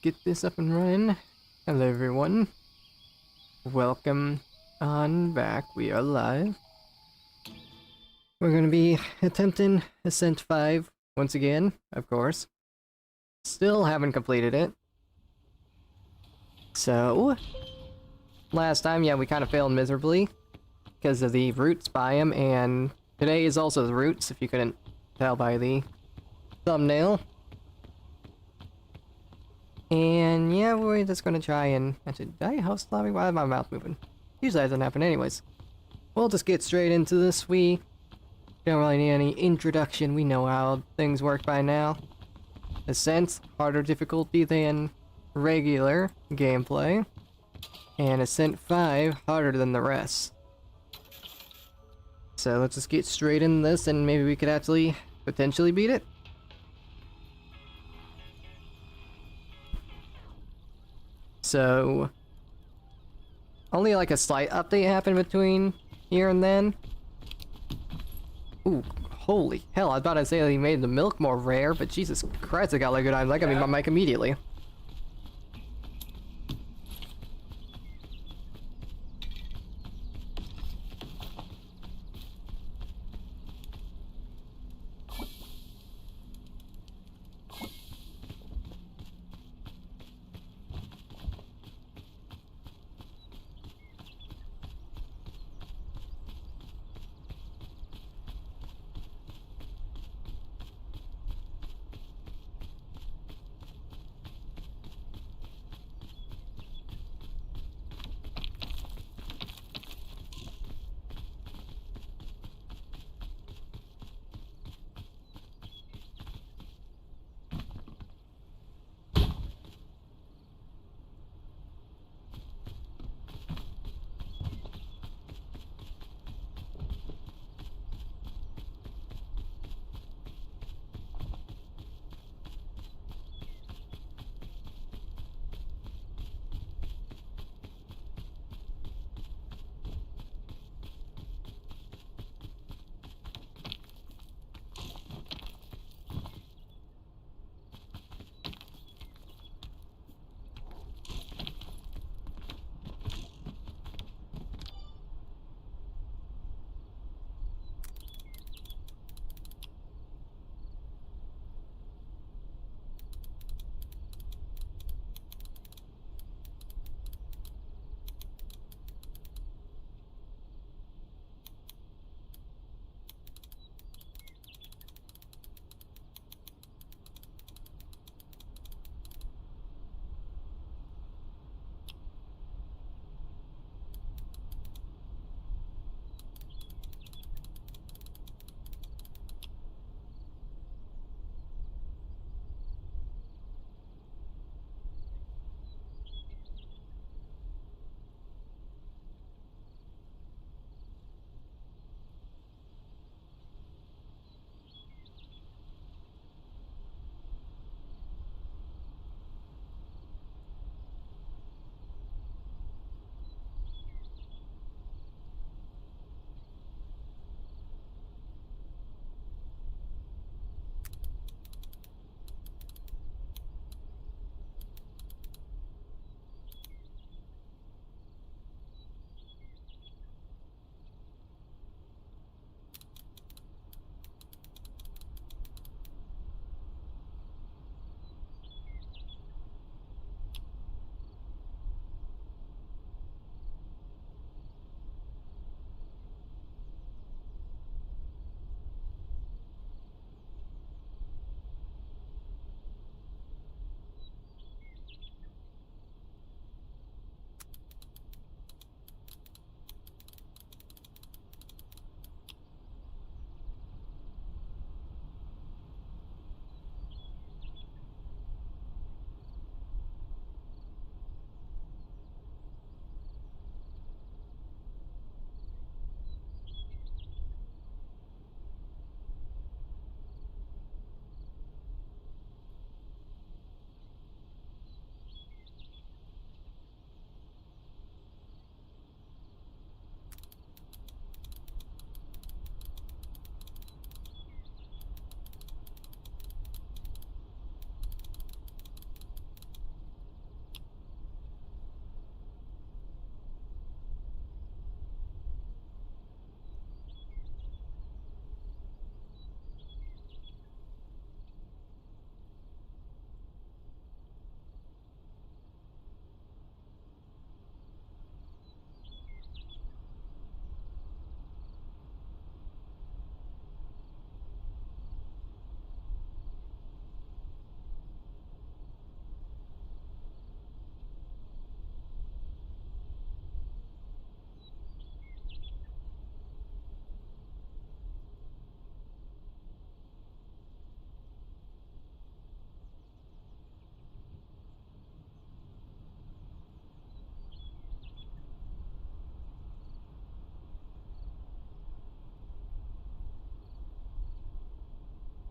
get this up and running. Hello everyone. Welcome on back. We are live. We're going to be attempting Ascent 5 once again, of course. Still haven't completed it. So, last time, yeah, we kind of failed miserably because of the roots biome, and today is also the roots, if you couldn't tell by the thumbnail. And yeah, we're just gonna try and... Actually, did I host lobby? Why is my mouth moving? Usually that doesn't happen anyways. We'll just get straight into this. We don't really need any introduction. We know how things work by now. Ascent, harder difficulty than regular gameplay. And Ascent 5, harder than the rest. So let's just get straight in this and maybe we could actually potentially beat it. So, only like a slight update happened between here and then. Ooh, holy hell, I thought I'd say that he made the milk more rare, but Jesus Christ, I got like good items. I got me my mic immediately.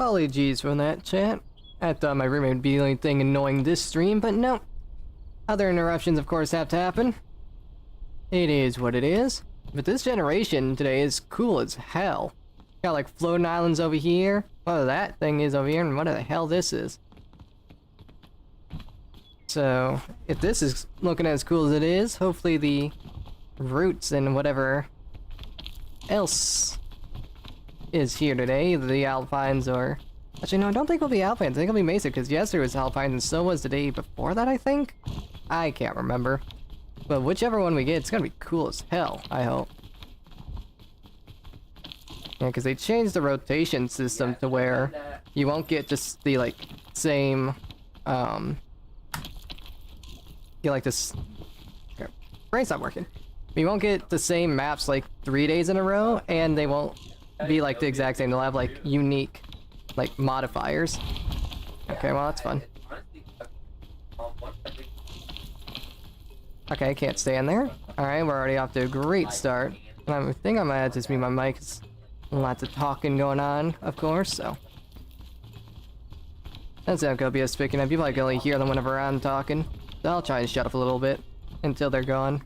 Apologies for that, chat. I thought my roommate would be the only thing annoying this stream, but no. Other interruptions, of course, have to happen. It is what it is. But this generation today is cool as hell. Got like floating islands over here. What that thing is over here, and what the hell this is. So, if this is looking as cool as it is, hopefully the roots and whatever else is here today, the alpines or... Actually, no, I don't think it'll be alpines. I think it'll be mesa, because yesterday was alpines and so was the day before that, I think? I can't remember. But whichever one we get, it's gonna be cool as hell, I hope. Yeah, because they changed the rotation system to where you won't get just the, like, same, get like this... Brain's not working. You won't get the same maps, like, 3 days in a row, and they won't be, like, the exact same. They'll have, like, unique, like, modifiers. Okay, well, that's fun. Okay, I can't stand there. Alright, we're already off to a great start. I think I might have to just mute my mic. It's lots of talking going on, of course, so. That's how Copia is picking up. People can only hear them whenever I'm talking. So I'll try and shut up a little bit until they're gone.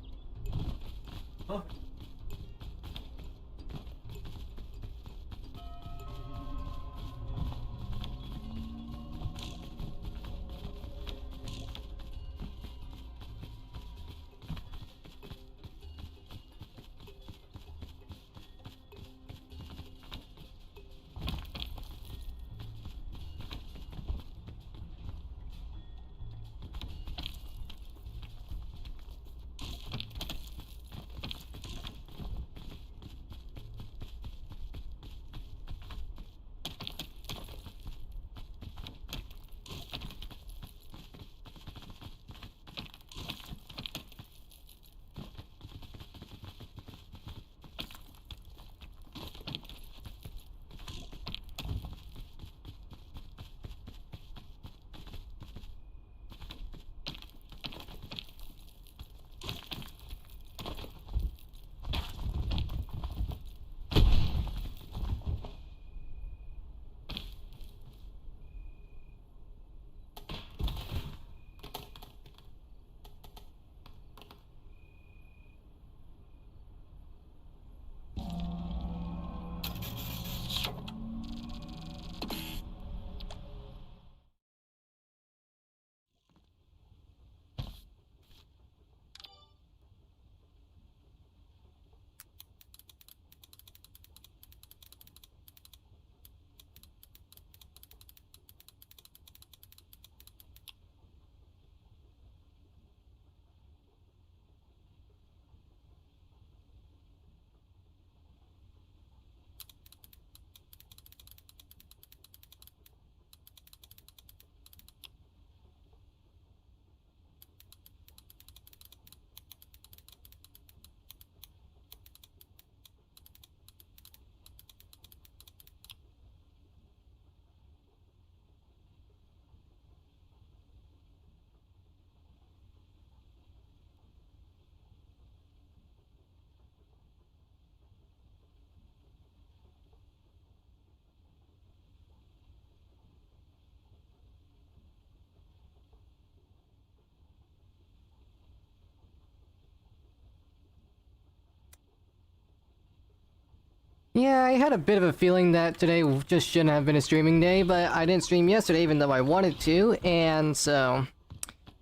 Yeah, I had a bit of a feeling that today just shouldn't have been a streaming day, but I didn't stream yesterday even though I wanted to, and so...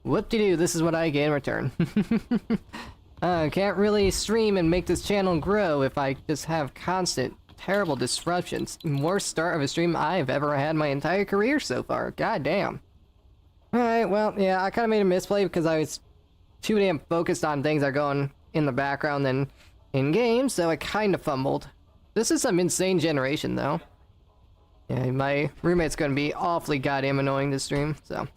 Whoop-de-doo, this is what I get in return. Can't really stream and make this channel grow if I just have constant, terrible disruptions. Worst start of a stream I've ever had my entire career so far. God damn. Alright, well, yeah, I kinda made a misplay because I was too damn focused on things that are going in the background than in-game, so I kinda fumbled. This is some insane generation, though. Yeah, my roommate's gonna be awfully goddamn annoying this stream, so...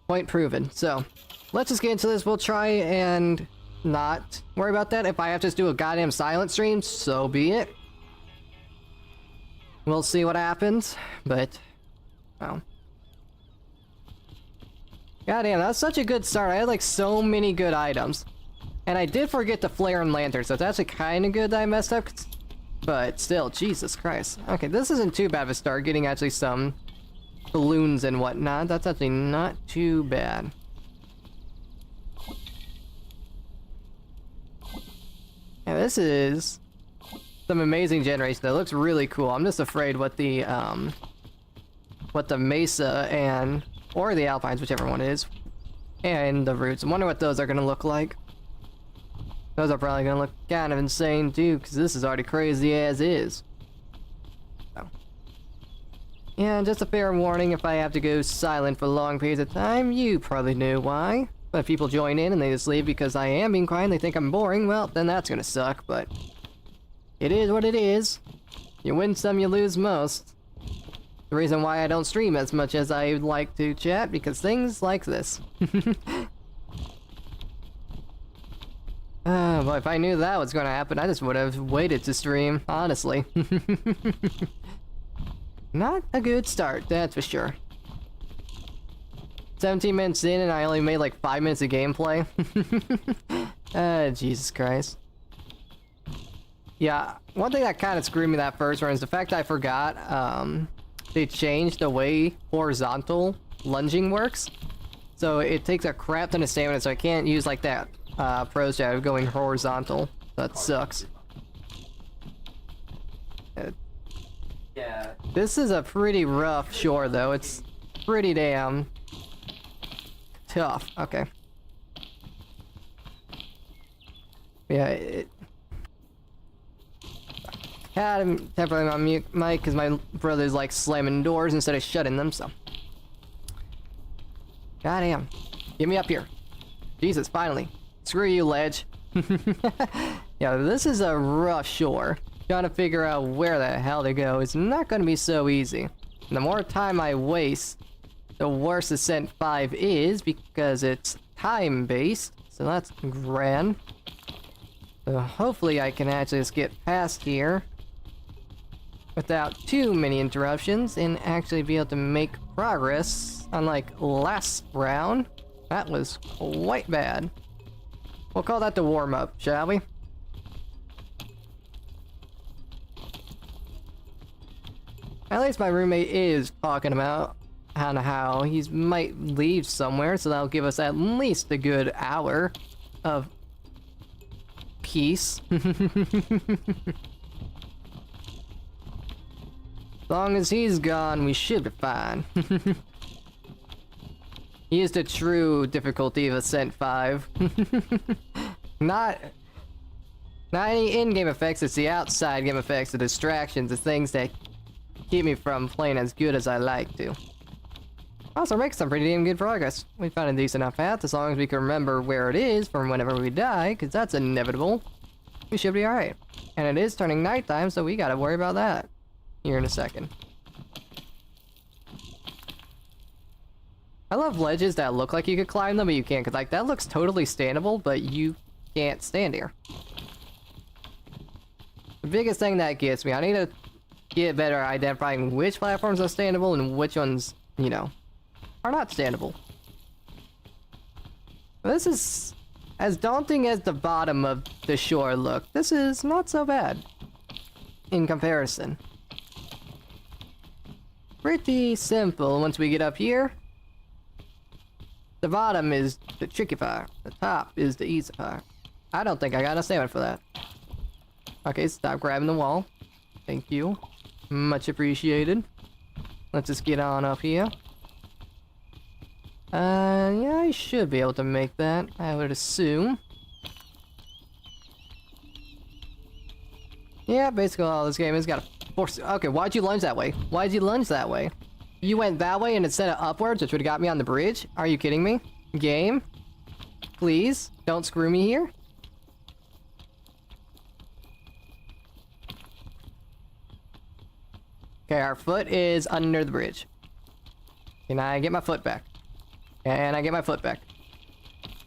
Point proven. So, let's just get into this. We'll try and not worry about that. If I have to just do a goddamn silent stream, so be it. We'll see what happens, but... well... goddamn, that's such a good start. I had, like, so many good items. And I did forget the flare and lantern, so it's actually kind of good that I messed up. But still, Jesus Christ. Okay, this isn't too bad of a start, getting actually some balloons and whatnot. That's actually not too bad. Yeah, this is some amazing generation that looks really cool. I'm just afraid what the Mesa and, or the Alpines, whichever one it is, and the Roots. I wonder what those are gonna look like. Those are probably gonna look kind of insane too, because this is already crazy as is. So. Yeah, just a fair warning, if I have to go silent for long periods of time, you probably know why. But if people join in and they just leave because I am being quiet and they think I'm boring, well, then that's gonna suck, but it is what it is. You win some, you lose most. The reason why I don't stream as much as I would like to chat, because things like this. Well, if I knew that was gonna happen, I just would have waited to stream, honestly. Not a good start, that's for sure. 17 minutes in and I only made like 5 minutes of gameplay. Jesus Christ. Yeah, one thing that kind of screwed me that first run is the fact I forgot, they changed the way horizontal lunging works. So it takes a crap ton of stamina, so I can't use like that pro strat of going horizontal. That sucks. Yeah. This is a pretty rough shore though. It's pretty damn tough. Okay. Yeah, had him temporarily on mute mic because my brother's like slamming doors instead of shutting them, so. Goddamn. Get me up here. Jesus, finally. Screw you, ledge. Yeah, this is a rough shore. Trying to figure out where the hell to go is not going to be so easy. And the more time I waste, the worse Ascent 5 is, because it's time-based. So that's grand. So hopefully I can actually just get past here without too many interruptions and actually be able to make progress. Unlike last round, that was quite bad. We'll call that the warm-up, shall we? At least my roommate is talking about how he might leave somewhere, so that'll give us at least a good hour of peace. As long as he's gone, we should be fine. He is the true difficulty of Ascent 5. Not any in-game effects, it's the outside game effects, the distractions, the things that keep me from playing as good as I like to. Also makes some pretty damn good progress. We found a decent enough path, as long as we can remember where it is from whenever we die, because that's inevitable. We should be alright. And it is turning nighttime, so we gotta worry about that here in a second. I love ledges that look like you could climb them, but you can't, because like that looks totally standable, but you can't stand here. The biggest thing that gets me, I need to get better at identifying which platforms are standable and which ones, you know, are not standable. This is as daunting as the bottom of the shore look. This is not so bad in comparison. Pretty simple once we get up here. The bottom is the tricky part. The top is the easy part. I don't think I got a stamina for that. Okay, stop grabbing the wall. Thank you. Much appreciated. Let's just get on up here. Yeah, I should be able to make that, I would assume. Yeah, basically all this game is gotta force. Okay, why'd you lunge that way? Why'd you lunge that way? You went that way and instead of upwards, which would've got me on the bridge? Are you kidding me? Game? Please, don't screw me here. Okay, our foot is under the bridge. Can I get my foot back? And I get my foot back.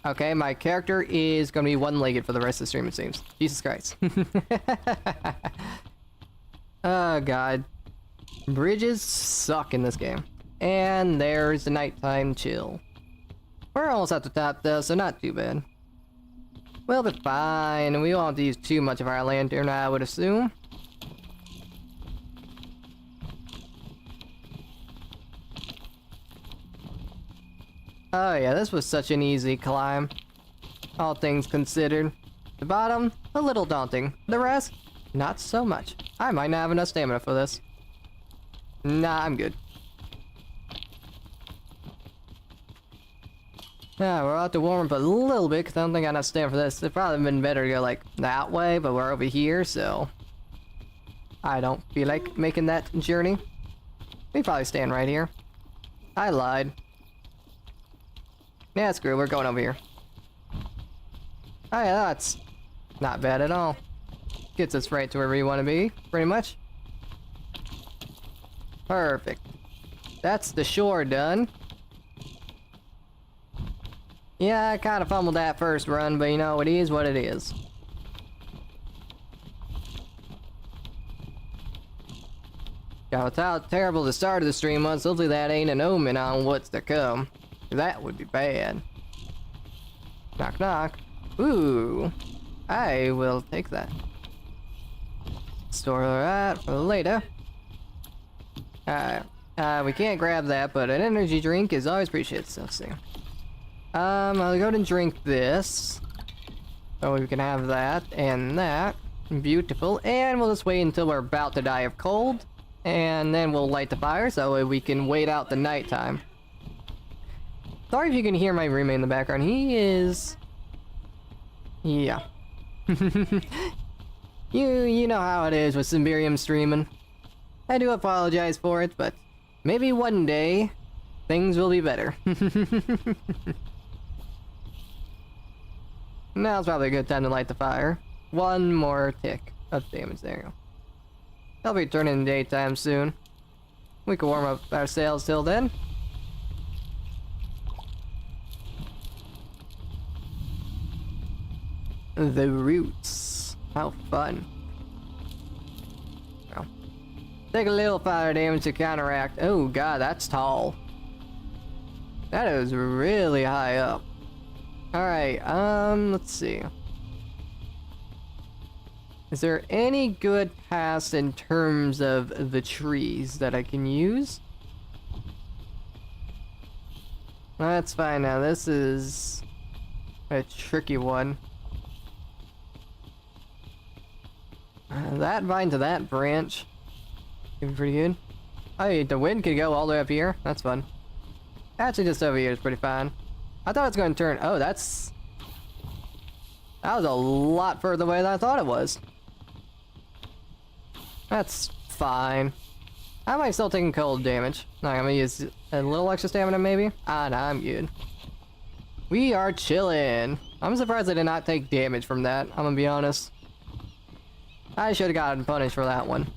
Okay, my character is gonna be one-legged for the rest of the stream, it seems. Jesus Christ. Oh, God. Bridges suck in this game. And there's the nighttime chill. We're almost at the top, though, so not too bad. We'll be fine, and we won't have to use too much of our lantern, I would assume. Oh yeah, this was such an easy climb. All things considered. The bottom, a little daunting. The rest, not so much. I might not have enough stamina for this. Nah, I'm good. Yeah, we'll have to warm up a little bit because I don't think I have enough stamina for this. It'd probably been better to go like that way, but we're over here, so I don't feel like making that journey. We probably stand right here. I lied. Yeah, screw it, we're going over here. Oh yeah, that's not bad at all. Gets us right to where we want to be, pretty much. Perfect. That's the shore done. Yeah, I kind of fumbled that first run, but you know, it is what it is. Yeah, with how terrible the start of the stream was, hopefully that ain't an omen on what's to come. That would be bad. Knock knock. Ooh. I will take that. Store that for later. We can't grab that, but an energy drink is always appreciated, so let's see. I'll go ahead and drink this. So we can have that and that. Beautiful. And we'll just wait until we're about to die of cold. And then we'll light the fire so we can wait out the nighttime. Sorry if you can hear my roommate in the background. He is... yeah. You know how it is with Symberium streaming. I do apologize for it, but maybe one day things will be better. Now's probably a good time to light the fire. One more tick of damage, there you go. I'll be turning daytime soon. We can warm up our sails till then. The roots. How fun. Well, take a little fire damage to counteract. Oh god, that's tall. That is really high up. Alright, let's see. Is there any good paths in terms of the trees that I can use? That's fine now. This is a tricky one. That vine to that branch could be pretty good. Oh, the wind could go all the way up here. That's fun. Actually, just over here is pretty fine. I thought it was going to turn. Oh, that was a lot further away than I thought it was. That's fine. How am I still taking cold damage? No, I'm gonna use a little extra stamina maybe? Ah, no, I'm good. We are chilling. I'm surprised I did not take damage from that, I'm gonna be honest. I should have gotten punished for that one.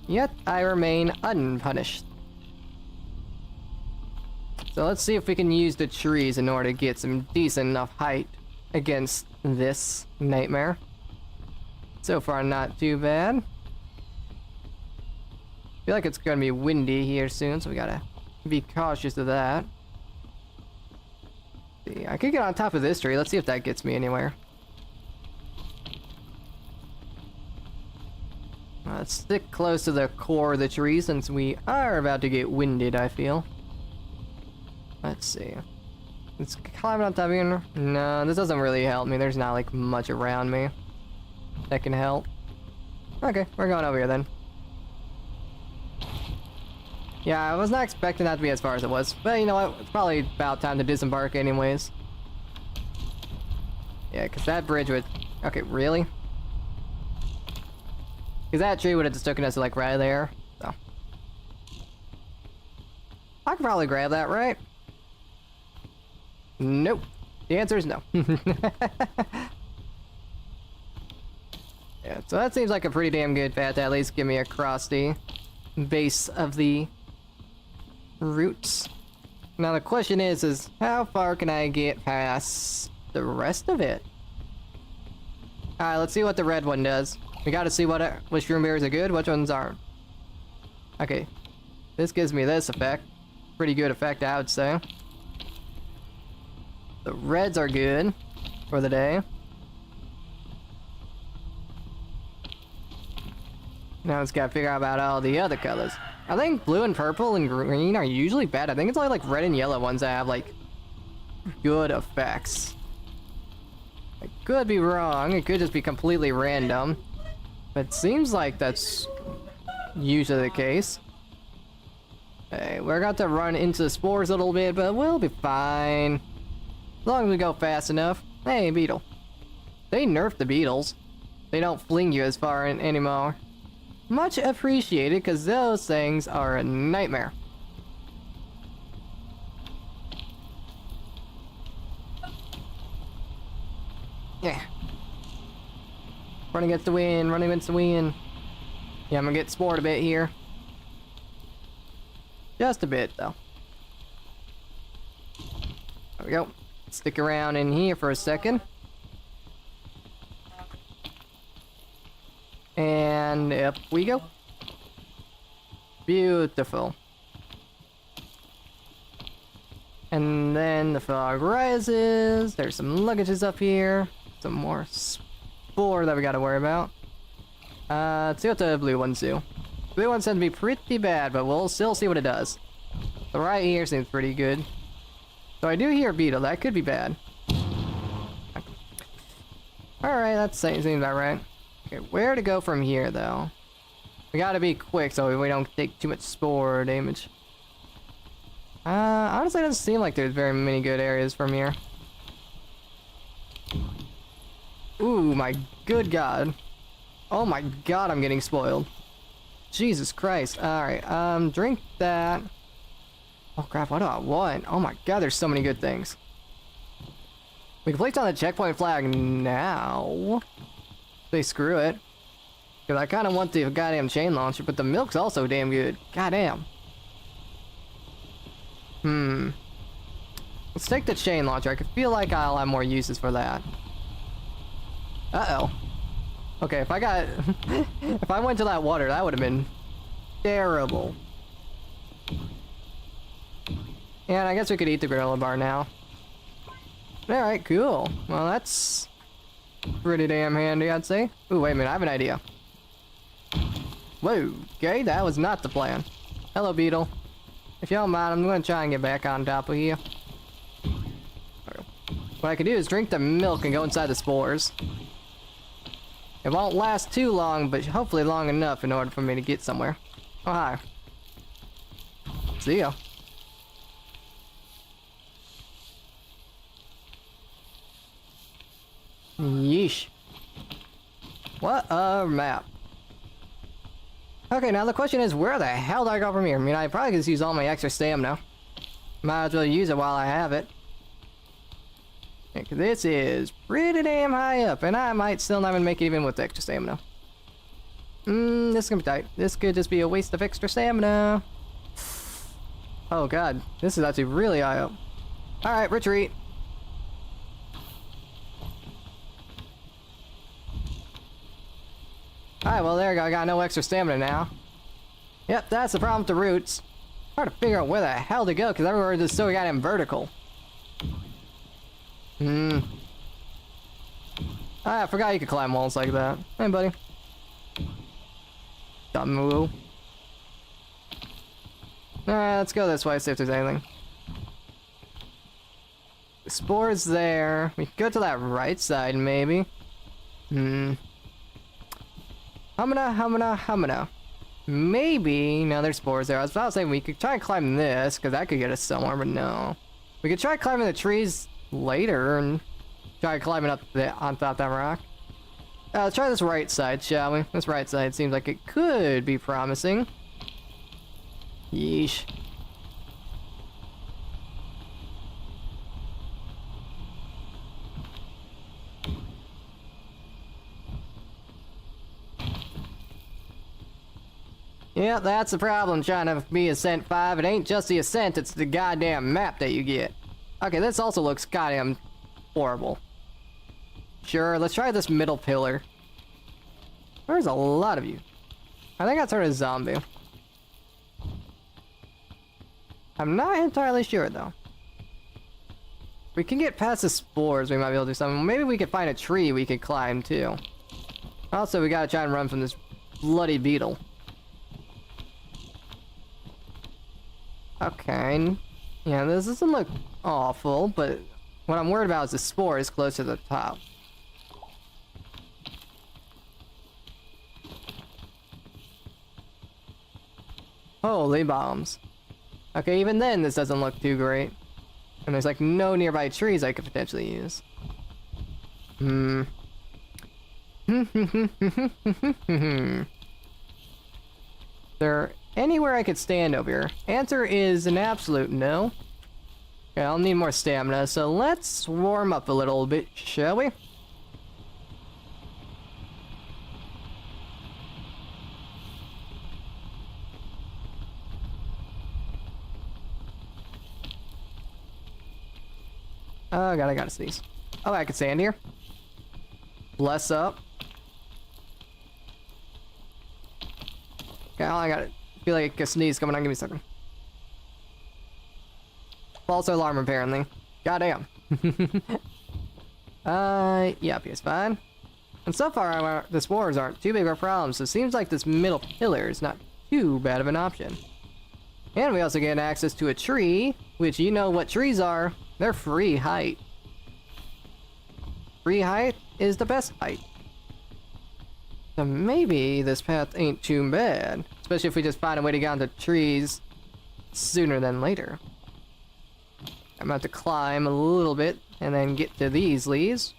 Yet, I remain unpunished. So let's see if we can use the trees in order to get some decent enough height against this nightmare. So far, not too bad. Feel like it's gonna be windy here soon, so we gotta be cautious of that. See, I could get on top of this tree. Let's see if that gets me anywhere. Let's stick close to the core of the tree since we are about to get winded, I feel. Let's see. Let's climb on top here. No, this doesn't really help me. There's not like much around me that can help. Okay, we're going over here then. Yeah, I was not expecting that to be as far as it was, but you know what? It's probably about time to disembark anyways. Yeah, because that bridge would... Okay, really? Because that tree would have just taken us like right there, so... I could probably grab that, right? Nope. The answer is no. Yeah, so that seems like a pretty damn good path to at least get me across the base of the roots. Now the question is how far can I get past the rest of it? Alright, let's see what the red one does. We gotta see which room berries are good, which ones aren't. Okay. This gives me this effect. Pretty good effect, I would say. The reds are good for the day. Now let's gotta figure out about all the other colors. I think blue and purple and green are usually bad. I think it's only like red and yellow ones that have like good effects. I could be wrong. It could just be completely random. But it seems like that's usually the case. Hey, we're going to run into the spores a little bit, but we'll be fine. As long as we go fast enough. Hey, beetle. They nerfed the beetles. They don't fling you as far anymore. Much appreciated, because those things are a nightmare. Yeah. Running against the wind, running against the wind. Yeah, I'm gonna get spored a bit here. Just a bit, though. There we go. Stick around in here for a second. And up we go. Beautiful. And then the fog rises. There's some luggages up here. Some more spore that we gotta worry about. Let's see what the blue ones do. Blue ones tend to be pretty bad, but we'll still see what it does. The right here seems pretty good. So I do hear a beetle. That could be bad. Alright, that seems about right. Okay, where to go from here, though? We gotta be quick so we don't take too much spore damage. Honestly, it doesn't seem like there's very many good areas from here. Ooh, my good god. Oh my god, I'm getting spoiled. Jesus Christ. Alright, drink that. Oh crap, what do I want? Oh my god, there's so many good things. We can place on the checkpoint flag now. They screw it. Because I kind of want the goddamn chain launcher, but the milk's also damn good. Goddamn. Let's take the chain launcher. I could feel like I'll have more uses for that. Uh-oh. Okay, if I got... if I went to that water, that would have been terrible. And I guess we could eat the granola bar now. Alright, cool. Well, that's pretty damn handy, I'd say. Ooh, wait a minute, I have an idea. Whoa, okay, that was not the plan. Hello, beetle. If you don't mind, I'm gonna try and get back on top of you. What I could do is drink the milk and go inside the spores. It won't last too long, but hopefully long enough in order for me to get somewhere. Oh, hi. See ya. Yeesh. What a map. Okay, now the question is, where the hell do I go from here? I mean, I probably could just use all my extra stamina. Might as well use it while I have it. Yeah, 'cause this is pretty damn high up, and I might still not even make it even with extra stamina. This is gonna be tight. This could just be a waste of extra stamina. Oh god, this is actually really high up. Alright, retreat. Alright, well there you go, I got no extra stamina now. Yep, that's the problem with the roots. Hard to figure out where the hell to go, because everywhere is just so goddamn vertical. Ah, I forgot you could climb walls like that. Hey, buddy. Dumb move. Alright, let's go this way, see if there's anything. The spore's there. We can go to that right side, maybe. Humana. Maybe. No, there's spores there. I was about to say we could try and climb this, because that could get us somewhere, but no. We could try climbing the trees later and try climbing up on top of that rock. Let's try this right side, shall we? This right side seems like it could be promising. Yeesh. Yeah, that's the problem trying to be Ascent 5. It ain't just the Ascent, it's the goddamn map that you get. Okay, this also looks goddamn horrible. Sure, let's try this middle pillar. There's a lot of you. I think that's sort of a zombie. I'm not entirely sure, though. We can get past the spores, we might be able to do something. Maybe we could find a tree we could climb, too. Also, we gotta try and run from this bloody beetle. Okay. Yeah, this doesn't look awful, but what I'm worried about is the spore is close to the top. Holy bombs. Okay, even then, this doesn't look too great. And there's like no nearby trees I could potentially use. There anywhere I could stand over here? Answer is an absolute no. Okay, I'll need more stamina, so let's warm up a little bit, shall we? Oh god, I gotta sneeze. Oh, I could stand here. Bless up. Okay, I gotta feel like a sneeze coming on. Give me a second. False alarm, apparently. Goddamn. Yeah, PS fine. And so far, the spores aren't too big of a problem, so it seems like this middle pillar is not too bad of an option. And we also get access to a tree, which you know what trees are. They're free height. Free height is the best height. So maybe this path ain't too bad. Especially if we just find a way to get onto trees sooner than later. I'm about to climb a little bit and then get to these leaves.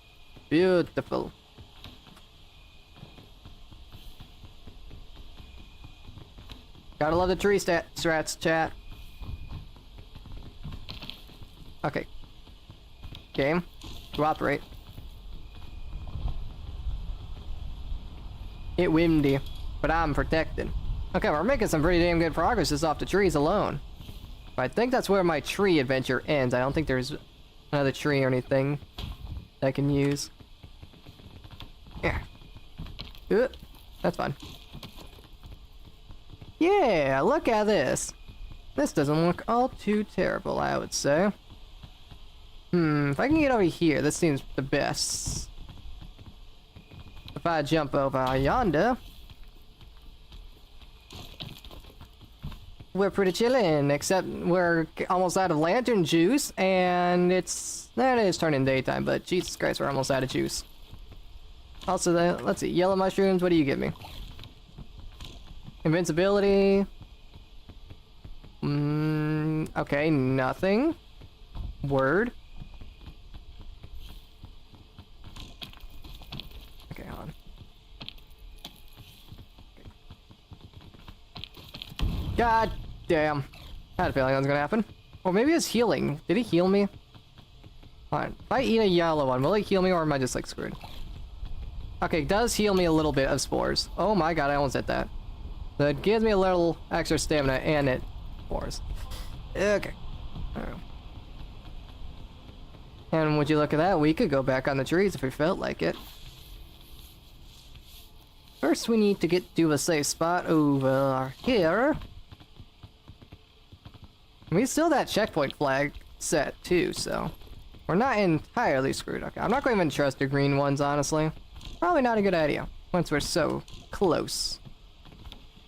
Beautiful. Gotta love the tree strats, chat. Okay. Game. Cooperate. It windy, but I'm protected. Okay, we're making some pretty damn good progress just off the trees alone. But I think that's where my tree adventure ends. I don't think there's another tree or anything I can use. Yeah. That's fine. Yeah, look at this. This doesn't look all too terrible, I would say. If I can get over here, this seems the best. If I jump over yonder, we're pretty chillin', except we're almost out of lantern juice, and it is turning daytime, but Jesus Christ, we're almost out of juice. Also, let's see, yellow mushrooms, what do you give me? Invincibility. Okay, nothing. Word. Okay, hold on. God damn. I had a feeling that was gonna happen. Or maybe it's healing. Did he heal me? Alright. If I eat a yellow one, will it heal me or am I just like screwed? Okay, it does heal me a little bit of spores. Oh my god, I almost hit that. So it gives me a little extra stamina and it spores. Okay. And would you look at that? We could go back on the trees if we felt like it. First, we need to get to a safe spot over here. We still that checkpoint flag set too, so we're not entirely screwed. Okay, I'm not going to even trust the green ones, honestly. Probably not a good idea once we're so close.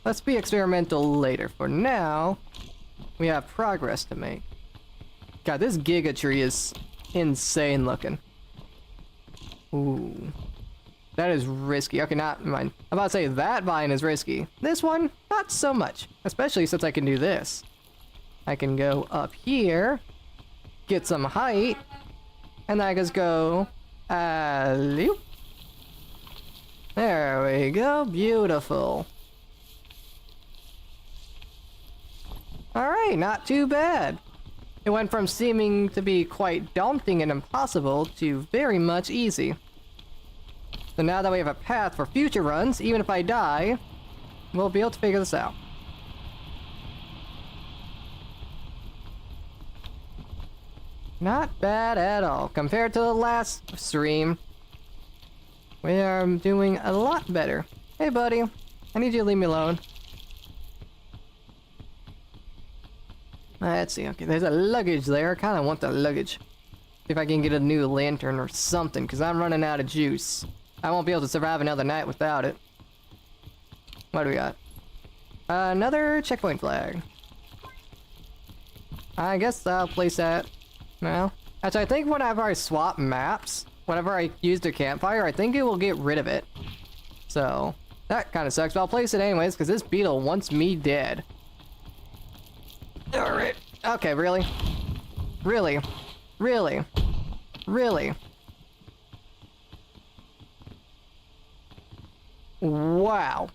Let's be experimental later. For now, we have progress to make. God, this Giga Tree is insane looking. Ooh. That is risky. Okay, not mine. I'm about to say that vine is risky. This one, not so much. Especially since I can do this. I can go up here, get some height, and then I just go... alley-oop. There we go. Beautiful. Alright, not too bad. It went from seeming to be quite daunting and impossible to very much easy. So now that we have a path for future runs, even if I die, we'll be able to figure this out. Not bad at all. Compared to the last stream, we are doing a lot better. Hey buddy, I need you to leave me alone. Let's see, okay, there's a luggage there. I kind of want the luggage. See if I can get a new lantern or something, because I'm running out of juice. I won't be able to survive another night without it. What do we got? Another checkpoint flag. I guess I'll place that now. Actually, I think whenever I swap maps, whenever I use the campfire, I think it will get rid of it. So, that kind of sucks, but I'll place it anyways, because this beetle wants me dead. Alright. Okay, really? Really? Really? Really? Wow.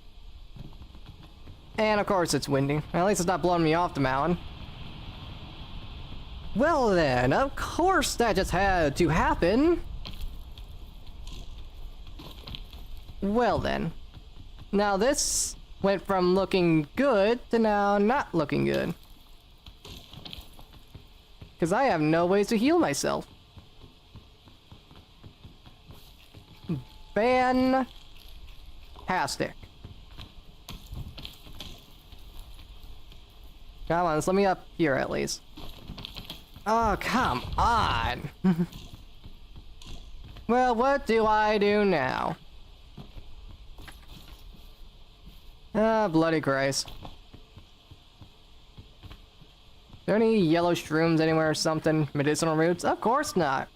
And of course it's windy. At least it's not blowing me off the mountain. Well then, of course that just had to happen. Well then. Now this went from looking good to now not looking good. Because I have no ways to heal myself. Fantastic. Come on, let's let me up here at least. Oh, come on. Well, what do I do now? Ah, bloody Christ. Are there any yellow shrooms anywhere or something? Medicinal roots? Of course not.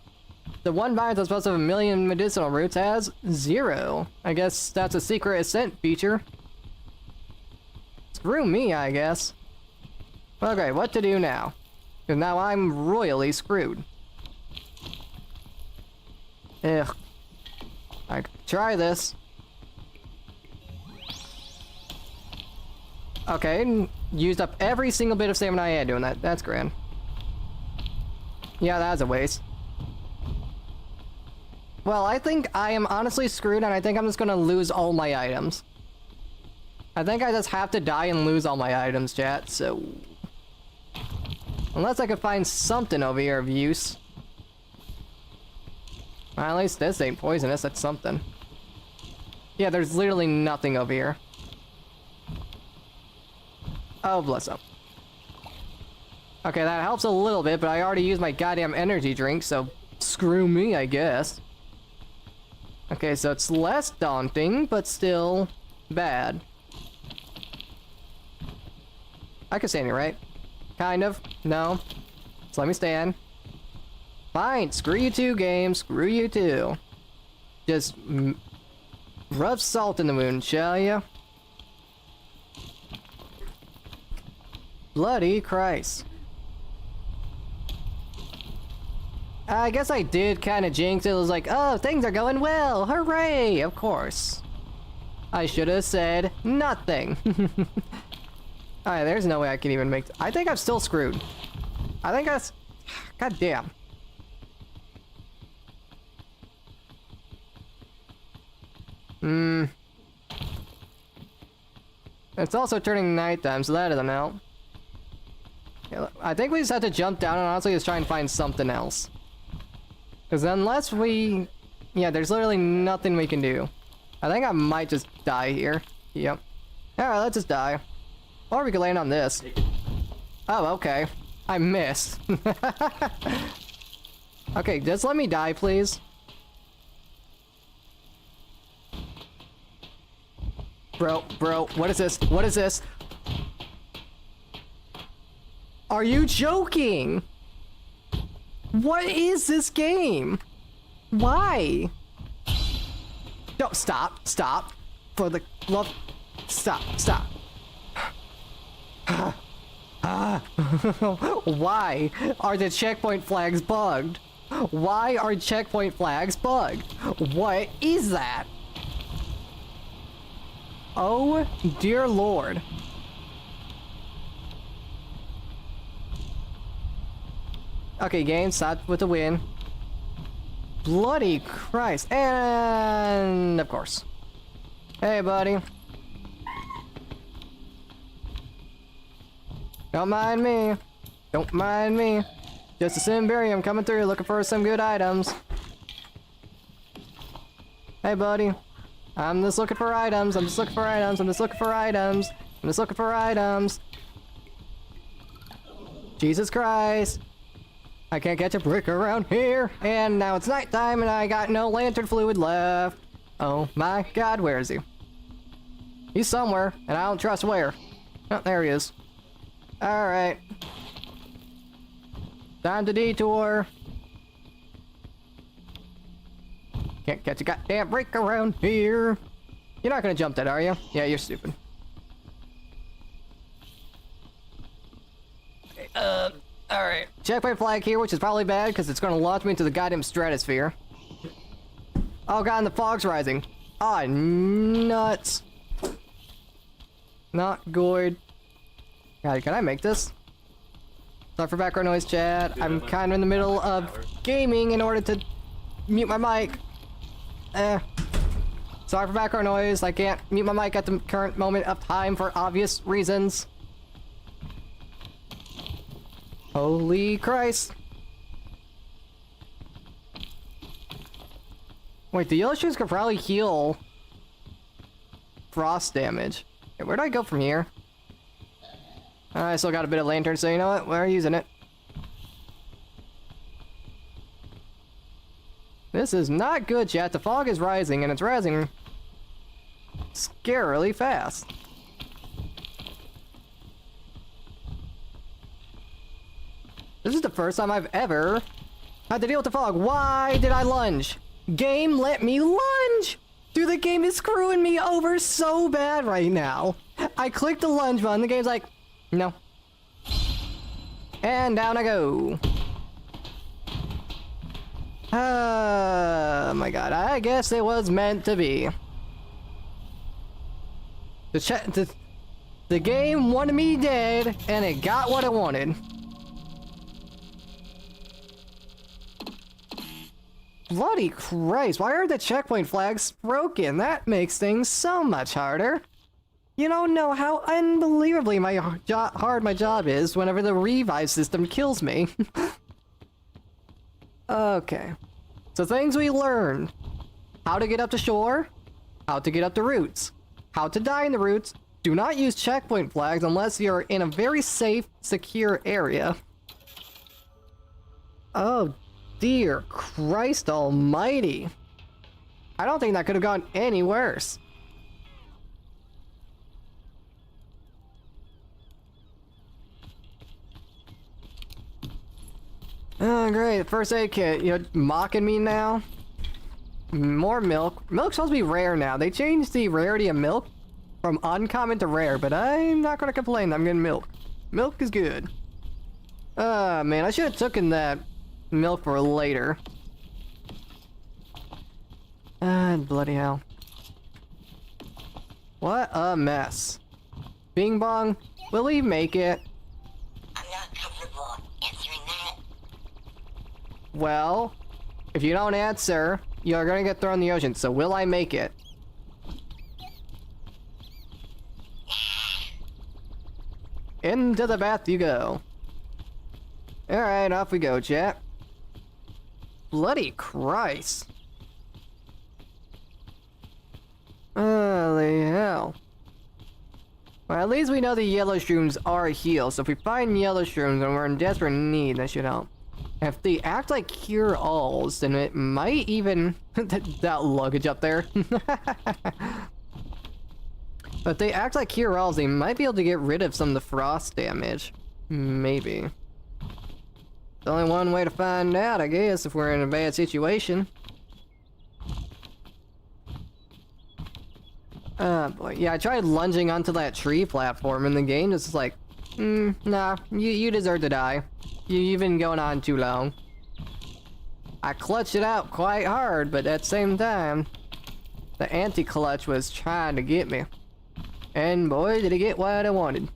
The one biome that's supposed to have 1,000,000 medicinal roots has 0. I guess that's a secret Ascent feature. Screw me, I guess. Okay, what to do now? Because now I'm royally screwed. Ugh. I could try this. Okay, used up every single bit of stamina I had doing that. That's grand. Yeah, that's a waste. Well, I think I am honestly screwed, and I think I'm just gonna lose all my items. I think I just have to die and lose all my items, chat, so... Unless I could find something over here of use. Well, at least this ain't poisonous, that's something. Yeah, there's literally nothing over here. Oh, bless up. Okay, that helps a little bit, but I already used my goddamn energy drink, so screw me, I guess. Okay, so it's less daunting, but still bad. I can stand here, right? Kind of. No. So let me stand. Fine, screw you too, game. Screw you too. Just rub salt in the wound, shall ya? Bloody Christ. I guess I did kind of jinx it. It was like, oh, things are going well. Hooray! Of course. I should have said nothing. Alright, there's no way I can even make... I think I'm still screwed. I think that's... God damn. It's also turning nighttime, so that doesn't help. Yeah, I think we just have to jump down and honestly just try and find something else. Because unless we... Yeah, there's literally nothing we can do. I think I might just die here. Yep. Alright, let's just die. Or we could land on this. Oh, okay. I missed. Okay, just let me die, please. Bro, what is this? What is this? Are you joking? What is this game? Why? No, stop. For the love... Stop. Why are the checkpoint flags bugged? Why are checkpoint flags bugged? What is that? Oh, dear Lord. Okay, game, stop with the win. Bloody Christ. And of course. Hey, buddy. Don't mind me. Don't mind me. Just a Simberium coming through looking for some good items. Hey, buddy. I'm just looking for items. I'm just looking for items. Jesus Christ. I can't catch a brick around here. And now it's nighttime and I got no lantern fluid left. Oh my god, where is he? He's somewhere, and I don't trust where. Oh, there he is. Alright. Time to detour. Can't catch a goddamn break around here. You're not gonna jump that, are you? Yeah, you're stupid. Alright. Checkpoint flag here, which is probably bad because it's gonna launch me into the goddamn stratosphere. Oh god, and the fog's rising. Ah, nuts. Not good. God, can I make this? Sorry for background noise, chat. I'm kind of in the middle of gaming in order to mute my mic. Sorry for background noise. I can't mute my mic at the current moment of time for obvious reasons. Holy Christ. Wait, the yellow shoes could probably heal frost damage. Okay, where do I go from here? I still got a bit of lantern, so you know what? We're using it. This is not good, chat. The fog is rising, and it's rising scarily fast. This is the first time I've ever had to deal with the fog. Why did I lunge? Game, let me lunge! Dude, the game is screwing me over so bad right now. I clicked the lunge button, the game's like, no. And down I go. Oh my god, I guess it was meant to be. The game wanted me dead, and it got what it wanted. Bloody Christ, why are the checkpoint flags broken? That makes things so much harder. You don't know how unbelievably hard my job is whenever the revive system kills me. Okay. So things we learned. How to get up to shore. How to get up the routes. How to die in the routes. Do not use checkpoint flags unless you're in a very safe, secure area. Oh, dear Christ almighty. I don't think that could have gone any worse. Oh, great. First aid kit. You're mocking me now? More milk. Milk's supposed to be rare now. They changed the rarity of milk from uncommon to rare, but I'm not gonna complain. I'm getting milk. Milk is good. Man, I should have taken that milk for later. Bloody hell. What a mess. Bing bong, will he make it? I'm not comfortable answering that. Well, if you don't answer, you're gonna get thrown in the ocean, so will I make it? Into the bath you go. Alright, off we go, chat. Bloody Christ. Holy hell. Well, at least we know the yellow shrooms are healed, so if we find yellow shrooms and we're in desperate need, that should help. If they act like cure-alls, then it might even... that luggage up there. But if they act like cure-alls, they might be able to get rid of some of the frost damage. Maybe. There's only one way to find out, I guess, if we're in a bad situation. Oh boy. Yeah, I tried lunging onto that tree platform and the game just like, nah, you deserve to die. You've been going on too long. I clutched it out quite hard, but at the same time, the anti-clutch was trying to get me. And boy, did it get what I wanted.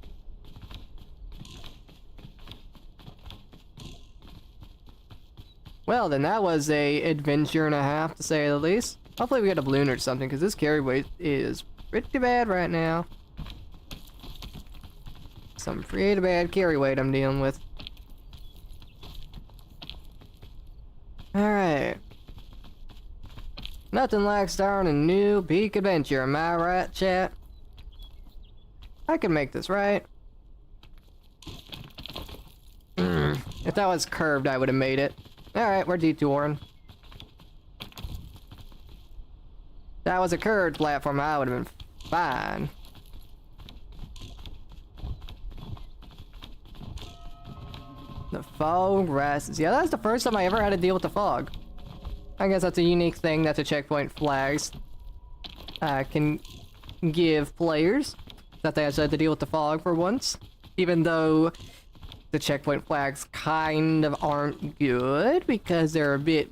Well, then that was a adventure and a half, to say the least. Hopefully we get a balloon or something, because this carry weight is pretty bad right now. Some pretty bad carry weight I'm dealing with. Alright. Nothing like starting a new peak adventure, am I right, chat? I can make this, right? If that was curved, I would have made it. Alright, we're detouring. That was a curved platform, I would have been fine. The fog rises. Yeah, that's the first time I ever had to deal with the fog. I guess that's a unique thing that the checkpoint flags can give players, that they actually had to deal with the fog for once. Even though the checkpoint flags kind of aren't good because they're a bit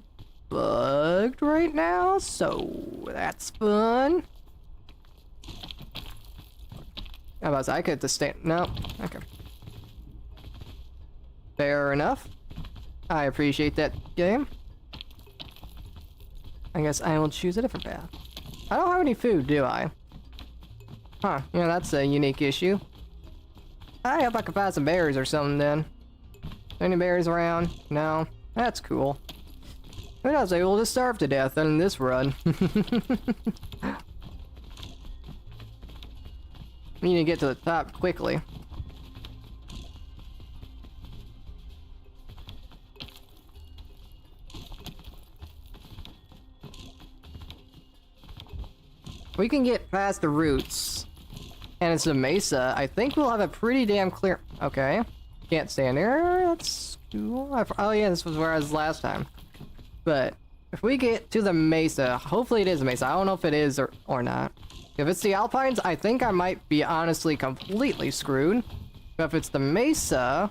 bugged right now, so that's fun. How about I could just stand? No, okay. Fair enough. I appreciate that game. I guess I will choose a different path. I don't have any food, do I? Huh, yeah, that's a unique issue. I hope I can find some berries or something then. Any berries around? No? That's cool. Who knows, I will just starve to death in this run. We need to get to the top quickly. We can get past the roots, and it's a mesa. I think we'll have a pretty damn clear... Okay. Can't stand there. That's cool. Oh yeah, this was where I was last time. But if we get to the mesa, hopefully it is a mesa. I don't know if it is or not. If it's the Alpines, I think I might be honestly completely screwed. But if it's the mesa,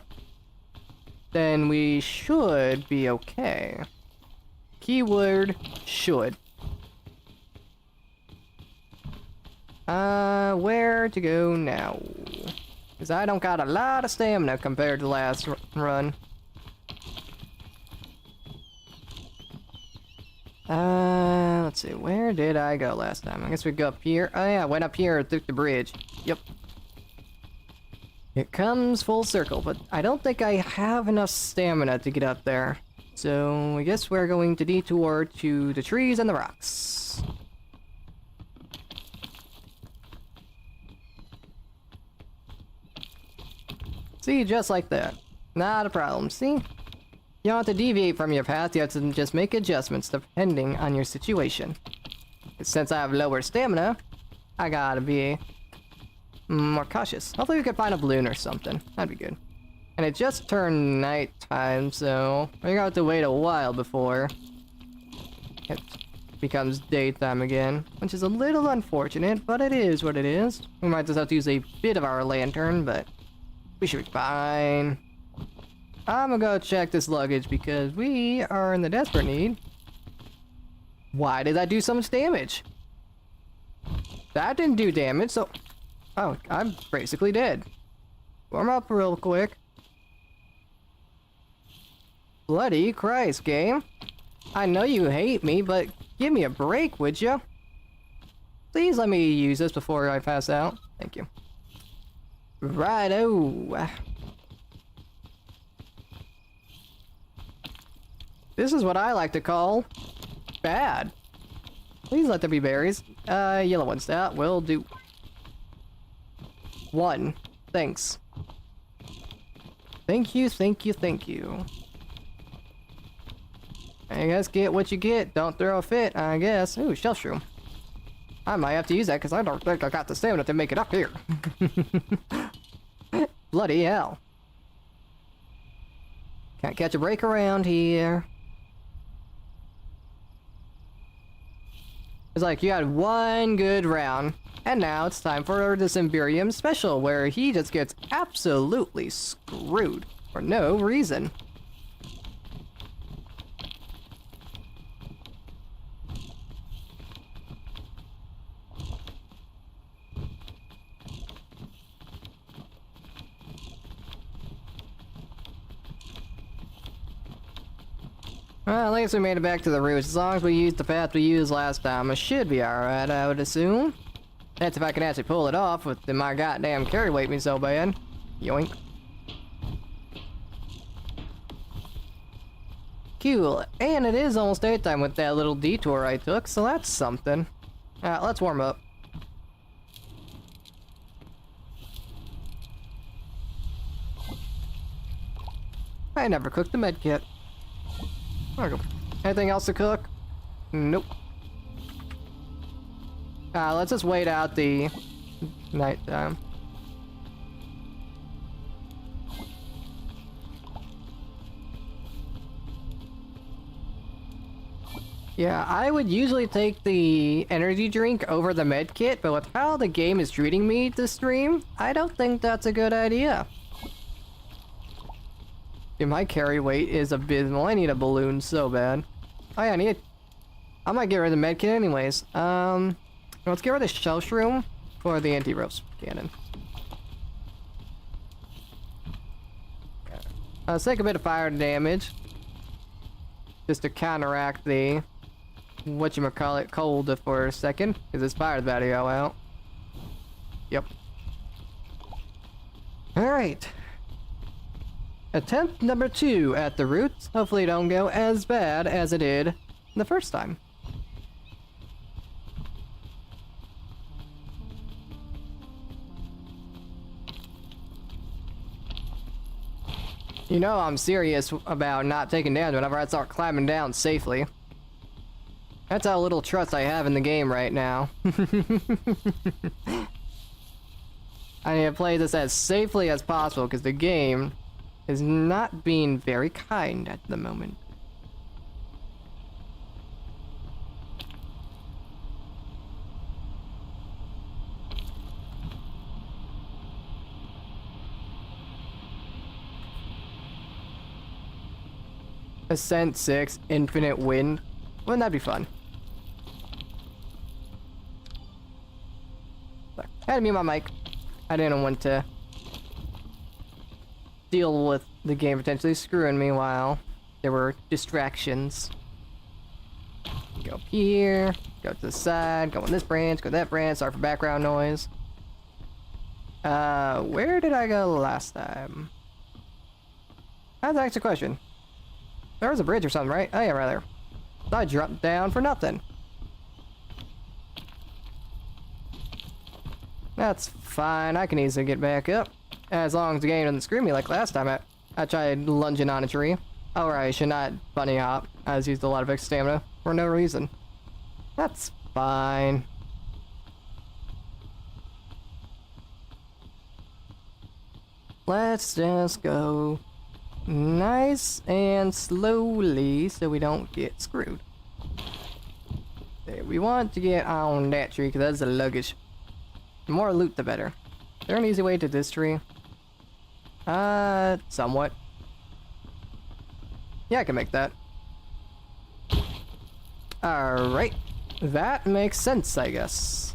then we should be okay. Keyword, should. Where to go now? Because I don't got a lot of stamina compared to last run. Let's see, where did I go last time? I guess we go up here. Oh yeah, I went up here through the bridge. Yep. It comes full circle, but I don't think I have enough stamina to get up there. So I guess we're going to detour to the trees and the rocks. See, just like that. Not a problem, see? You don't have to deviate from your path, you have to just make adjustments depending on your situation. Since I have lower stamina, I gotta be more cautious. Hopefully we can find a balloon or something. That'd be good. And it just turned nighttime, so we're gonna have to wait a while before it becomes daytime again. Which is a little unfortunate, but it is what it is. We might just have to use a bit of our lantern, but we should be fine. I'm gonna go check this luggage because we are in the desperate need. Why did I do so much damage? That didn't do damage, so... Oh, I'm basically dead. Warm up real quick. Bloody Christ, game. I know you hate me, but give me a break, would ya? Please let me use this before I pass out. Thank you. Righto. This is what I like to call bad. Please let there be berries. Yellow ones. That will do. One. Thanks. Thank you, thank you, thank you. I guess get what you get. Don't throw a fit, I guess. Ooh, shell shroom. I might have to use that because I don't think I got the stamina to make it up here. Bloody hell. Can't catch a break around here. It's like you had one good round, and now it's time for the Symberium special, where he just gets absolutely screwed for no reason. Well, at least we made it back to the roots. As long as we used the path we used last time, it should be alright, I would assume. That's if I can actually pull it off with my goddamn carry weight me so bad. Yoink. Cool. And it is almost daytime with that little detour I took, so that's something. Alright, let's warm up. I never cooked the med kit. There we go. Anything else to cook? Nope. Let's just wait out the nighttime. Yeah, I would usually take the energy drink over the med kit, but with how the game is treating me this stream, I don't think that's a good idea. Dude, my carry weight is abysmal. I need a balloon so bad. Oh yeah, I might get rid of the med kit anyways. Let's get rid of the shell shroom for the anti-roast cannon. Let's take a bit of fire damage. Just to counteract the whatchamacallit cold for a second, because it's fired about to go out. Yep. Alright. Attempt number 2 at the roots. Hopefully it don't go as bad as it did the first time. You know I'm serious about not taking damage whenever I start climbing down safely. That's how little trust I have in the game right now. I need to play this as safely as possible because the game is not being very kind at the moment. Ascent 6, Infinite Wind. Wouldn't that be fun? I had to mute my mic. I didn't want to deal with the game potentially screwing me while there were distractions. Go up here, go to the side, go on this branch, go that branch, sorry for background noise. Where did I go last time? That's the next question. There was a bridge or something, right? Oh yeah, right there. I dropped down for nothing. That's fine, I can easily get back up. As long as the game doesn't screw me like last time I tried lunging on a tree. Oh right, I should not bunny hop. I just used a lot of extra stamina for no reason. That's fine. Let's just go nice and slowly so we don't get screwed. There, we want to get on that tree because that's the luggage. The more loot the better. Is there an easy way to this tree? Somewhat. Yeah, I can make that. Alright. That makes sense, I guess.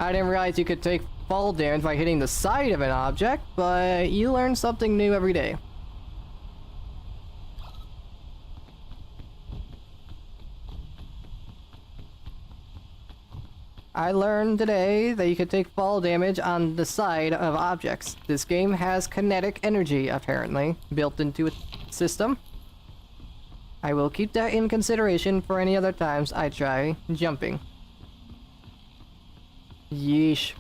I didn't realize you could take fall damage by hitting the side of an object, but you learn something new every day. I learned today that you could take fall damage on the side of objects. This game has kinetic energy, apparently, built into its system. I will keep that in consideration for any other times I try jumping. Yeesh.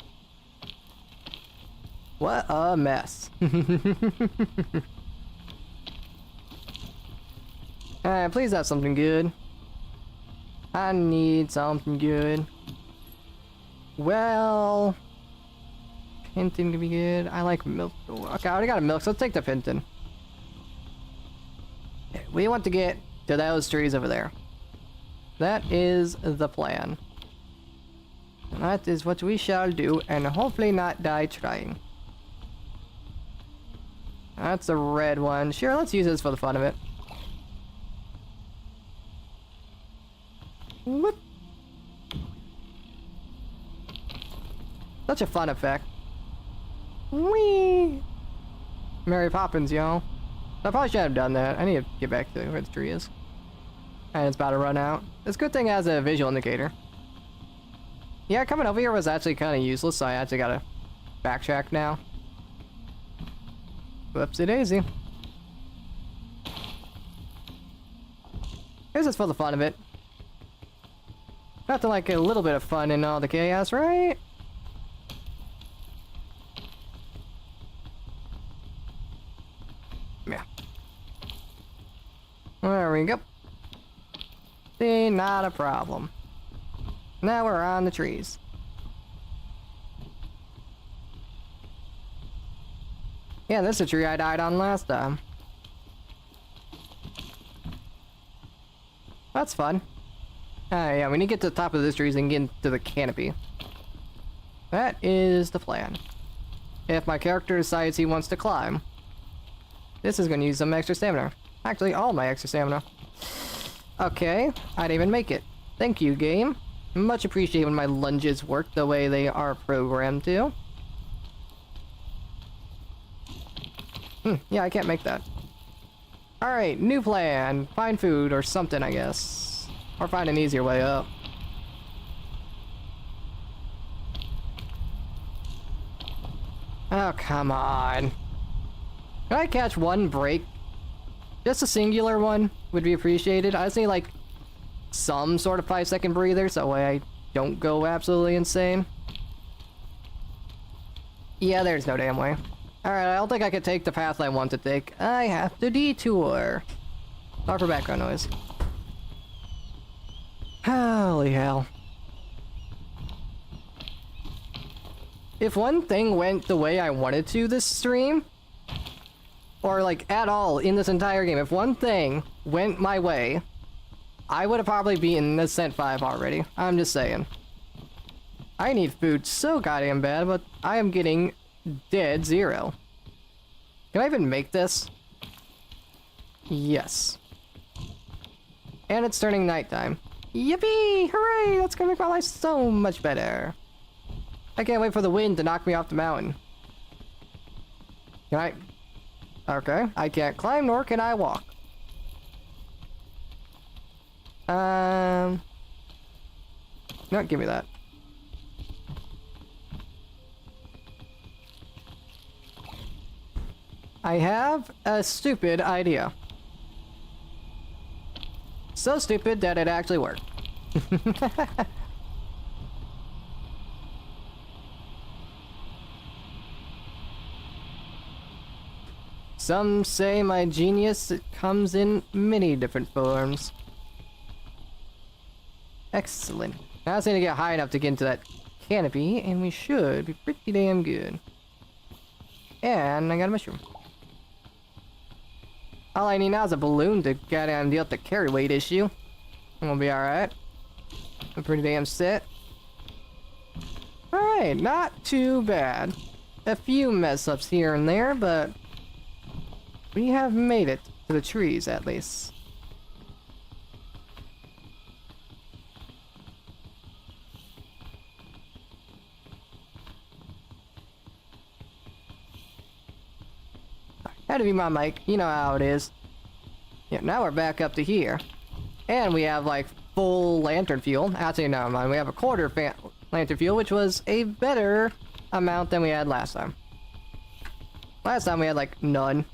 What a mess. Alright, please have something good. I need something good. Well, Pinton can be good. I like milk. Okay, I already got a milk, so let's take the Pinton. We want to get to those trees over there. That is the plan. And that is what we shall do, and hopefully not die trying. That's a red one. Sure, let's use this for the fun of it. Whoop. Such a fun effect. Whee! Mary Poppins, y'all. I probably should have done that. I need to get back to where the tree is. And it's about to run out. It's a good thing it has a visual indicator. Yeah, coming over here was actually kind of useless, so I actually gotta backtrack now. Whoopsie daisy. Here's just for the fun of it. Nothing like a little bit of fun in all the chaos, right? Yeah. There we go. See, not a problem. Now we're on the trees. Yeah, this is a tree I died on last time. That's fun. Yeah, we need to get to the top of this tree and get into the canopy. That is the plan. If my character decides he wants to climb. This is going to use some extra stamina. Actually, all my extra stamina. Okay, I didn't even make it. Thank you, game. Much appreciated when my lunges work the way they are programmed to. Yeah, I can't make that. Alright, new plan. Find food or something, I guess. Or find an easier way up. Oh, come on. Can I catch one break? Just a singular one would be appreciated. I just need, like, some sort of 5-second breather, so that way I don't go absolutely insane. Yeah, there's no damn way. Alright, I don't think I could take the path I want to take. I have to detour. Sorry for background noise. Holy hell. If one thing went the way I wanted to this stream, or like at all in this entire game, if one thing went my way, I would have probably beaten Ascent 5 already. I'm just saying. I need food so goddamn bad, but I am getting dead zero. Can I even make this? Yes. And it's turning nighttime. Yippee! Hooray! That's gonna make my life so much better. I can't wait for the wind to knock me off the mountain. Can I? Okay, I can't climb nor can I walk. No, give me that. I have a stupid idea. So stupid that it actually worked. Some say my genius comes in many different forms. Excellent. Now I just need to get high enough to get into that canopy, and we should be pretty damn good. And I got a mushroom. All I need now is a balloon to goddamn deal with the carry weight issue. And we'll be alright. I'm pretty damn set. Alright, not too bad. A few mess ups here and there, but we have made it to the trees at least. Had to be my mic, you know how it is. Yeah, now we're back up to here. And we have like full lantern fuel. Actually, never mind, we have a quarter lantern fuel, which was a better amount than we had last time. Last time we had like none.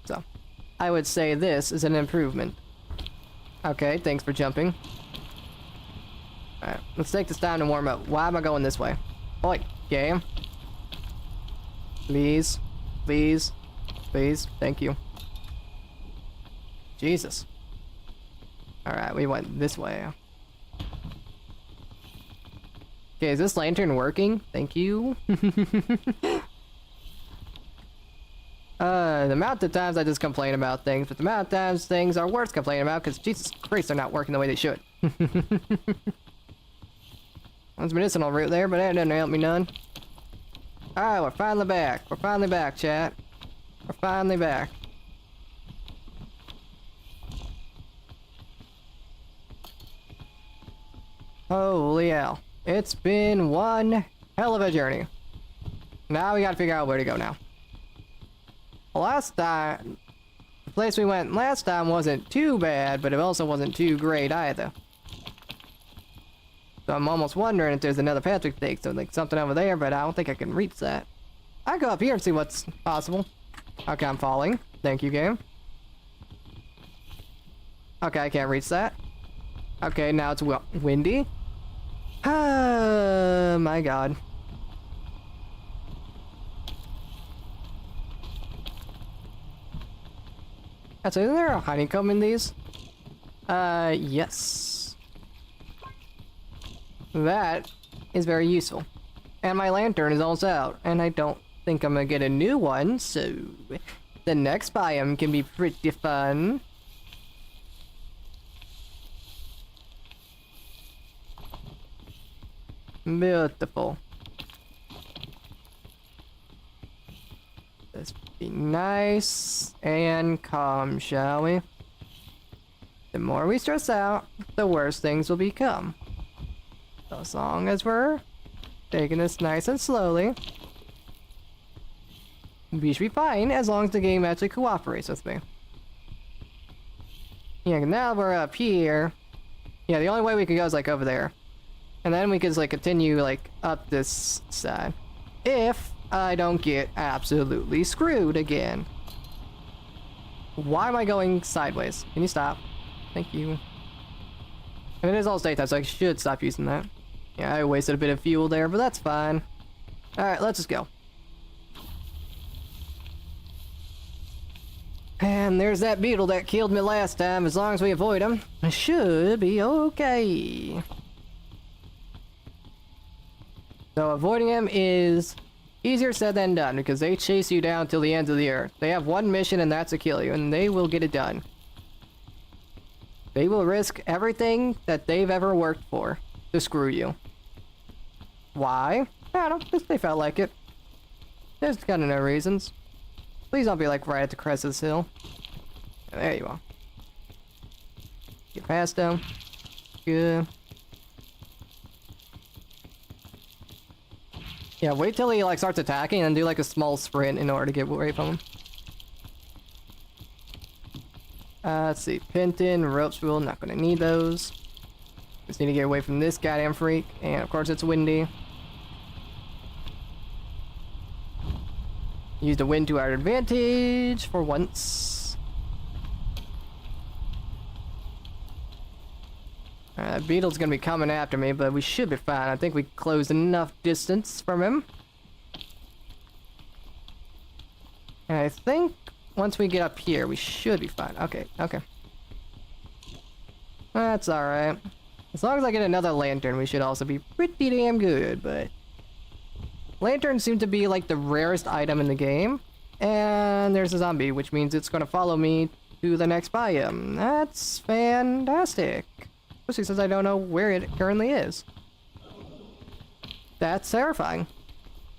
So, I would say this is an improvement. Okay, thanks for jumping. Alright, let's take this time to warm up. Why am I going this way? Oi, game. Please. Please. Please. Thank you. Jesus. Alright, we went this way. Okay, is this lantern working? Thank you. The amount of times I just complain about things, but the amount of times things are worth complaining about, because Jesus Christ, they're not working the way they should. There's medicinal root there, but that doesn't help me none. Alright, we're finally back. We're finally back, chat. We're finally back. Holy hell. It's been one hell of a journey. Now we gotta figure out where to go now. Last time, the place we went last time wasn't too bad, but it also wasn't too great either. So I'm almost wondering if there's another path we could take, so like something over there, but I don't think I can reach that. I go up here and see what's possible. Okay, I'm falling. Thank you, game. Okay, I can't reach that. Okay, now it's windy. Oh my god. So isn't there a honeycomb in these? Yes. That is very useful. And my lantern is almost out, and I don't think I'm gonna get a new one, so the next biome can be pretty fun. Beautiful. Let's be nice and calm, shall we? The more we stress out, the worse things will become. So as long as we're taking this nice and slowly, we should be fine as long as the game actually cooperates with me. Yeah, now we're up here. Yeah, the only way we could go is like over there. And then we could just like continue like up this side. If I don't get absolutely screwed again. Why am I going sideways? Can you stop? Thank you. And it is all daytime, so I should stop using that. Yeah, I wasted a bit of fuel there, but that's fine. Alright, let's just go. And there's that beetle that killed me last time. As long as we avoid him, I should be okay. So avoiding him is easier said than done, because they chase you down till the ends of the earth. They have one mission, and that's to kill you, and they will get it done. They will risk everything that they've ever worked for to screw you. Why? I don't know, they felt like it. There's kind of no reasons. Please don't be like right at the crest of this hill. There you are. Get past them. Good. Yeah, wait till he like starts attacking and do like a small sprint in order to get away from him. Let's see. Penton, rope spool, not gonna need those. Just need to get away from this goddamn freak. And of course it's windy. Use the wind to our advantage for once. Beetle's gonna be coming after me, but we should be fine. I think we closed enough distance from him. And I think once we get up here, we should be fine. Okay, okay. That's alright. As long as I get another lantern, we should also be pretty damn good, but... Lanterns seem to be like the rarest item in the game. And there's a zombie, which means it's gonna follow me to the next biome. That's fantastic. Especially since I don't know where it currently is. That's terrifying.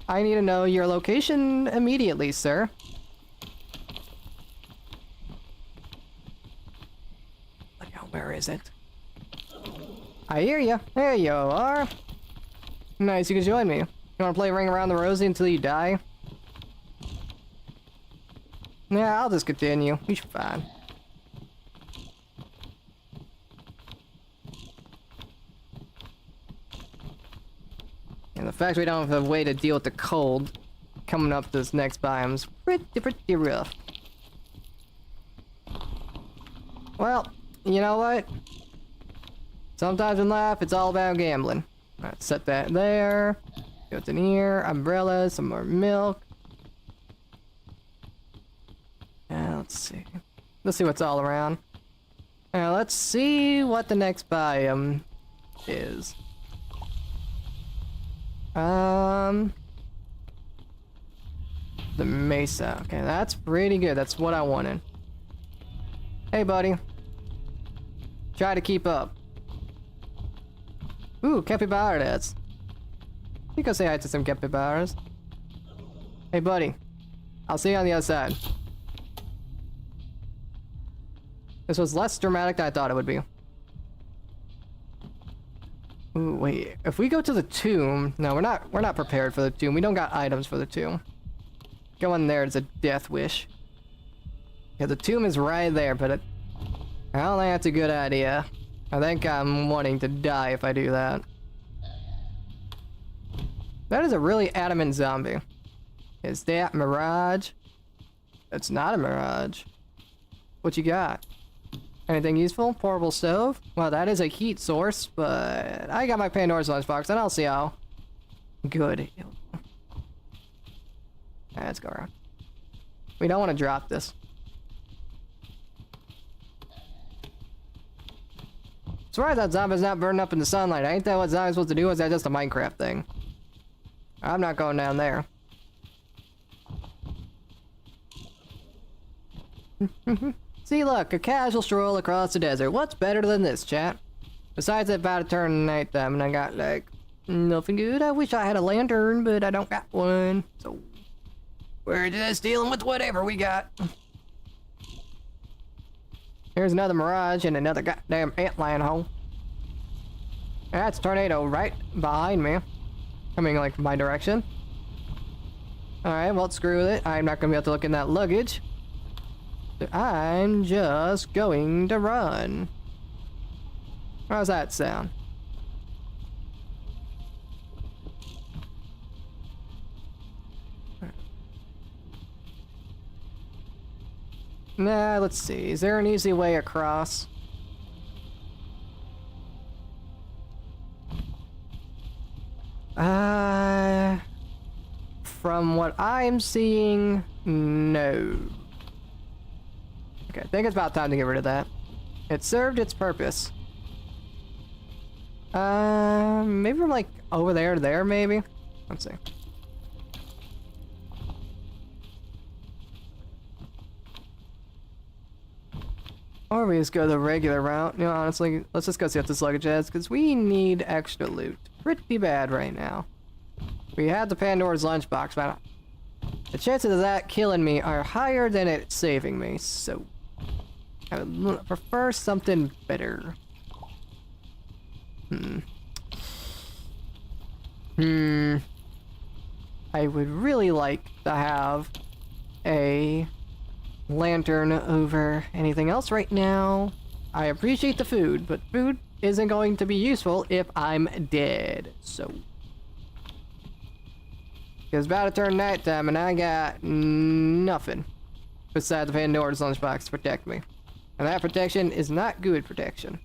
I need to know your location immediately, sir. Where is it? I hear you. There you are. Nice, you can join me. You wanna play Ring Around the Rosie until you die? Yeah, I'll just continue. We should be fine. And the fact we don't have a way to deal with the cold coming up this next biome's pretty rough. Well, you know what? Sometimes in life, it's all about gambling. Alright, set that there. Go in here. Umbrellas, some more milk. Let's see. Let's see what's all around. Now, let's see what the next biome is. The mesa. Okay, that's pretty good. That's what I wanted. Hey, buddy. Try to keep up. Ooh, capybaras. You can say hi to some capybaras. Hey, buddy. I'll see you on the other side. This was less dramatic than I thought it would be. Ooh, wait. If we go to the tomb... No, we're not prepared for the tomb. We don't got items for the tomb. Go in there, it's a death wish. Yeah, the tomb is right there, but I don't think that's a good idea. I think I'm wanting to die if I do that. That is a really adamant zombie. Is that Mirage? It's not a Mirage. What you got? Anything useful? Portable stove? Well, that is a heat source, but I got my Pandora's lunchbox, and I'll see how good. Let's go around. We don't want to drop this. Sorry that zombie's not burning up in the sunlight. Ain't that what zombies supposed to do? Or is that just a Minecraft thing? I'm not going down there. See, look, a casual stroll across the desert. What's better than this, chat? Besides, it's about to turn nighttime, and I got like Nothing good. I wish I had a lantern, but I don't got one. So we're just dealing with whatever we got. Here's another mirage and another goddamn antlion hole. That's a tornado right behind me. Coming like my direction. Alright, well screw it. I'm not gonna be able to look in that luggage. So I'm just going to run. How's that sound? Nah, let's see. Is there an easy way across? From what I'm seeing, no. Okay, I think it's about time to get rid of that. It served its purpose. Maybe from like over there to there, maybe? Let's see. Or we just go the regular route. You know, honestly, let's just go see what this luggage has, because we need extra loot. Pretty bad right now. We had the Pandora's lunchbox, but the chances of that killing me are higher than it saving me, so I would prefer something better. I would really like to have a lantern over anything else right now. I appreciate the food, but food isn't going to be useful if I'm dead, so. It's about to turn nighttime and I got nothing besides the Pandora's lunchbox to protect me. And that protection is not good protection.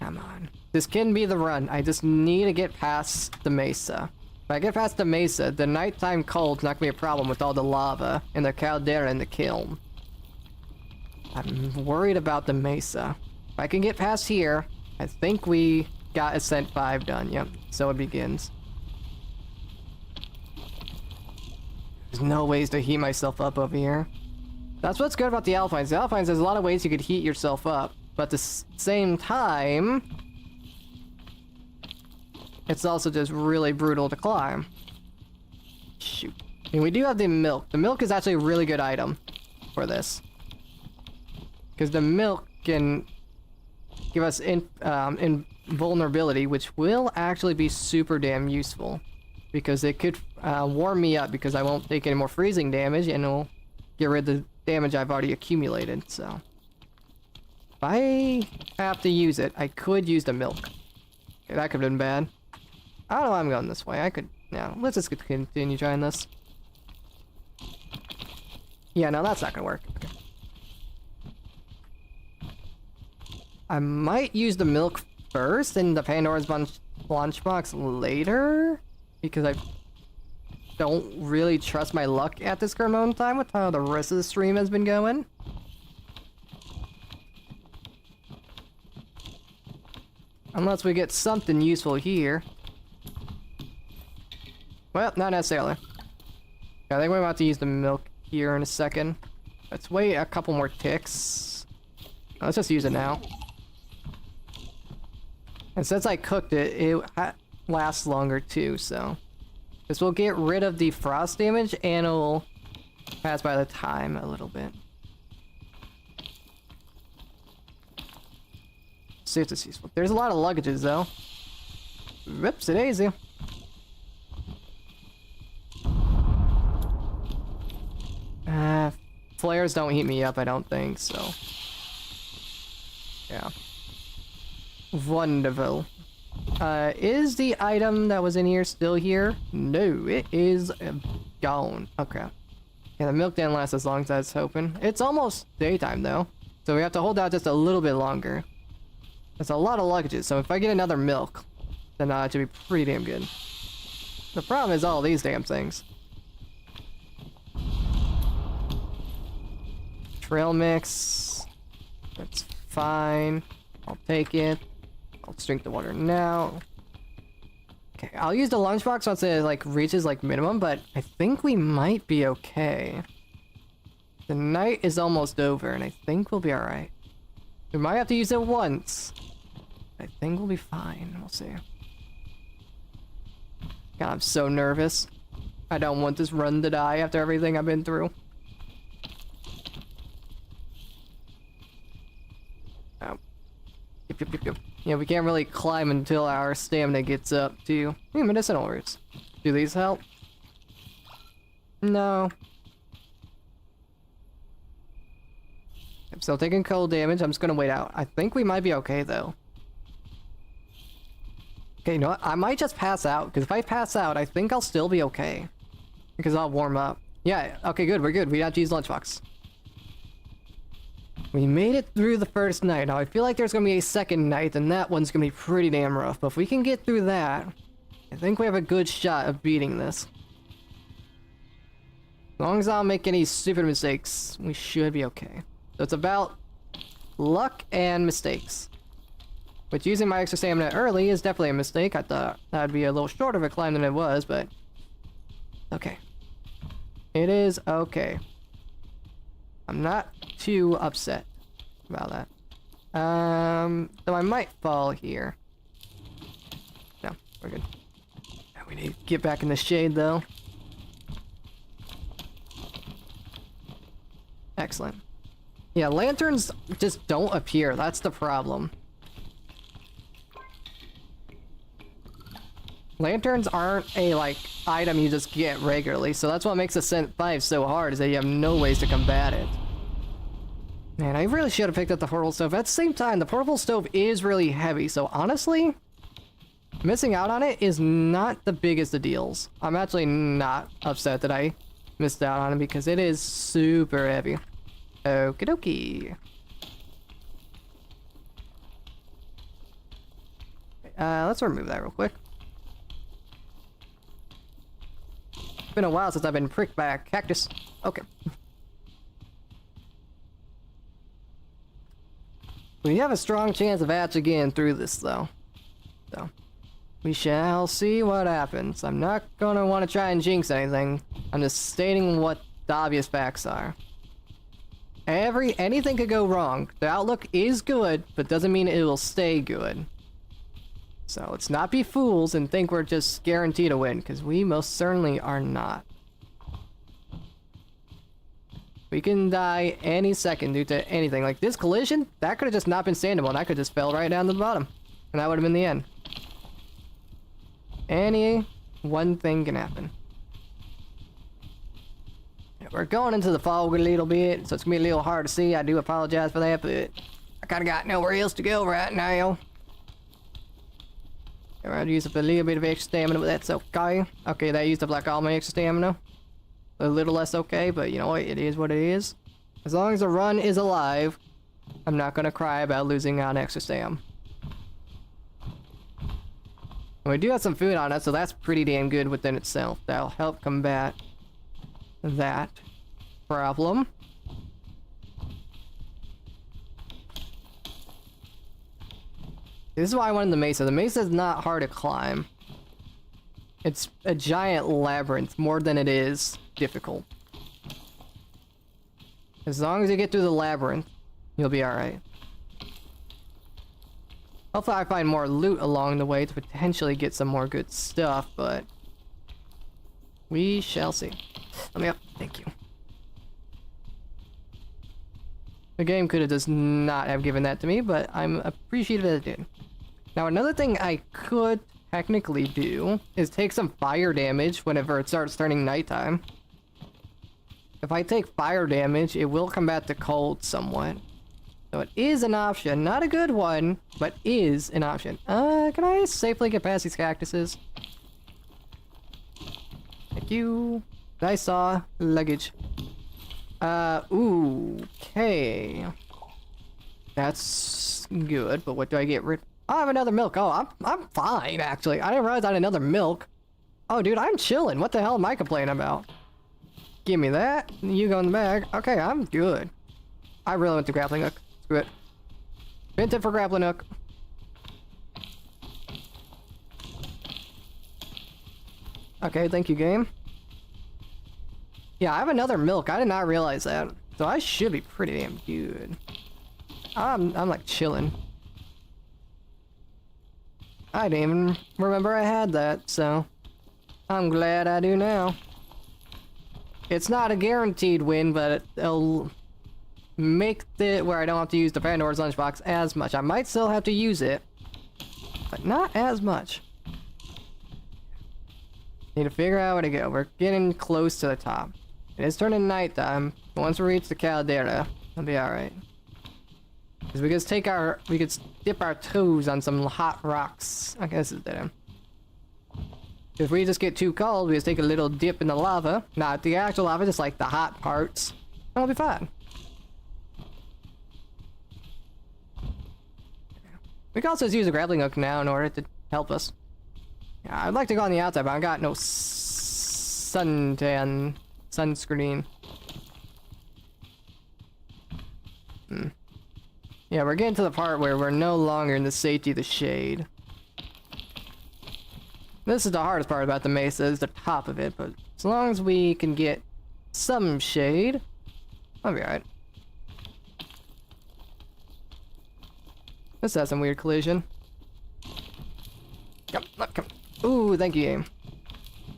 Come on. This can be the run. I just need to get past the mesa. If I get past the mesa, the nighttime cold's not gonna be a problem with all the lava and the caldera and the kiln. I'm worried about the mesa. If I can get past here, I think we got Ascent 5 done. Yep, so it begins. There's no ways to heat myself up over here. That's what's good about the Alpines. The Alpines, there's a lot of ways you could heat yourself up, but at the same time, it's also just really brutal to climb. Shoot. And we do have the milk. The milk is actually a really good item for this. Because the milk can give us invulnerability, which will actually be super damn useful. Because it could warm me up because I won't take any more freezing damage and it'll get rid of the damage I've already accumulated, so. If I have to use it, I could use the milk. Okay, that could have been bad. I don't know why I'm going this way. I could... No, let's just continue trying this. Yeah, no, that's not gonna work. Okay. I might use the milk first and the Pandora's lunchbox later, because I don't really trust my luck at this current moment in time with how the rest of the stream has been going. Unless we get something useful here. Well, not necessarily. I think we're about to use the milk here in a second. Let's wait a couple more ticks. Let's just use it now. And since I cooked it, it lasts longer too, so. This will get rid of the frost damage and it'll pass by the time a little bit. See if it's useful. There's a lot of luggages though. Whoopsie daisy. Flares don't heat me up, I don't think, so. Yeah. Wonderful. Is the item that was in here still here? No, it is gone. Okay. Yeah, the milk didn't last as long as I was hoping. It's almost daytime though, so we have to hold out just a little bit longer. That's a lot of luggages, so if I get another milk, then that should be pretty damn good. The problem is all these damn things. Trail mix. That's fine. I'll take it. I'll drink the water now. Okay, I'll use the lunchbox once it like reaches like minimum, but I think we might be okay. The night is almost over, and I think we'll be alright. We might have to use it once. I think we'll be fine. We'll see. God, I'm so nervous. I don't want this run to die after everything I've been through. Oh. Yep. Yeah, we can't really climb until our stamina gets up, too. Medicinal roots. Do these help? No. I'm still taking cold damage. I'm just gonna wait out. I think we might be okay, though. Okay, you know what? I might just pass out, because if I pass out, I think I'll still be okay. Because I'll warm up. Yeah, okay, good. We're good. We got G's lunchbox. We made it through the first night. Now, I feel like there's gonna be a second night, and that one's gonna be pretty damn rough. But if we can get through that, I think we have a good shot of beating this. As long as I don't make any stupid mistakes, we should be okay. So it's about luck and mistakes. But using my extra stamina early is definitely a mistake. I thought that would be a little shorter of a climb than it was, but... okay. It is okay. I'm not too upset about that. Though I might fall here. No, we're good. We need to get back in the shade, though. Excellent. Yeah, lanterns just don't appear. That's the problem. Lanterns aren't a, like, item you just get regularly, so that's what makes Ascent 5 so hard, is that you have no ways to combat it. Man, I really should have picked up the portable stove. At the same time, the portable stove is really heavy, so honestly, missing out on it is not the biggest of deals. I'm actually not upset that I missed out on it, because it is super heavy. Okie dokie. Let's remove that real quick. It's been a while since I've been pricked by a cactus. Okay. We have a strong chance of actually getting through this, though. So, we shall see what happens. I'm not gonna want to try and jinx anything. I'm just stating what the obvious facts are. Anything could go wrong. The outlook is good, but doesn't mean it will stay good. So let's not be fools and think we're just guaranteed to win, because we most certainly are not. We can die any second due to anything. Like this collision, that could have just not been standable, and I could just fell right down to the bottom. And that would have been the end. Any one thing can happen. Yeah, we're going into the fog a little bit, so it's gonna be a little hard to see. I do apologize for that, but I kinda got nowhere else to go right now. I had to use up a little bit of extra stamina, but that's okay. Okay, that used up like all my extra stamina. A little less okay, but you know what? It is what it is. As long as the run is alive, I'm not gonna cry about losing on extra stam. And we do have some food on us, so that's pretty damn good within itself. That'll help combat that problem. This is why I wanted the mesa. The mesa is not hard to climb. It's a giant labyrinth more than it is difficult. As long as you get through the labyrinth, you'll be alright. Hopefully I find more loot along the way to potentially get some more good stuff, but we shall see. Let me up. Thank you. The game could have just not have given that to me, but I'm appreciative that it did. Now another thing I could technically do is take some fire damage whenever it starts turning nighttime. If I take fire damage, it will combat the cold somewhat. So it is an option. Not a good one, but is an option. Can I safely get past these cactuses? Thank you. I saw luggage. Okay. That's good, but what do I get rid? I have another milk. Oh, I'm fine, actually. I didn't realize I had another milk. Oh, dude, I'm chilling. What the hell am I complaining about? Give me that. You go in the bag. Okay, I'm good. I really went to grappling hook. Screw it. Bent it for grappling hook. Okay, thank you, game. Yeah, I have another milk. I did not realize that. So I should be pretty damn good. I'm like chilling. I didn't even remember I had that, so I'm glad I do now. It's not a guaranteed win, but it'll make it where I don't have to use the Pandora's lunchbox as much. I might still have to use it, but not as much. Need to figure out where to go. We're getting close to the top. It is turning nighttime. Once we reach the caldera, it'll be alright. Because we could dip our toes on some hot rocks. I guess it's there. If we just get too cold, we just take a little dip in the lava. Not the actual lava, just like the hot parts. It'll be fine. We can also just use a grappling hook now in order to help us. Yeah, I'd like to go on the outside, but I got no sunscreen. Yeah, we're getting to the part where we're no longer in the safety of the shade. This is the hardest part about the mesa, is the top of it, but as long as we can get some shade, I'll be alright. This has some weird collision. Come. Ooh, thank you, game.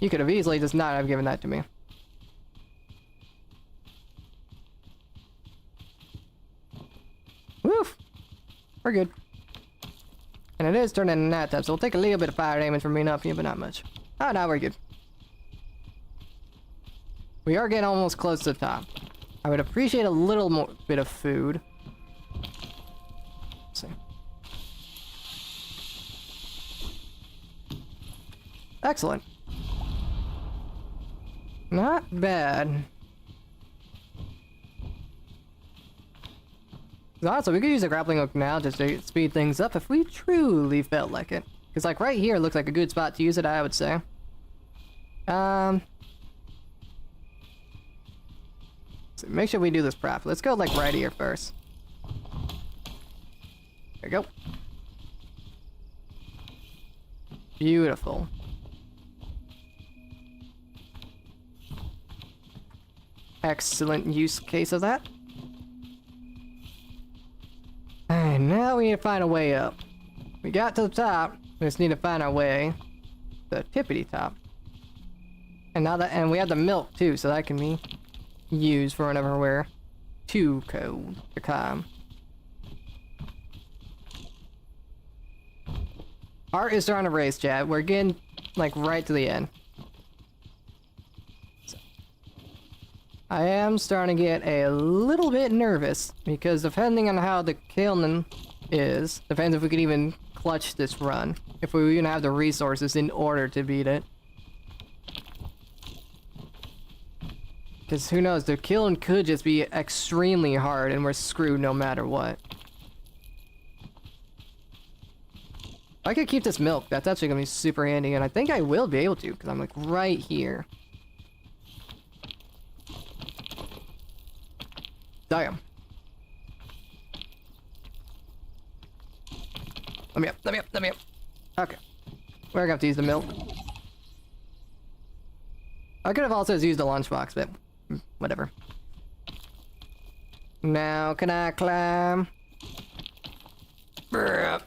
You could have easily just not have given that to me. Woof! We're good. And it is turning night time, so we'll take a little bit of fire damage from being up here, but not much. Oh, now we're good. We are getting almost close to the top. I would appreciate a little more bit of food. Let's see. Excellent. Not bad. Also, we could use a grappling hook now just to speed things up if we truly felt like it. Because, like, right here looks like a good spot to use it, I would say. So make sure we do this properly. Let's go, like, right here first. There we go. Beautiful. Excellent use case of that. And now we need to find a way up. We got to the top. We just need to find our way to the tippity top. And we have the milk too, so that can be used for whenever we're too cold to climb. Heart is starting to race, chat. We're getting like right to the end. I am starting to get a little bit nervous because depending on how the kiln is, depends if we can even clutch this run. If we even have the resources in order to beat it. Because who knows, the kiln could just be extremely hard and we're screwed no matter what. I could keep this milk, that's actually going to be super handy, and I think I will be able to because I'm like right here. Damn. Let me up. Okay. We're gonna have to use the milk. I could have also used the lunchbox, but whatever. Now, can I climb? How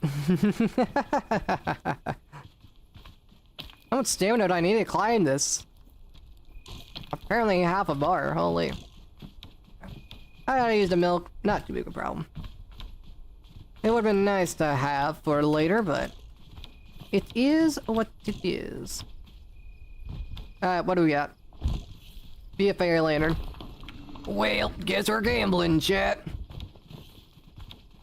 much stamina do I need to climb this? Apparently half a bar, holy. I gotta use the milk, not too big a problem. It would've been nice to have for later, but it is what it is. Alright, what do we got? Be a fairy lantern. Well, guess we're gambling, chat.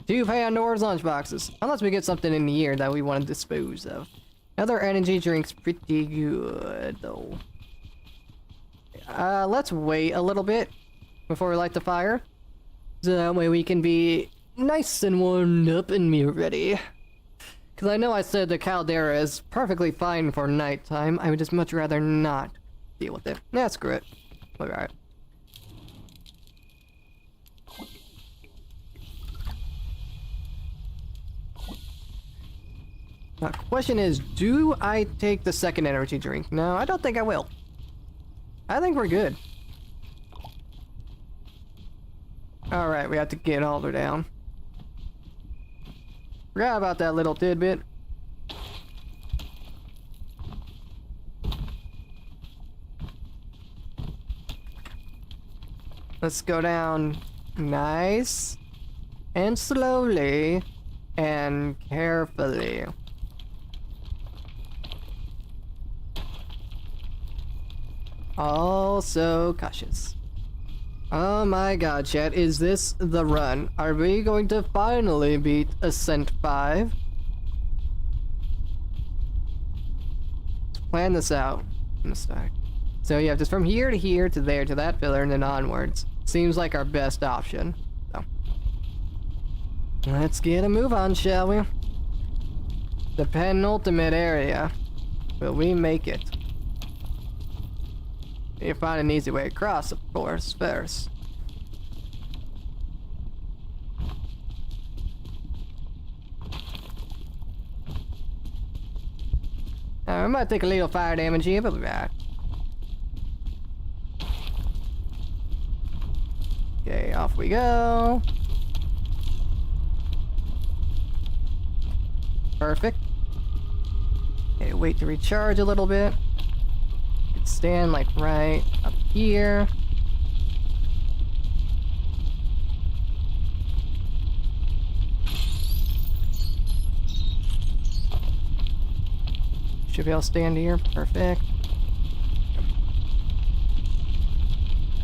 2 Pandora's lunchboxes. Unless we get something in here that we want to dispose of. Another energy drink's pretty good, though. Let's wait a little bit before we light the fire. So that way we can be nice and warmed up and be ready. Because I know I said the caldera is perfectly fine for nighttime. I would just much rather not deal with it. Nah, screw it. Alright. The question is, do I take the second energy drink? No, I don't think I will. I think we're good. Alright, we have to get all the way down. Forgot about that little tidbit. Let's go down nice and slowly and carefully. Also cautious. Oh my god, chat, is this the run? Are we going to finally beat Ascent 5? Let's plan this out from the start. So yeah, just from here to here to there to that pillar and then onwards. Seems like our best option. So let's get a move on, shall we? The penultimate area. Will we make it? You find an easy way across, of course, first. We might take a little fire damage here, but we'll be back. Okay, off we go. Perfect. Okay, wait to recharge a little bit. Stand like right up here. Should be able to stand here. Perfect.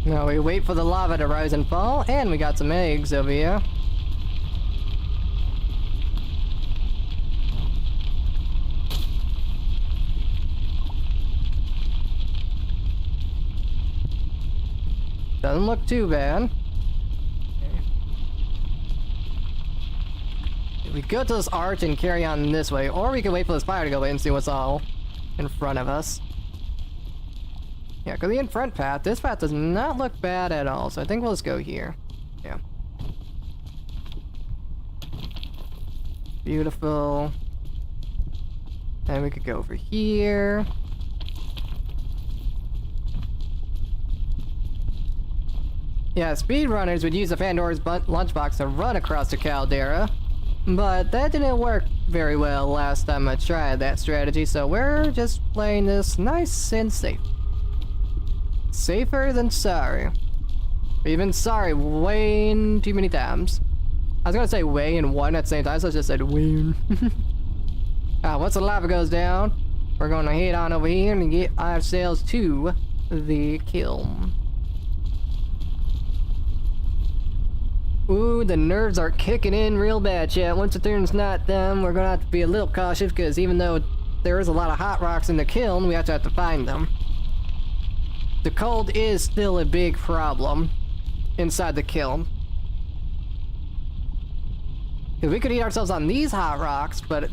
Now we wait for the lava to rise and fall, and we got some eggs over here. Doesn't look too bad. Okay. We go to this arch and carry on this way, or we can wait for this fire to go away and see what's all in front of us. Yeah, because the in front path, this path does not look bad at all, so I think we'll just go here. Yeah. Beautiful. And we could go over here. Yeah, speedrunners would use the Pandora's lunchbox to run across the caldera, but that didn't work very well last time I tried that strategy, so we're just playing this nice and safe. Safer than sorry. We've been sorry way too many times. I was gonna say way and one at the same time, so I just said way. Once the lava goes down, we're gonna head on over here and get ourselves to the kiln. Ooh, the nerves are kicking in real bad, chat. Once the turn's not done, we're gonna have to be a little cautious, because even though there is a lot of hot rocks in the kiln, we have to find them. The cold is still a big problem inside the kiln. Because we could eat ourselves on these hot rocks, but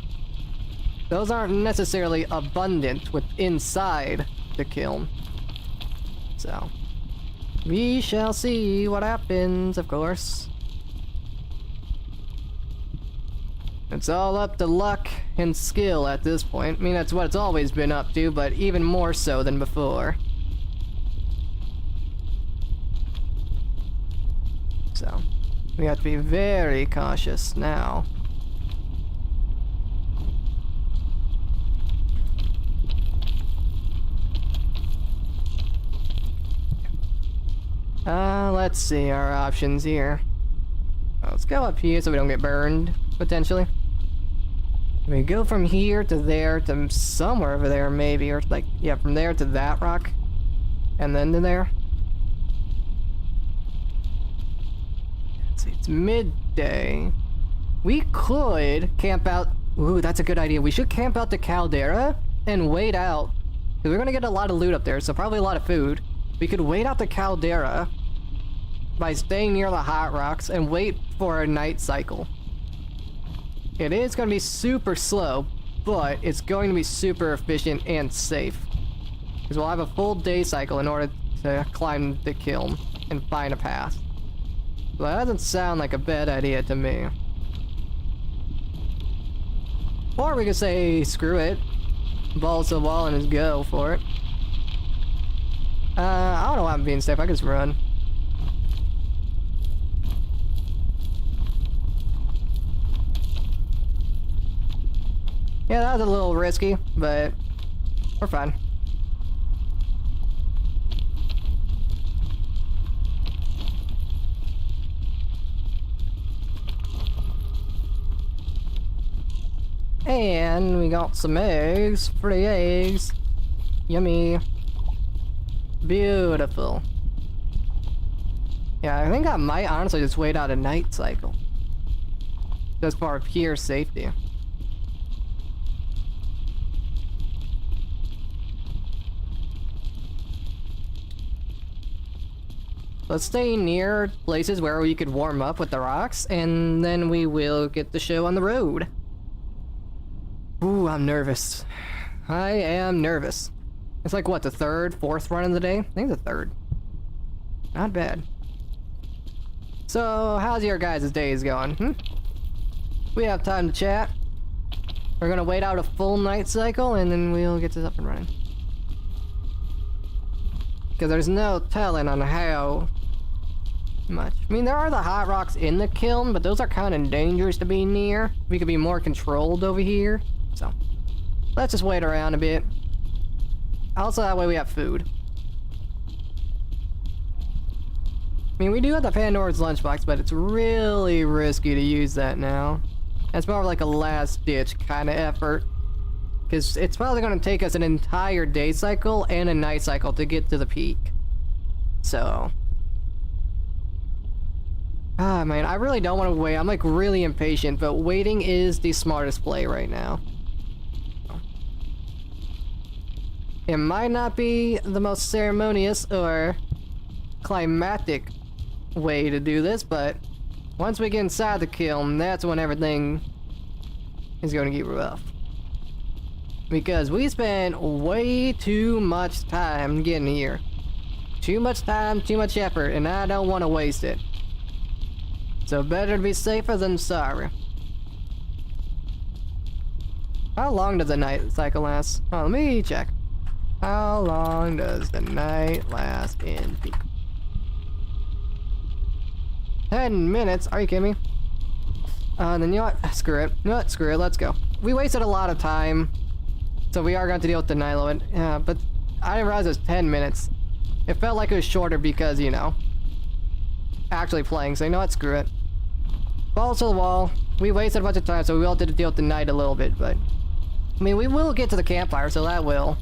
those aren't necessarily abundant with inside the kiln. So, we shall see what happens, of course. It's all up to luck and skill at this point. I mean, that's what it's always been up to, but even more so than before. So, we have to be very cautious now. Let's see our options here. Let's go up here so we don't get burned, potentially. We go from here to there to somewhere over there, maybe, or like, yeah, from there to that rock, and then to there. Let's see, it's midday. We could camp out. Ooh, that's a good idea. We should camp out the caldera and wait out, because we're gonna get a lot of loot up there, so probably a lot of food. We could wait out the caldera by staying near the hot rocks and wait for a night cycle. It is going to be super slow, but it's going to be super efficient and safe. Because we'll have a full day cycle in order to climb the kiln and find a path. So that doesn't sound like a bad idea to me. Or we could say, screw it. Balls to the wall and just go for it. I don't know why I'm being safe, I can just run. Yeah, that was a little risky, but we're fine. And we got some eggs. Pretty eggs. Yummy. Beautiful. Yeah, I think I might honestly just wait out a night cycle. Just for pure safety. Let's stay near places where we could warm up with the rocks, and then we will get the show on the road. Ooh, I'm nervous. I am nervous. It's like, what, the third, fourth run of the day? I think the third. Not bad. So, how's your guys' days going, We have time to chat. We're gonna wait out a full night cycle, and then we'll get this up and running. Because there's no telling on how much. I mean, there are the hot rocks in the kiln, but those are kind of dangerous to be near. We could be more controlled over here. So, let's just wait around a bit. Also, that way we have food. I mean, we do have the Pandora's lunchbox, but it's really risky to use that now. It's more of like a last-ditch kind of effort. Because it's probably going to take us an entire day cycle and a night cycle to get to the peak. So... ah, man, I really don't want to wait. I'm like really impatient, but waiting is the smartest play right now. It might not be the most ceremonious or climactic way to do this, but once we get inside the kiln, that's when everything is going to get rough. Because we spent way too much time getting here. Too much time, too much effort, and I don't want to waste it. So better to be safer than sorry. How long does the night cycle last? Oh, let me check. How long does the night last in peak? 10 minutes? Are you kidding me? Then you know what? Screw it. You know what? Screw it. Let's go. We wasted a lot of time. So we are going to deal with the night limit. Yeah, but I didn't realize it was 10 minutes. It felt like it was shorter because, you know, actually playing. So you know what? Screw it. Balls to the wall. We wasted a bunch of time, so we all did to deal with the night a little bit, but... I mean, we will get to the campfire, so that will...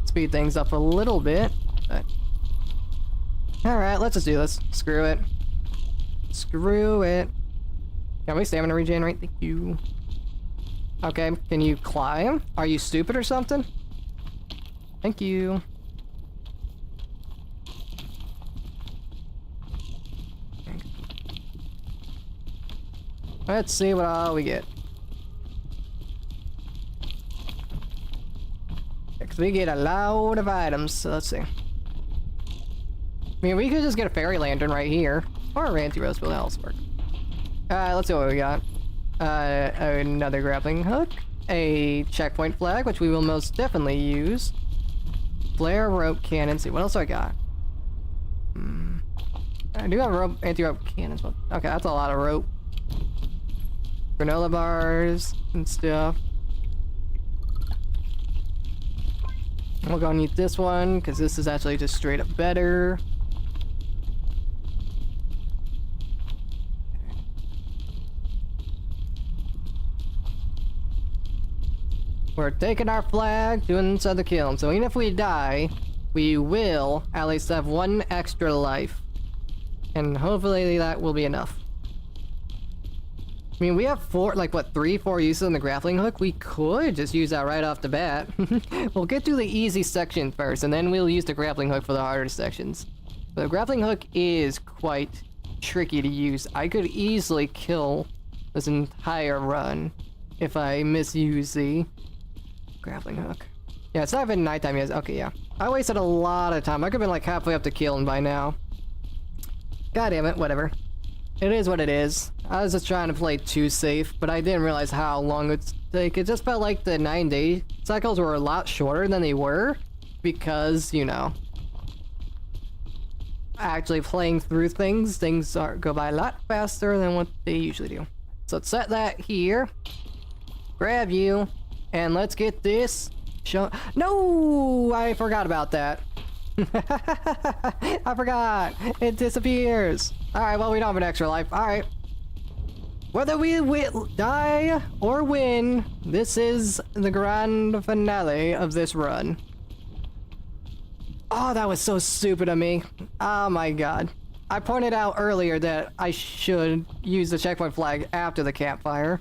speed things up a little bit, but... alright, let's just do this. Screw it. Screw it. Can we stamina regenerate? Thank you. Okay, can you climb? Are you stupid or something? Thank you. Let's see what all we get. Because we get a load of items, so let's see. I mean, we could just get a fairy lantern right here. Or a ranty rose, but that'll work. Let's see what we got. Another grappling hook. A checkpoint flag, which we will most definitely use. Flare rope cannon. Let's see, what else do I got? I do have rope, anti-rope cannons, but okay, that's a lot of rope. Granola bars and stuff. We're gonna need this one, because this is actually just straight up better. We're taking our flag to inside the kiln, so even if we die, we will at least have one extra life. And hopefully that will be enough. I mean, we have four, like what, 3-4 uses on the grappling hook? We could just use that right off the bat. We'll get through the easy section first, and then we'll use the grappling hook for the harder sections. But the grappling hook is quite tricky to use. I could easily kill this entire run if I misuse the grappling hook. Yeah, it's not even nighttime yet. Okay, yeah. I wasted a lot of time. I could have been like halfway up the kiln by now. God damn it, whatever. It is what it is. I was just trying to play too safe, but I didn't realize how long it would take. It just felt like the 9-day cycles were a lot shorter than they were, because, you know, actually playing through things go by a lot faster than what they usually do. So let's set that here. grab you, and let's get this show. No, I forgot about that. I forgot. It disappears. All right, well, we don't have an extra life. All right. Whether we die or win, this is the grand finale of this run. Oh, that was so stupid of me. Oh my god. I pointed out earlier that I should use the checkpoint flag after the campfire.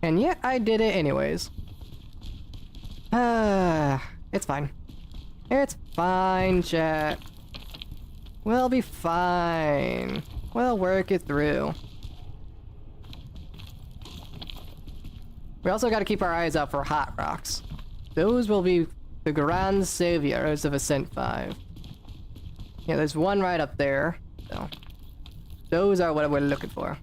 And yet I did it anyways. It's fine. It's fine, chat. We'll be fine. We'll work it through. We also got to keep our eyes out for hot rocks. Those will be the grand saviors of Ascent 5. Yeah, there's one right up there. So, those are what we're looking for.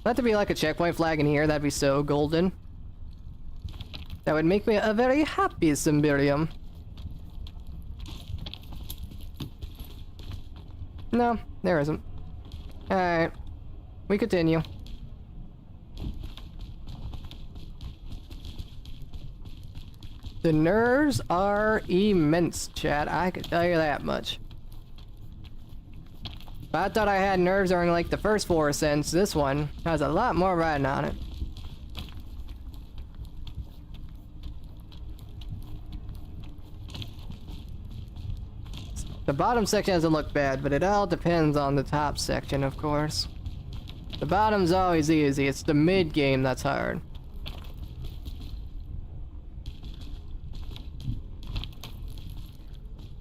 Not to be like a checkpoint flag in here, that'd be so golden. That would make me a very happy Symberium. No, there isn't. Alright. We continue. The nerves are immense, chat. I can tell you that much. I thought I had nerves during like the first 4 ascents. This one has a lot more riding on it. The bottom section doesn't look bad, but it all depends on the top section, of course. The bottom's always easy. It's the mid game that's hard.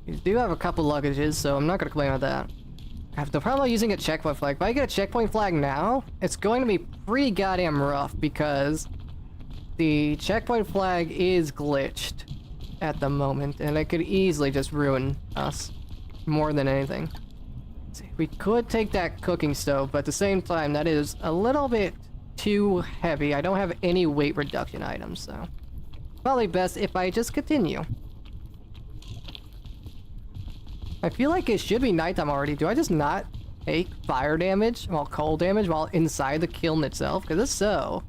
You do have a couple luggages, so I'm not gonna complain about that. I have no problem using a checkpoint flag. If I get a checkpoint flag now, it's going to be pretty goddamn rough because the checkpoint flag is glitched at the moment, and it could easily just ruin us more than anything. Let's see, we could take that cooking stove, but at the same time, that is a little bit too heavy. I don't have any weight reduction items, so probably best if I just continue. I feel like it should be nighttime already. Do I just not take fire damage, well, cold damage, while inside the kiln itself? Because if so,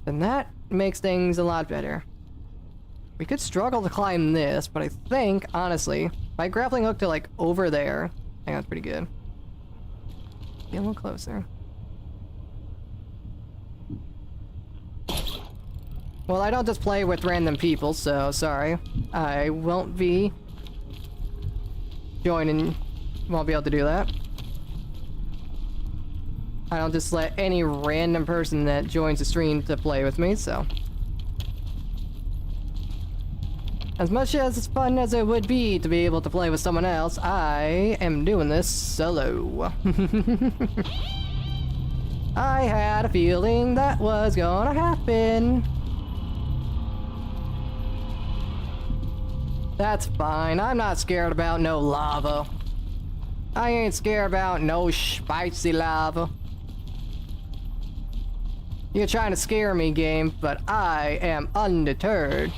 then that makes things a lot better. We could struggle to climb this, but I think, honestly, my grappling hook to, like, over there, I think that's pretty good. Get a little closer. Well, I don't just play with random people, so sorry. I won't be joining, won't be able to do that. I don't just let any random person that joins the stream to play with me, so. As much as fun as it would be to be able to play with someone else, I am doing this solo. I had a feeling that was gonna happen. That's fine. I'm not scared about no lava. I ain't scared about no spicy lava. You're trying to scare me, game, but I am undeterred.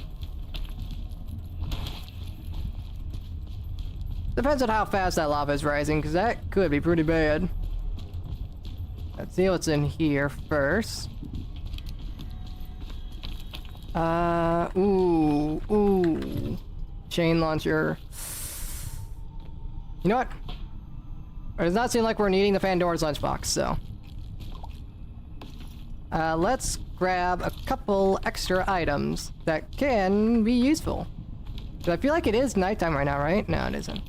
Depends on how fast that lava is rising, because that could be pretty bad. Let's see what's in here first. Ooh. Chain launcher. You know what? It does not seem like we're needing the Pandora's lunchbox, so. Let's grab a couple extra items that can be useful. I feel like it is nighttime right now, right? No, it isn't.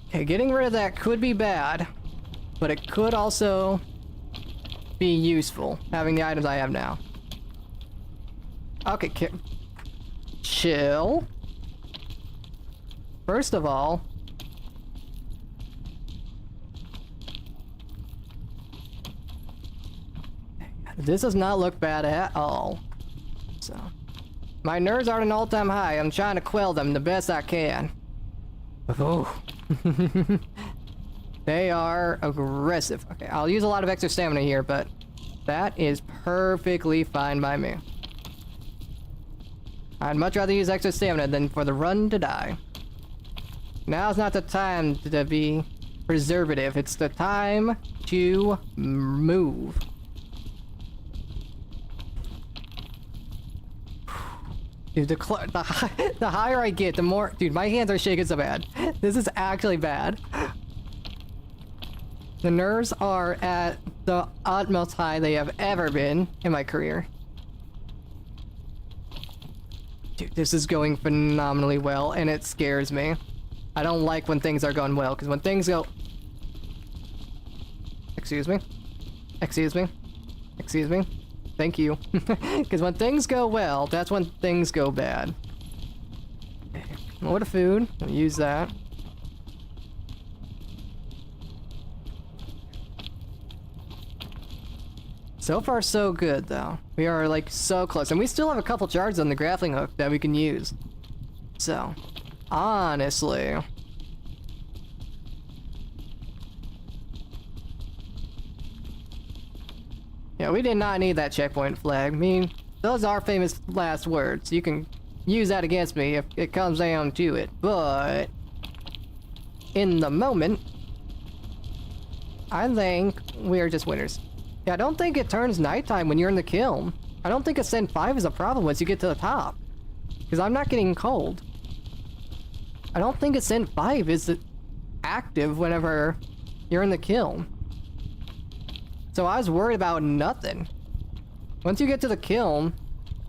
Okay, getting rid of that could be bad, but it could also be useful, having the items I have now. Okay, chill. First of all, this does not look bad at all. So, my nerves are at an all-time high. I'm trying to quell them the best I can. Oh. They are aggressive. Okay, I'll use a lot of extra stamina here, but that is perfectly fine by me. I'd much rather use extra stamina than for the run to die. Now's not the time to be preservative. It's the time to move. Dude, the higher I get, the more... Dude, my hands are shaking so bad. This is actually bad. The nerves are at the utmost high they have ever been in my career. Dude, this is going phenomenally well, and it scares me. I don't like when things are going well, because when things go... Excuse me? Excuse me? Excuse me? Thank you. Because when things go well, that's when things go bad. What a food. I'll use that. So far, so good, though. We are, like, so close. And we still have a couple charges on the grappling hook that we can use. So, honestly... Yeah, we did not need that checkpoint flag. I mean, those are famous last words. You can use that against me if it comes down to it. But... in the moment... I think we're just winners. Yeah, I don't think it turns nighttime when you're in the kiln. I don't think Ascent 5 is a problem once you get to the top. Because I'm not getting cold. I don't think Ascent 5 is active whenever you're in the kiln. So I was worried about nothing. Once you get to the kiln,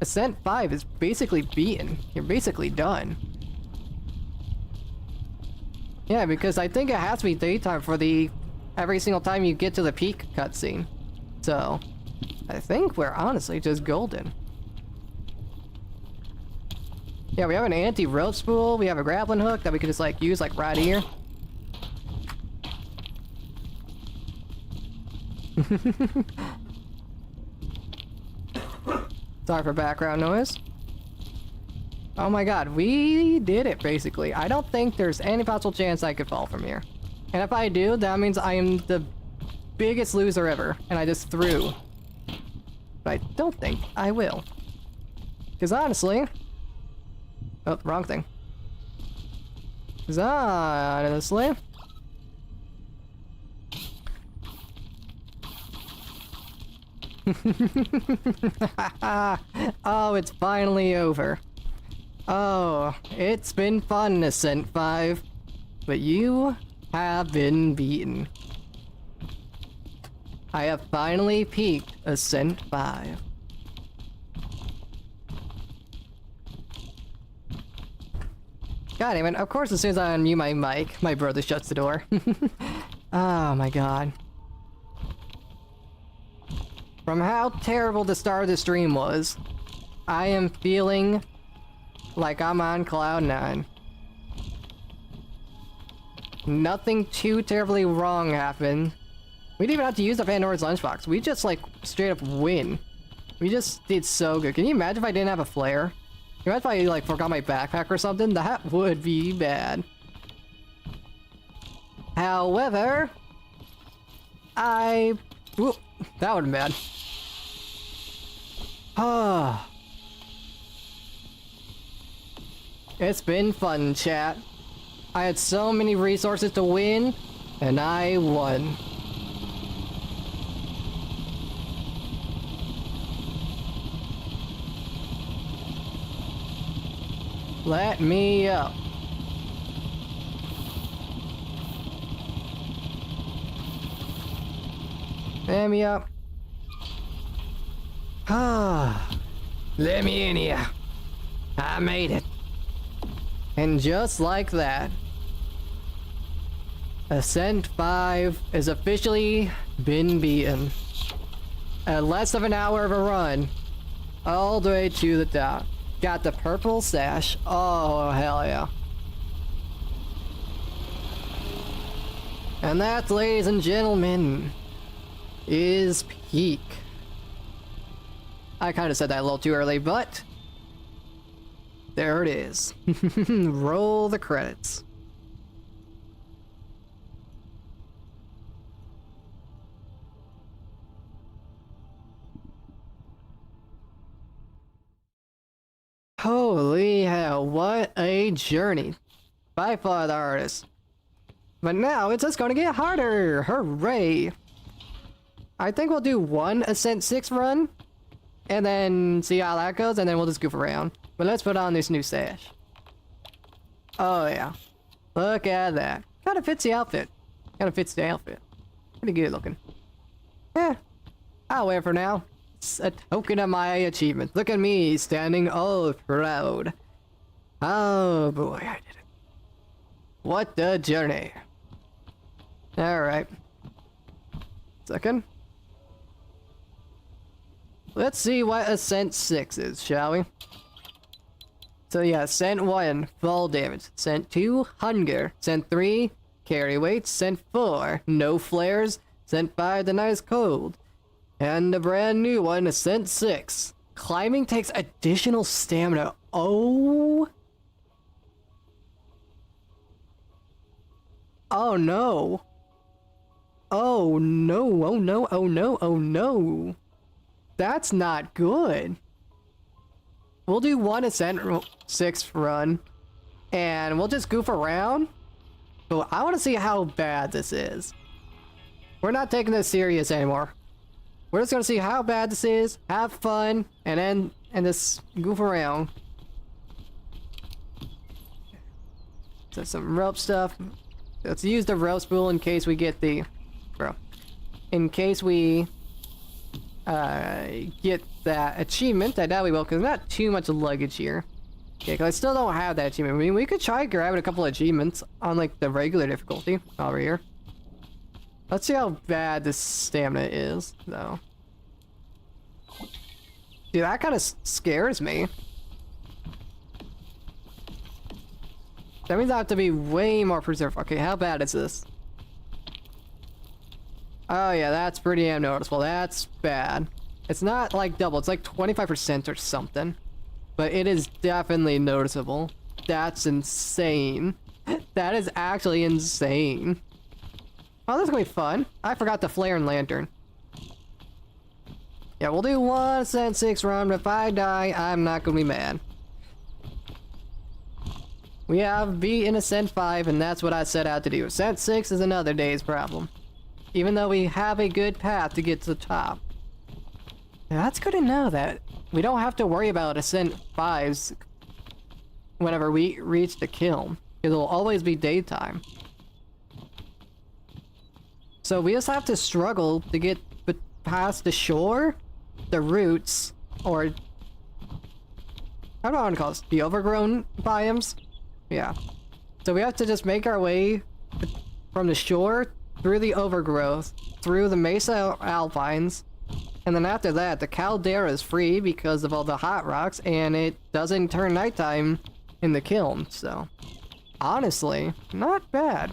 Ascent 5 is basically beaten. You're basically done. Yeah, because I think it has to be daytime for the... every single time you get to the peak cutscene. So, I think we're honestly just golden. Yeah, we have an anti-rope spool, we have a grappling hook that we can just like use like right here. Sorry for background noise. Oh my god, we did it basically. I don't think there's any possible chance I could fall from here. And if I do, that means I am the biggest loser ever, and I just threw. But I don't think I will. Because honestly... Oh, wrong thing. Because honestly... Oh, it's finally over. Oh, it's been fun, Ascent 5. But you have been beaten. I have finally peaked Ascent 5. God damn it, of course as soon as I unmute my mic, my brother shuts the door. Oh my god. From how terrible the start of the stream was, I am feeling like I'm on cloud 9. Nothing too terribly wrong happened. We didn't even have to use the Pandora's lunchbox. We just, like, straight up win. We just did so good. Can you imagine if I didn't have a flare? Can you imagine if I, like, forgot my backpack or something? That would be bad. However... Whoop, that would have been bad. Ah. It's been fun, chat. I had so many resources to win, and I won. Let me up. Let me up. Ah, let me in here. I made it. And just like that, Ascent 5 is officially been beaten. At less of an hour of a run, all the way to the top. Got the purple sash. Oh, hell yeah. And that, ladies and gentlemen, is peak. I kind of said that a little too early, but there it is. Roll the credits. Holy hell, what a journey. By far the hardest. But now it's just gonna get harder! Hooray! I think we'll do one Ascent 6 run, and then see how that goes, and then we'll just goof around. But let's put on this new sash. Oh yeah. Look at that. Kinda fits the outfit. Kinda fits the outfit. Pretty good looking. Yeah. I'll wear it for now. It's a token of my achievement. Look at me standing all proud. Oh boy, I did it. What a journey. Alright. Second. Let's see what Ascent 6 is, shall we? So yeah, Ascent 1, fall damage. Ascent 2, hunger. Ascent 3, carry weight. Ascent 4, no flares. Ascent 5, the night is cold. And a brand new one, Ascent 6. Climbing takes additional stamina. Oh. Oh no. Oh no, oh no, oh no, oh no. That's not good. We'll do one Ascent 6 run, and we'll just goof around. But I want to see how bad this is. We're not taking this serious anymore. We're just gonna see how bad this is, have fun, and just goof around. So some rope stuff. Let's use the rope spool in case we get the... In case we... get that achievement. I doubt we will, because not too much luggage here. Okay, because I still don't have that achievement. I mean, we could try grabbing a couple of achievements on, like, the regular difficulty over here. Let's see how bad this stamina is, though. Dude, that kind of scares me. That means I have to be way more preserved. Okay, how bad is this? Oh yeah, that's pretty damn noticeable. That's bad. It's not like double, it's like 25% or something. But it is definitely noticeable. That's insane. That is actually insane. Oh, this is gonna be fun. I forgot the flare and lantern. Yeah, we'll do one Ascent 6 run, but if I die, I'm not gonna be mad. We have beaten Ascent 5, and that's what I set out to do. Ascent 6 is another day's problem. Even though we have a good path to get to the top. Now, that's good to know that we don't have to worry about Ascent 5s whenever we reach the kiln. It'll always be daytime. So we just have to struggle to get past the shore, the roots, or... I don't know what to call this. The overgrown biomes? Yeah. So we have to just make our way from the shore through the overgrowth, through the Mesa Alpines, and then after that, the caldera is free because of all the hot rocks, and it doesn't turn nighttime in the kiln, so... Honestly, not bad.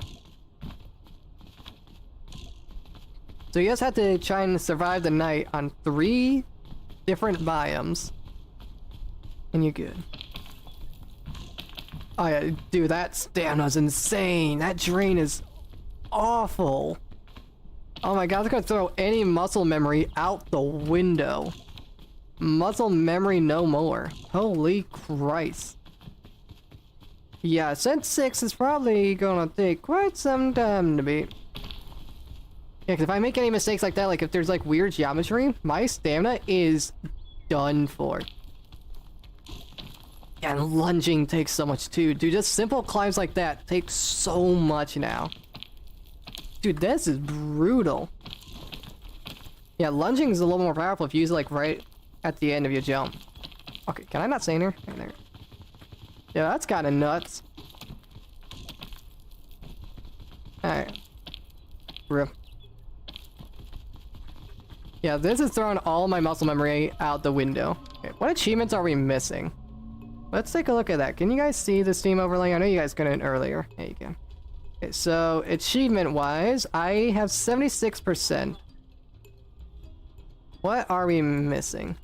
So you just have to try and survive the night on 3 different biomes, and you're good. Oh yeah, dude, that stamina's insane! That drain is... awful. Oh my god, it's gonna throw any muscle memory out the window. Muscle memory no more. Holy Christ. Yeah, Ascent 6 is probably gonna take quite some time to beat. Yeah, because if I make any mistakes like that, like if there's like weird geometry, my stamina is done for. Yeah, and lunging takes so much too. Dude, just simple climbs like that take so much now. Dude, this is brutal. Yeah, lunging is a little more powerful if you use it like right at the end of your jump. Okay, can I not say in here? In there. Yeah, that's kind of nuts. Alright. Rip. Yeah, this is throwing all my muscle memory out the window. Okay, what achievements are we missing? Let's take a look at that. Can you guys see the Steam overlay? I know you guys couldn't earlier. There you go. Okay, so achievement-wise, I have 76%. What are we missing?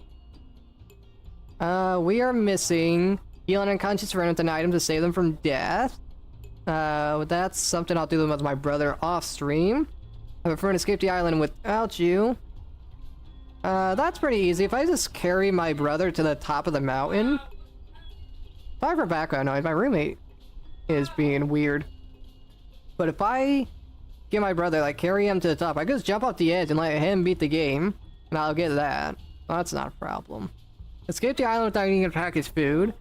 We are missing heal an unconscious friend with an item to save them from death. That's something I'll do with my brother off stream. I have a friend escape the island without you. That's pretty easy. If I just carry my brother to the top of the mountain... Sorry for background noise, my roommate is being weird. But if I get my brother, like, carry him to the top, I can just jump off the edge and let him beat the game, and I'll get that. That's not a problem. Escape the island without eating a packaged food.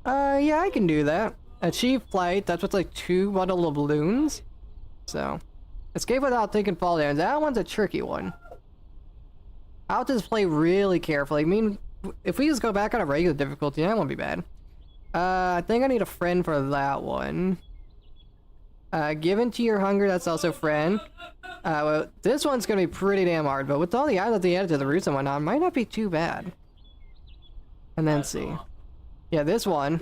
Yeah, I can do that. Achieve flight, that's what's like 2 bundle of balloons. So, escape without taking fall damage. That one's a tricky one. I'll just play really carefully. I mean, if we just go back on a regular difficulty, that won't be bad. I think I need a friend for that one. Given to your hunger, that's also friend. Well, this one's gonna be pretty damn hard, but with all the items they added to the roots and whatnot, it might not be too bad. And then see. Yeah, this one.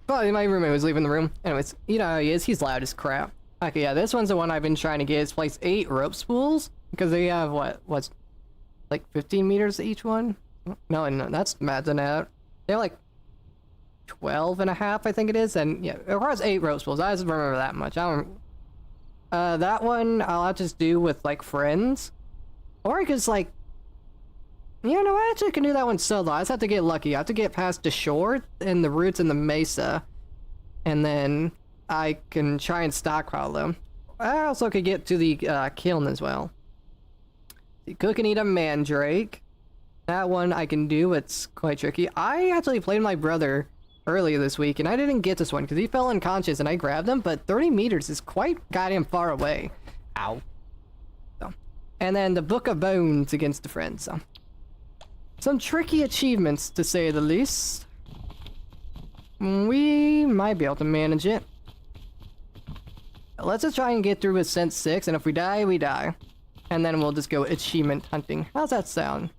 Well, my roommate was leaving the room. Anyways, you know how he is. He's loud as crap. Okay, yeah, this one's the one I've been trying to get. It's place 8 rope spools. Because they have, what's like 15 meters each one? No, that's mad than that. They're like 12 and a half, I think it is. And yeah, it requires 8 rope spools. I just remember that much. I don't... that one I'll just do with, like, friends. Or I could just, like... You know, I actually can do that one solo. I just have to get lucky. I have to get past the shore and the roots and the mesa. And then I can try and stockpile them. I also could get to the kiln as well. Cook and eat a mandrake. That one I can do. It's quite tricky. I actually played my brother earlier this week, and I didn't get this one because he fell unconscious and I grabbed him, but 30 meters is quite goddamn far away. Ow. So. And then the Book of Bones against the friends. So. Some tricky achievements, to say the least. We might be able to manage it. Let's just try and get through Ascent 6, and if we die, we die. And then we'll just go achievement hunting. How's that sound?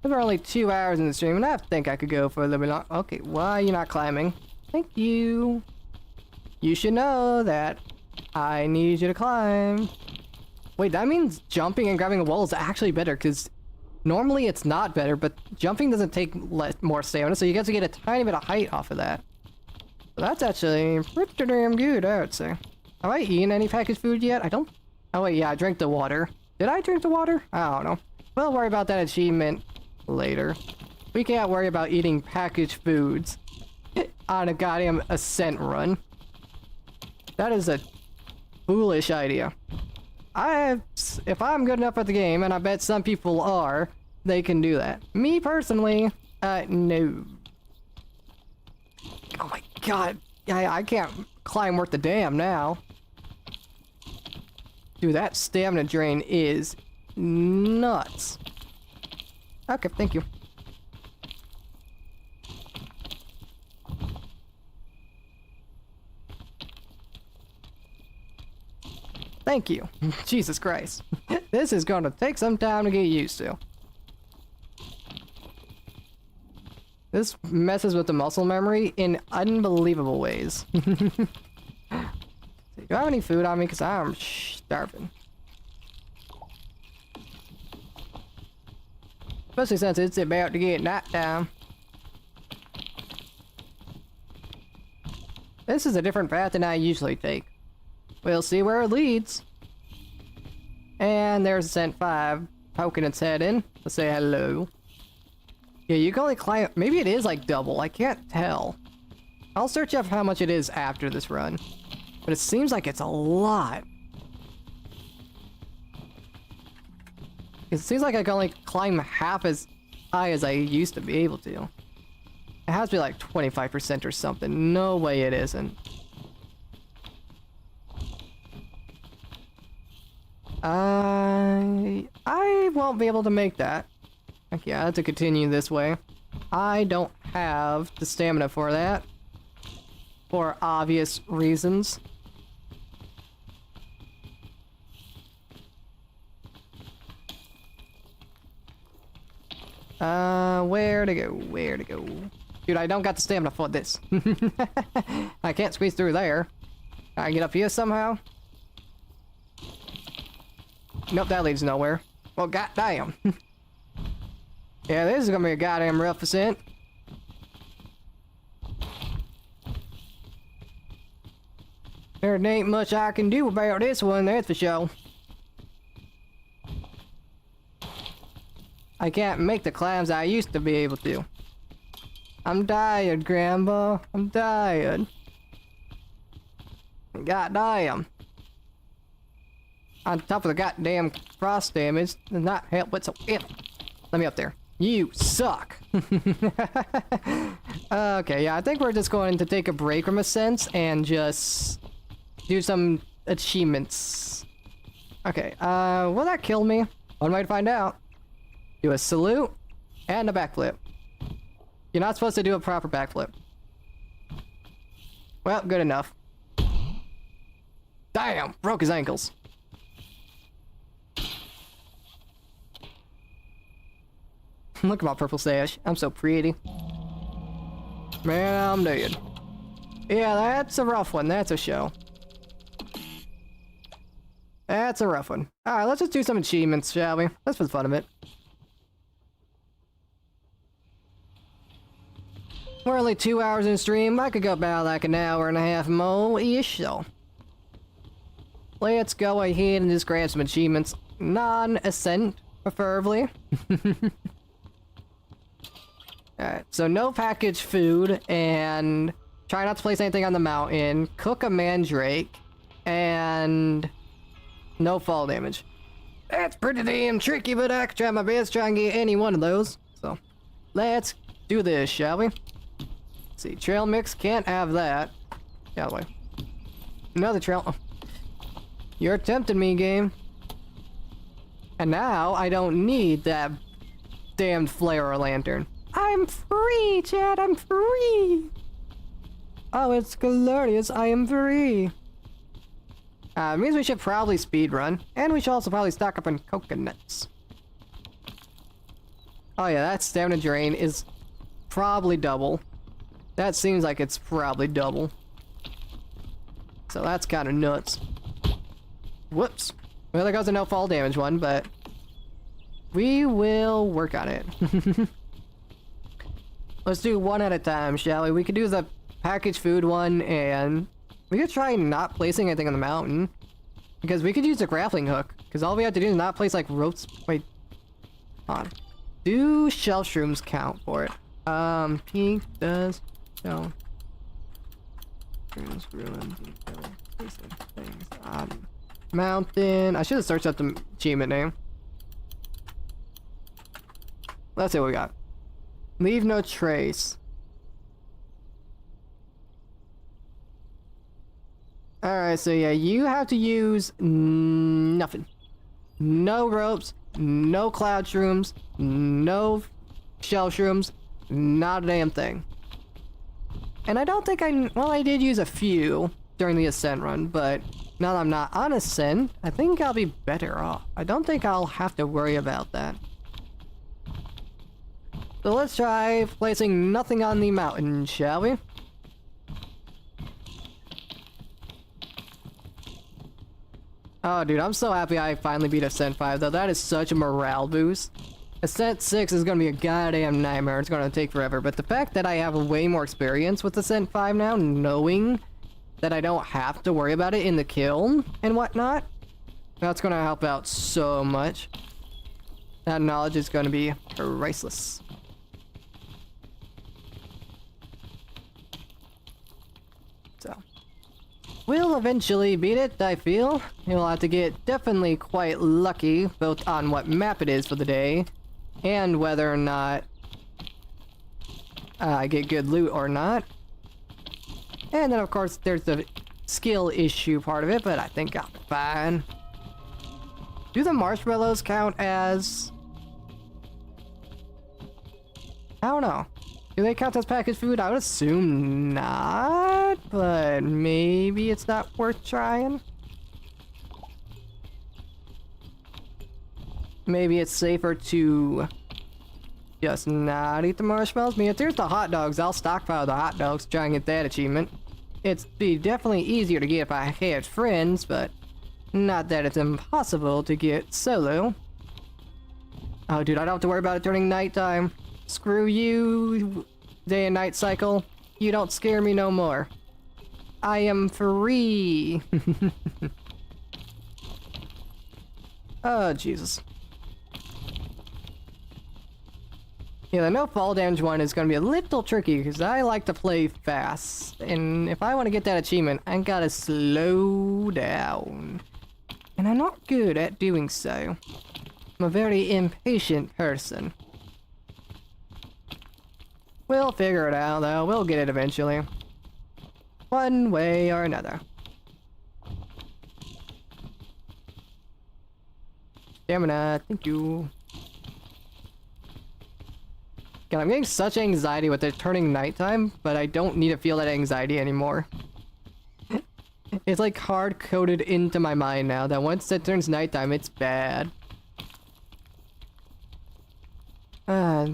We're only 2 hours in the stream, and I think I could go for a little bit long. Okay, why are you not climbing? Thank you. You should know that I need you to climb. Wait, that means jumping and grabbing a wall is actually better, because normally it's not better, but jumping doesn't take more stamina, so you get to get a tiny bit of height off of that. So that's actually pretty damn good, I would say. Have I eaten any packaged food yet? I don't... Oh wait, yeah, I drank the water. Did I drink the water? I don't know. We'll worry about that achievement later. We can't worry about eating packaged foods on a goddamn Ascent run. That is a foolish idea. If I'm good enough at the game, and I bet some people are, they can do that. Me personally, no. Oh my god. I can't climb worth the damn now. Dude, that stamina drain is nuts. Okay, thank you. Thank you. Jesus Christ. This is gonna take some time to get used to. This messes with the muscle memory in unbelievable ways. Do I have any food on me? Because I'm starving. Especially since it's about to get nighttime. This is a different path than I usually take. We'll see where it leads. And there's Ascent 5 poking its head in to say hello. Yeah, you can only climb... Maybe it is like double. I can't tell. I'll search up how much it is after this run. But it seems like it's a lot. It seems like I can only climb half as high as I used to be able to. It has to be like 25% or something. No way it isn't. I won't be able to make that. Okay, I have to continue this way. I don't have the stamina for that. For obvious reasons. Where to go? Where to go? Dude, I don't got the stamina for this. I can't squeeze through there. Can I get up here somehow? Nope, that leads nowhere. Well, goddamn. Yeah, this is gonna be a goddamn rough ascent. There ain't much I can do about this one, that's for sure. I can't make the climbs I used to be able to. I'm tired, Grandpa. I'm tired. Goddamn. on top of the goddamn cross damage does not help whatsoever. Let me up there. You suck. Okay, yeah, I think we're just going to take a break from Ascent and just do some achievements. Okay, will that kill me? One way to find out. Do a salute and a backflip. You're not supposed to do a proper backflip. Well, good enough. Damn, broke his ankles. Look at my purple sash. I'm so pretty. Man, I'm dead. Yeah, that's a rough one. That's a show. That's a rough one. Alright, let's just do some achievements, shall we? That's for the fun of it. We're only 2 hours in stream. I could go about like an hour and a half more-ish, so. Let's go ahead and just grab some achievements. Non-Ascent, preferably. Alright, so no packaged food, and try not to place anything on the mountain, cook a mandrake, and no fall damage. That's pretty damn tricky, but I can try my best to try and get any one of those. So, let's do this, shall we? Let's see, trail mix, can't have that. Yeah, wait. Another trail. Oh. You're tempting me, game. And now, I don't need that damned flare or lantern. I'm free, Chad, I'm free! Oh, it's glorious, I am free. It means we should probably speedrun, and we should also probably stock up on coconuts. Oh yeah, that stamina drain is probably double. That seems like it's probably double. So that's kind of nuts. Whoops. Well, there goes a no fall damage one, but we will work on it. Let's do one at a time, shall we? We could do the packaged food one, and we could try not placing anything on the mountain. Because we could use a grappling hook. Because all we have to do is not place, like, ropes. Wait. Hold on. Do shell shrooms count for it? Pink does shell shrooms ruin things on mountain. I should have searched up the achievement name. Let's see what we got. Leave no trace. Alright, so yeah, you have to use nothing. No ropes, no cloud shrooms, no shell shrooms, not a damn thing. And I don't think well, I did use a few during the Ascent run, but now that I'm not on Ascent, I think I'll be better off. I don't think I'll have to worry about that. So let's try placing nothing on the mountain, shall we? Oh, dude, I'm so happy I finally beat Ascent 5, though. That is such a morale boost. Ascent 6 is gonna be a goddamn nightmare. It's gonna take forever. But the fact that I have way more experience with Ascent 5 now, knowing that I don't have to worry about it in the kiln and whatnot, that's gonna help out so much. That knowledge is gonna be priceless. So, we'll eventually beat it, I feel. You'll have to get definitely quite lucky, both on what map it is for the day, and whether or not I get good loot or not. And then, of course, there's the skill issue part of it, but I think I'll be fine. Do the marshmallows count as... I don't know. Do they count as packaged food? I would assume not, but maybe it's not worth trying. Maybe it's safer to just not eat the marshmallows. I mean, if there's the hot dogs, I'll stockpile the hot dogs to try and get that achievement. It'd be definitely easier to get if I had friends, but not that it's impossible to get solo. Oh, dude, I don't have to worry about it turning nighttime. Screw you, day and night cycle. You don't scare me no more. I am free. Oh, Jesus. Yeah, the no fall damage one is going to be a little tricky because I like to play fast. And if I want to get that achievement, I gotta slow down. And I'm not good at doing so. I'm a very impatient person. We'll figure it out, though. We'll get it eventually. One way or another. Stamina, thank you. God, I'm getting such anxiety with it turning nighttime, but I don't need to feel that anxiety anymore. It's like hard-coded into my mind now that once it turns nighttime, it's bad. Yeah,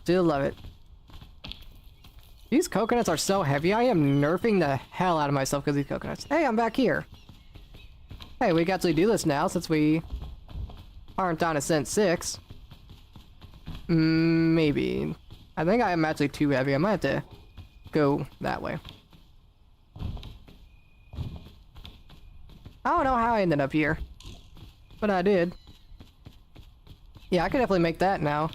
do love it. These coconuts are so heavy, I am nerfing the hell out of myself because of these coconuts. Hey, I'm back here. Hey, we can actually do this now since we aren't on Ascent 6. Maybe. I think I am actually too heavy. I might have to go that way. I don't know how I ended up here, but I did. Yeah, I could definitely make that now.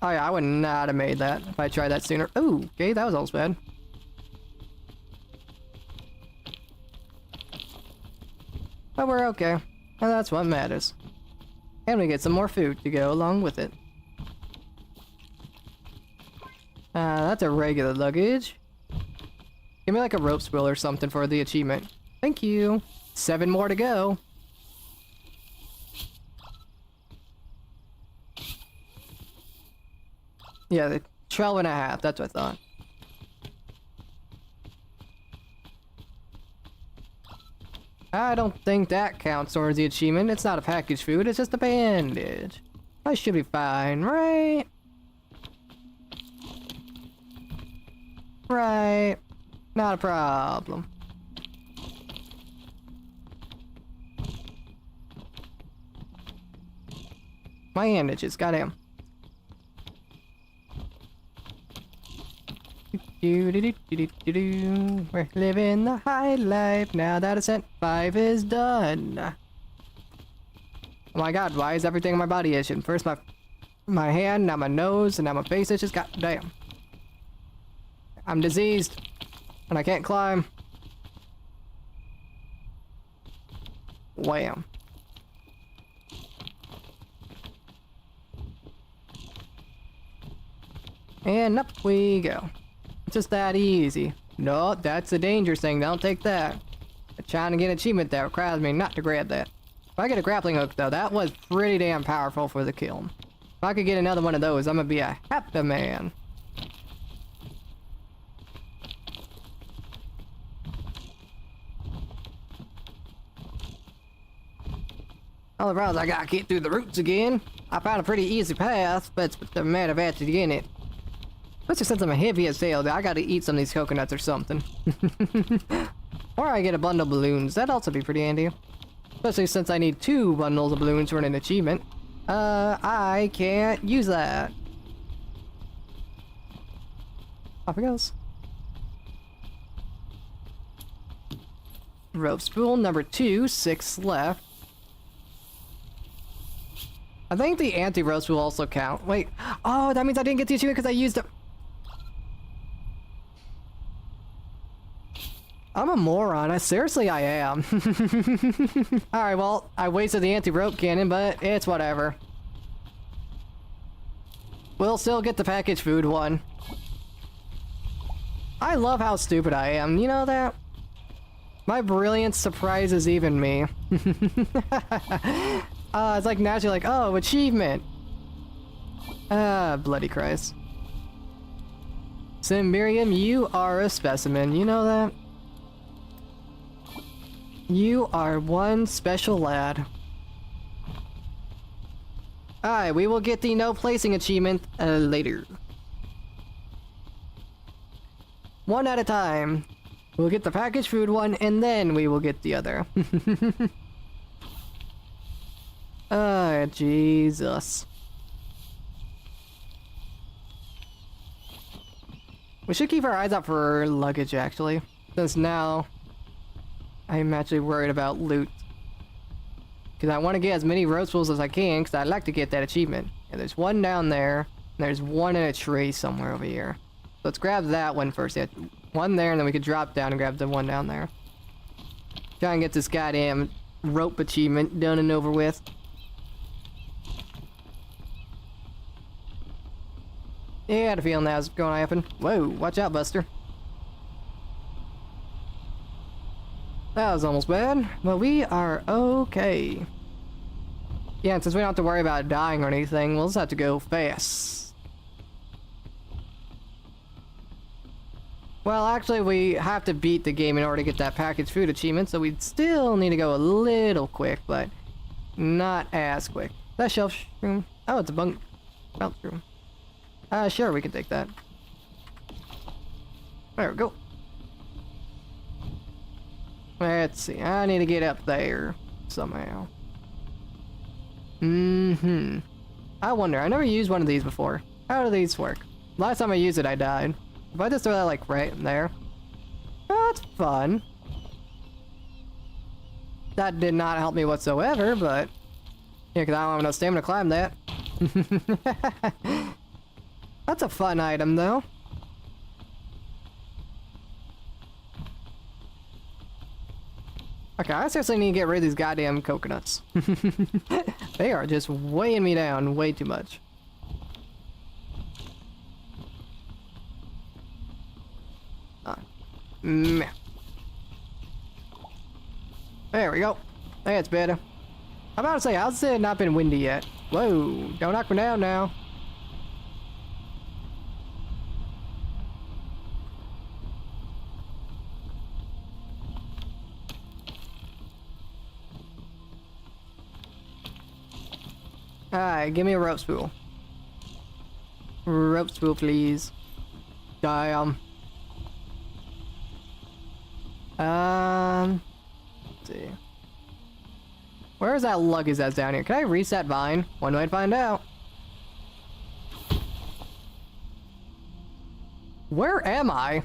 Oh yeah, I would not have made that if I tried that sooner. Ooh, okay, that was almost bad. But we're okay, and that's what matters. And we get some more food to go along with it. That's a regular luggage. Give me like a rope spool or something for the achievement. Thank you. 7 more to go. Yeah, the 12 and a half, that's what I thought. I don't think that counts towards the achievement. It's not a packaged food, it's just a bandage. I should be fine, right? Right. Not a problem. My hand itches, goddamn. We're living the high life now that Ascent 5 is done. Oh my god, why is everything in my body itching? First my hand, now my nose, and now my face itches. God damn. I'm diseased, and I can't climb. Wham. And up we go. It's just that easy. No, that's a dangerous thing. Don't take that. I'm trying to get an achievement that requires me not to grab that. If I get a grappling hook, though, that was pretty damn powerful for the kill. If I could get another one of those, I'm gonna be a happy man. All the problems I gotta get through the roots again. I found a pretty easy path, but it's a matter of actually getting it. Especially since I'm heavy as hell, I gotta eat some of these coconuts or something. Or I get a bundle of balloons. That'd also be pretty handy. Especially since I need 2 bundles of balloons for an achievement. I can't use that. Off it goes. Rope spool number 2, 6 left. I think the anti-roast will also count. Wait. Oh, that means I didn't get the achievement because I used it. I'm a moron. Seriously, I am. Alright, well, I wasted the anti-rope cannon, but it's whatever. We'll still get the packaged food one. I love how stupid I am. You know that? My brilliance surprises even me. It's like naturally like, oh, achievement. Bloody Christ. Simbirium, you are a specimen. You know that? You are one special lad. Alright, we will get the no placing achievement later. One at a time. We'll get the packaged food one, and then we will get the other. Oh, Jesus. We should keep our eyes out for luggage, actually. Since now, I'm actually worried about loot. Because I want to get as many road spools as I can, because I'd like to get that achievement. And there's one down there, and there's one in a tree somewhere over here. Let's grab that one first. Yeah, one there, and then we could drop down and grab the one down there. Try and get this goddamn rope achievement done and over with. Yeah, I had a feeling that was going to happen. Whoa, watch out, Buster. That was almost bad, but we are okay. Yeah, and since we don't have to worry about dying or anything, we'll just have to go fast. Well, actually, we have to beat the game in order to get that packaged food achievement, so we'd still need to go a little quick, but not as quick. That shelf room. Oh, it's a bunk bounce room. Sure, we can take that. There we go. Let's see. I need to get up there somehow. I wonder. I never used one of these before. How do these work? Last time I used it, I died. If I just throw that like right in there, that's fun. That did not help me whatsoever, but yeah, because I don't have enough stamina to climb that. That's a fun item, though. Okay, I seriously need to get rid of these goddamn coconuts. They are just weighing me down way too much. Meh. There we go. That's better. I'm about to say, how's it not been windy yet? Whoa, don't knock me down now. Alright, give me a rope spool. Rope spool, please. Damn. Let's see. Where is that luggage that's down here? Can I reset Vine? One way to find out. Where am I?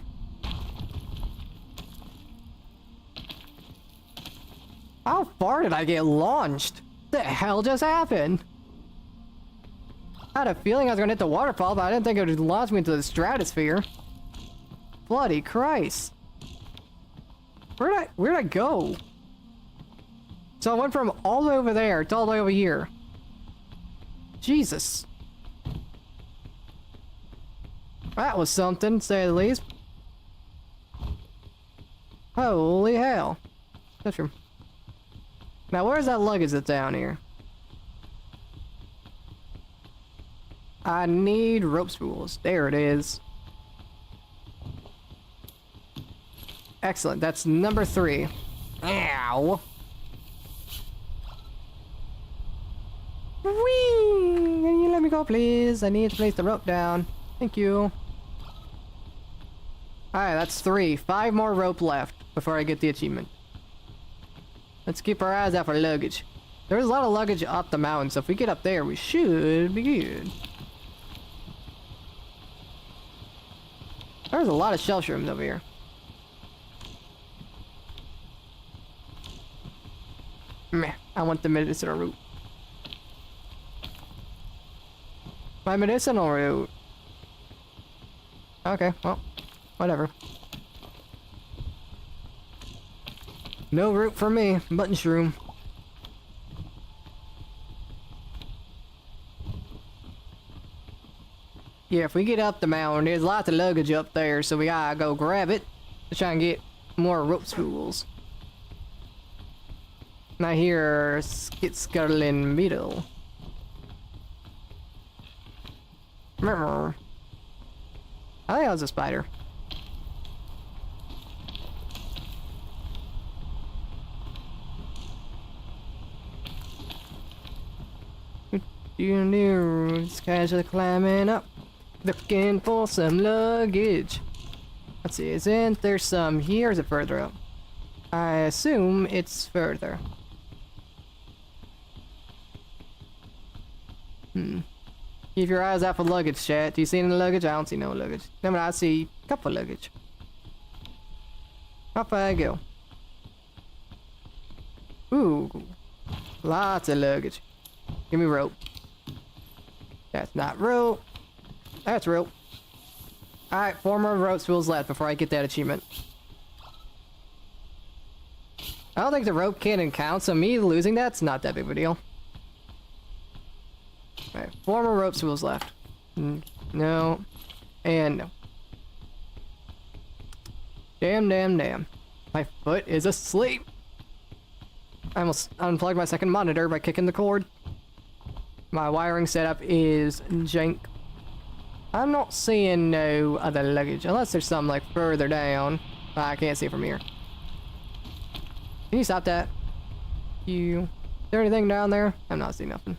How far did I get launched? What the hell just happened? I had a feeling I was gonna hit the waterfall, but I didn't think it would launch me into the stratosphere. Bloody Christ. Where'd I go? So I went from all the way over there to all the way over here. Jesus. That was something, to say the least. Holy hell. That's true. Now where's that luggage that's down here? I need rope spools. There it is. Excellent. That's number 3. Ow. Whee! Can you let me go, please? I need to place the rope down. Thank you. Alright, that's 3. 5 more rope left before I get the achievement. Let's keep our eyes out for luggage. There's a lot of luggage up the mountain, so if we get up there, we should be good. There's a lot of shelf rooms over here. Meh, I want the medicinal root. My medicinal root. Okay, well, whatever. No root for me. Button shroom. Yeah, if we get up the mountain, there's lots of luggage up there, so we gotta go grab it to try and get more rope spools. And I hear skit-scuttling beetle. I think that was a spider. Just casually climbing up, looking for some luggage. Let's see, isn't there some here, or is it further up? I assume it's further. Keep your eyes out for luggage, chat. Do you see any luggage? I don't see no luggage. I mean, I see a couple of luggage. Up I go. Ooh, lots of luggage. Give me rope. That's not rope. That's rope. Alright, 4 more rope spools left before I get that achievement. I don't think the rope cannon counts, so me losing that's not that big of a deal. Alright, 4 more rope spools left. No. And no. Damn, damn, damn. My foot is asleep. I almost unplugged my second monitor by kicking the cord. My wiring setup is jank. I'm not seeing no other luggage, unless there's some like further down. I can't see from here. Can you stop that? Is there anything down there? I'm not seeing nothing.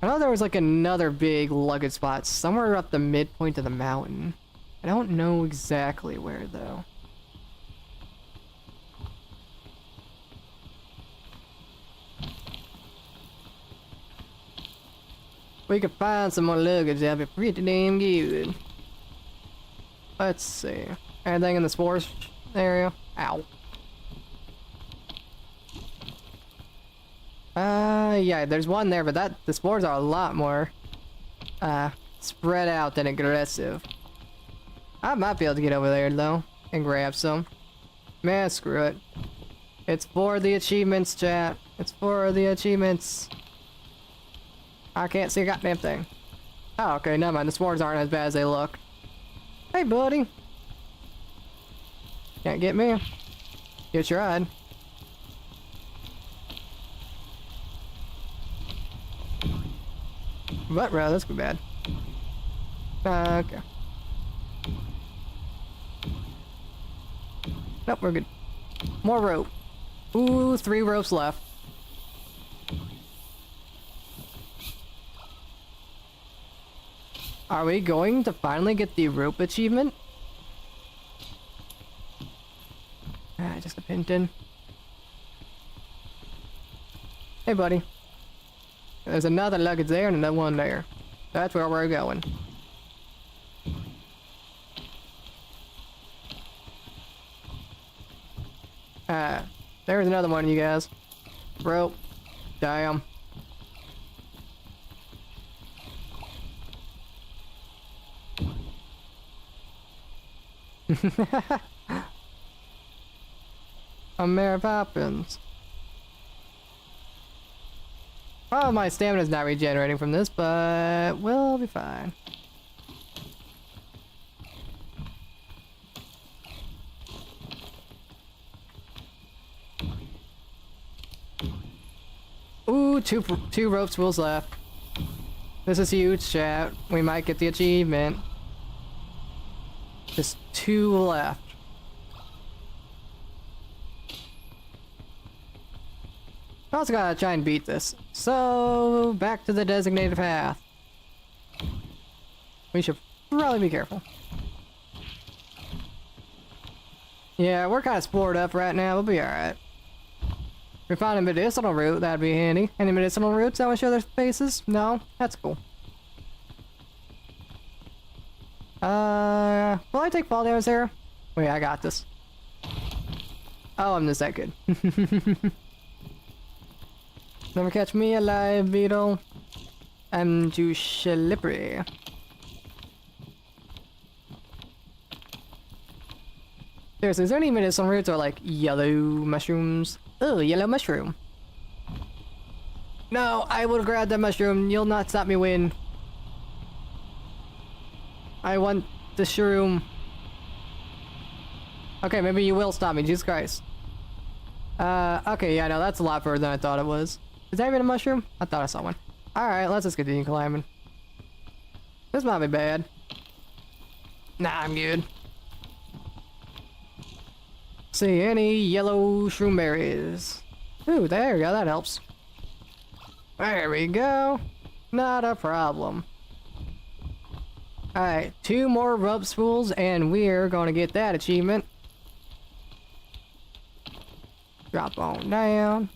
I know there was like another big luggage spot somewhere up the midpoint of the mountain. I don't know exactly where though. We could find some more luggage, that'd be pretty damn good. Let's see. Anything in the spores area? Ow. Yeah, there's one there, but the spores are a lot more, spread out than aggressive. I might be able to get over there, though, and grab some. Man, screw it. It's for the achievements, chat. It's for the achievements. I can't see a goddamn thing. Oh, okay, never mind. The spores aren't as bad as they look. Hey, buddy. Can't get me. You tried. But, bro, this could be bad. Okay. Nope, we're good. More rope. Ooh, 3 ropes left. Are we going to finally get the rope achievement? Ah, just a Pinton. Hey, buddy. There's another luggage there and another one there. That's where we're going. There's another one, you guys. Rope. Damn. Mary Poppins. Oh, my stamina's not regenerating from this, but we'll be fine. Ooh, two rope spools left. This is huge, chat. We might get the achievement. Just 2 left. I also gotta try and beat this. So, back to the designated path. We should probably be careful. Yeah, we're kind of spored up right now. We'll be alright. We found a medicinal route, that'd be handy. Any medicinal routes that want to show their faces? No? That's cool. Will I take fall damage there? Wait, I got this. Oh, I'm just that good. Never catch me alive, Beetle. I'm too slippery. Seriously, is there any medicinal roots or like yellow mushrooms? Oh, yellow mushroom. No, I will grab that mushroom. You'll not stop me win. I want the shroom. Okay, maybe you will stop me, Jesus Christ. Okay, yeah, no, that's a lot further than I thought it was. Is that even a mushroom? I thought I saw one. Alright, let's just continue climbing. This might be bad. Nah, I'm good. See any yellow shroom berries. Ooh, there we go, that helps. There we go. Not a problem. Alright, 2 more rope spools and we're gonna get that achievement. Drop on down.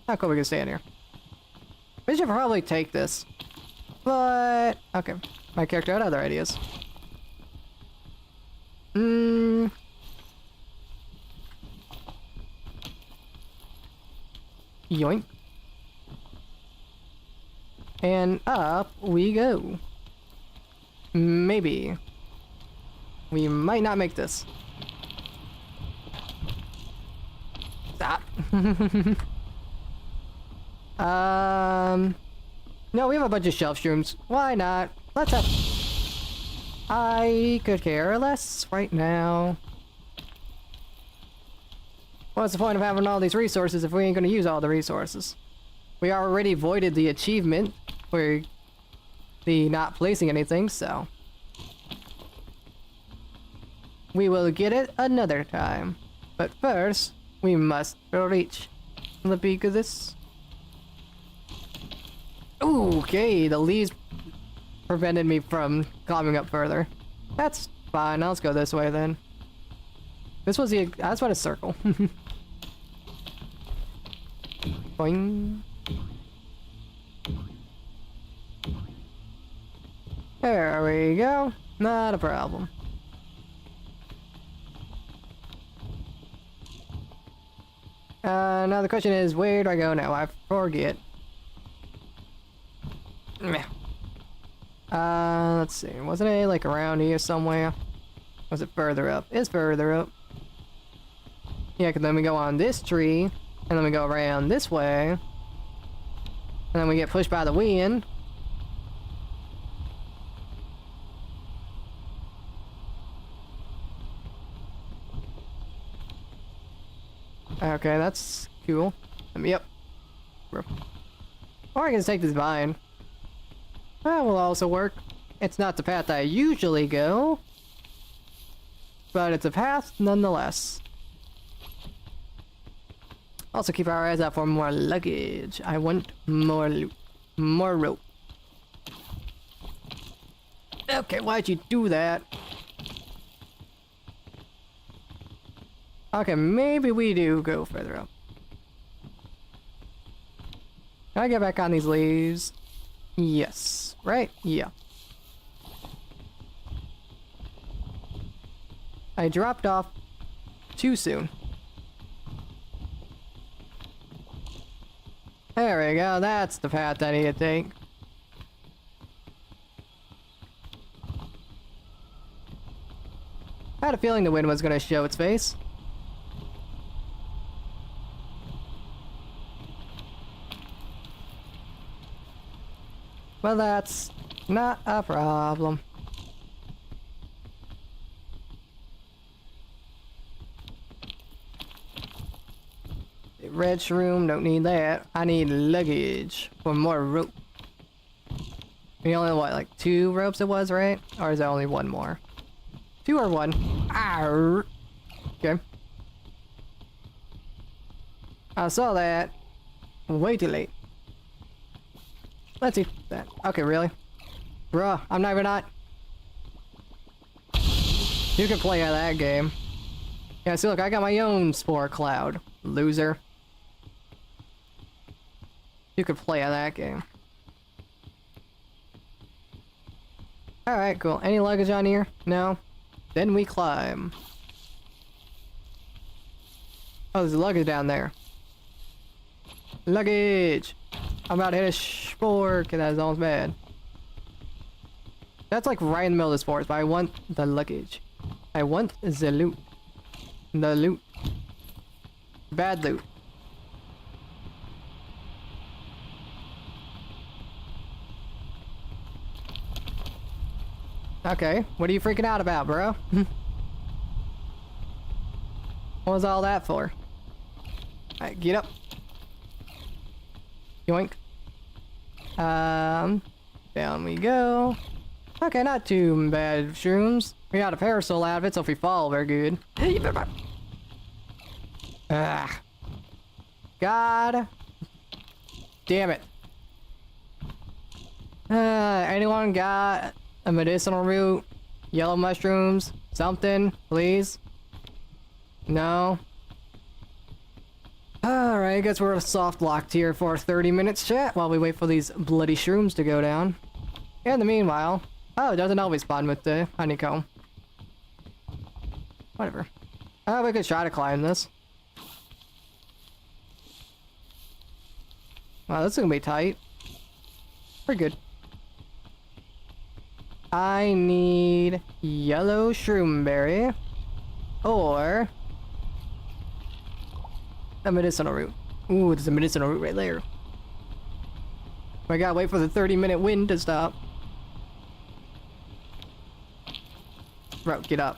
How cool we can stay in here. We should probably take this. But, okay. My character had other ideas. Yoink. And up we go. Maybe. We might not make this. No, we have a bunch of shelf shrooms. Why not? Let's have... I could care less right now. What's the point of having all these resources if we ain't gonna use all the resources? We already voided the achievement for the not placing anything, so... we will get it another time. But first, we must reach the peak of this. Okay, the leaves prevented me from climbing up further. That's fine, let's go this way then. This was the... that's what a circle. Boing. There we go. Not a problem. Now the question is, where do I go now? I forget. Meh. Let's see. Wasn't it like around here somewhere? Was it further up? It's further up. Yeah, because then we go on this tree, and then we go around this way, and then we get pushed by the wind. Okay, that's cool. Yep. Or I can just take this vine. That will also work. It's not the path I usually go, but it's a path nonetheless. Also keep our eyes out for more luggage. I want more loot. More rope. Okay, why'd you do that? Okay, maybe we do go further up. Can I get back on these leaves? Yes. Right? Yeah. I dropped off too soon. There we go, that's the path I need to take. I had a feeling the wind was gonna show its face. Well, that's not a problem. Red shroom, don't need that. I need luggage for more rope. We only, what, like 2 ropes it was, right? Or is there only 1 more? 2 or 1? Arr. Okay. I saw that. Way too late. Let's see that. Okay, really? Bruh, I'm not even not. You can play out that game. Yeah, see, look, I got my own spore cloud. Loser. You could play out that game. Alright, cool. Any luggage on here? No? Then we climb. Oh, there's luggage down there. Luggage! I'm about to hit a spore, cause that is almost bad. That's like right in the middle of the spores, but I want the luggage. I want the loot. The loot. Bad loot. Okay, what are you freaking out about, bro? What was all that for? Alright, get up. Yoink. Down we go. Okay, not too bad, shrooms. We got a parasol out of it, so if we fall, we're good. Ah. God. Damn it. Anyone got a medicinal root? Yellow mushrooms? Something, please? No? Alright, I guess we're soft locked here for 30 minutes chat while we wait for these bloody shrooms to go down. In the meanwhile... Oh, it doesn't always spawn with the honeycomb. Whatever. Oh, we could try to climb this. Wow, this is gonna be tight. We're good. I need yellow shroomberry. Or... a medicinal root. Ooh, there's a medicinal root right there. I gotta wait for the 30-minute wind to stop. Bro, get up.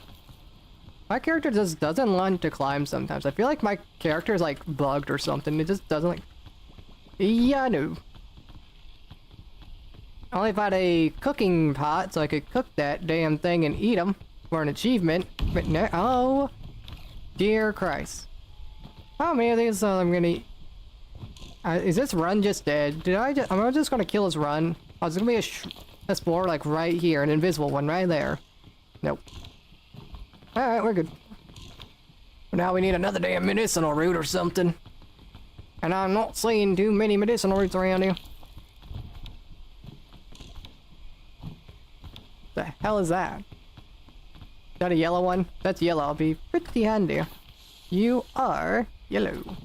My character just doesn't want to climb sometimes. I feel like my character is like bugged or something. It just doesn't like... Yeah, no. I only found a cooking pot so I could cook that damn thing and eat them for an achievement. But no, oh, dear Christ. How many of these I'm gonna eat? Is this run just dead? Am I just gonna kill this run? Oh, there's gonna be a spore like right here, an invisible one right there. Nope. Alright, we're good. But now we need another damn medicinal root or something. And I'm not seeing too many medicinal roots around here. The hell is that? Is that a yellow one? That's yellow. I'll be pretty handy. You are yellow.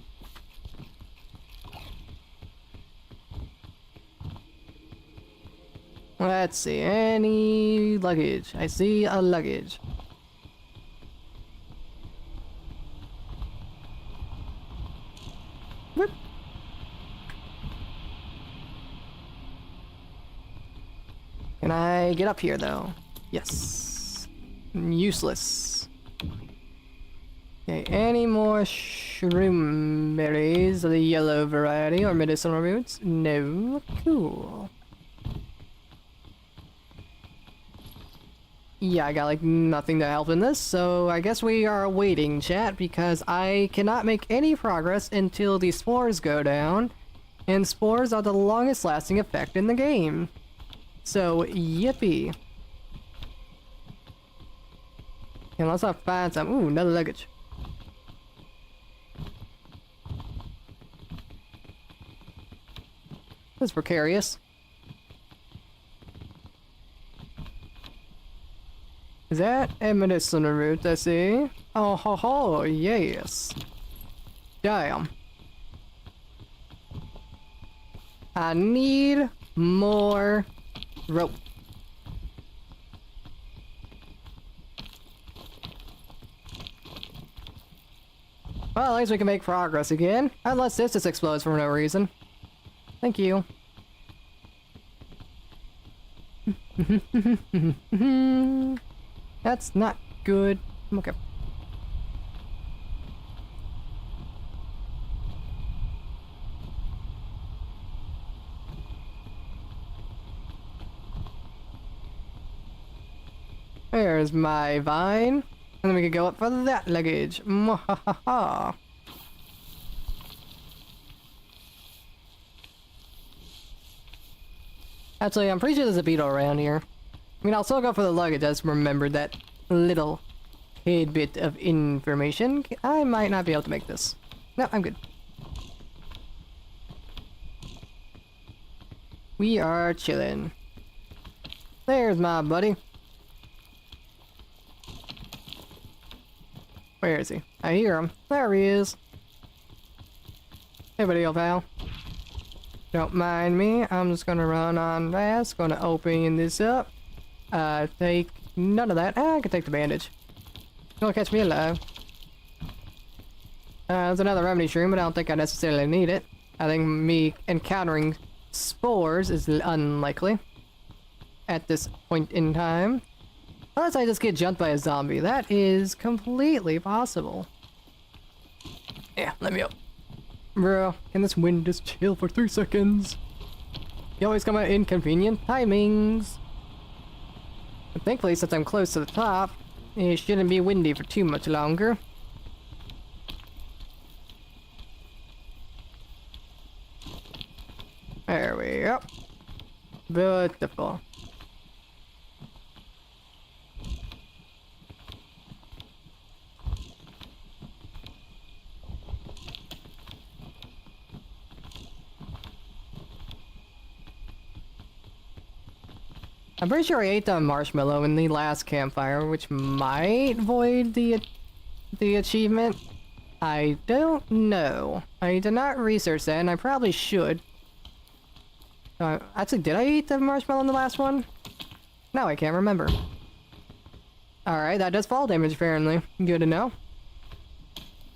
Let's see. Any luggage? I see a luggage. Whoop. Can I get up here though? Yes. Useless. Okay, any more shroom berries of the yellow variety or medicinal roots? No. Cool. Yeah, I got like nothing to help in this, so I guess we are waiting, chat, because I cannot make any progress until the spores go down, and spores are the longest lasting effect in the game. So, yippee. Unless I find some. Ooh, another luggage. This is precarious. Is that a medicinal root I see? Oh ho ho, yes. Damn. I need more rope. Well, at least we can make progress again. Unless this just explodes for no reason. Thank you. That's not good. Okay. There's my vine. And then we can go up for that luggage. Mwahaha. Actually, I'm pretty sure there's a beetle around here. I mean, I'll still go for the luggage. I just remembered that little tidbit of information. I might not be able to make this. No, I'm good. We are chilling. There's my buddy. Where is he? I hear him. There he is. Hey, buddy, old pal. Don't mind me. I'm just gonna run on fast. Gonna open this up. Take none of that. I can take the bandage. Don't catch me alive. There's another remedy shroom, but I don't think I necessarily need it. I think me encountering spores is unlikely at this point in time. Unless I just get jumped by a zombie. That is completely possible. Yeah, let me up. Bro, can this wind just chill for 3 seconds? You always come at inconvenient timings. But thankfully, since I'm close to the top, it shouldn't be windy for too much longer. There we go. Beautiful. I'm pretty sure I ate the marshmallow in the last campfire, which might void the achievement. I don't know. I did not research that, and I probably should. Actually, did I eat the marshmallow in the last one? No, I can't remember. Alright, that does fall damage, apparently. Good to know.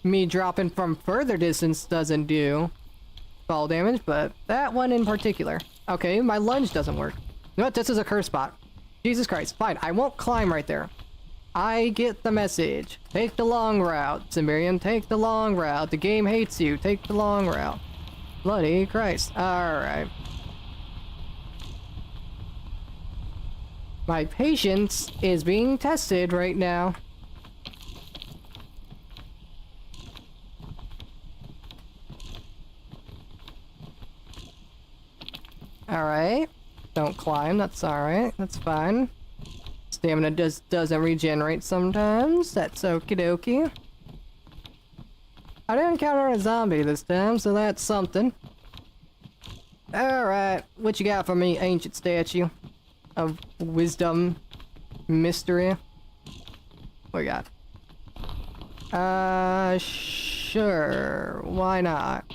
me dropping from further distance doesn't do fall damage, but that one in particular. Okay, my lunge doesn't work. You know what? This is a curse spot. Jesus Christ. Fine, I won't climb right there. I get the message. Take the long route, Cimmerian. Take the long route. The game hates you. Take the long route. Bloody Christ. Alright. My patience is being tested right now. Alright. Don't climb, that's alright. That's fine. Stamina doesn't regenerate sometimes. That's okie dokie. I didn't encounter a zombie this time, so that's something. Alright, what you got for me, ancient statue of wisdom, mystery? What you got? Sure. Why not?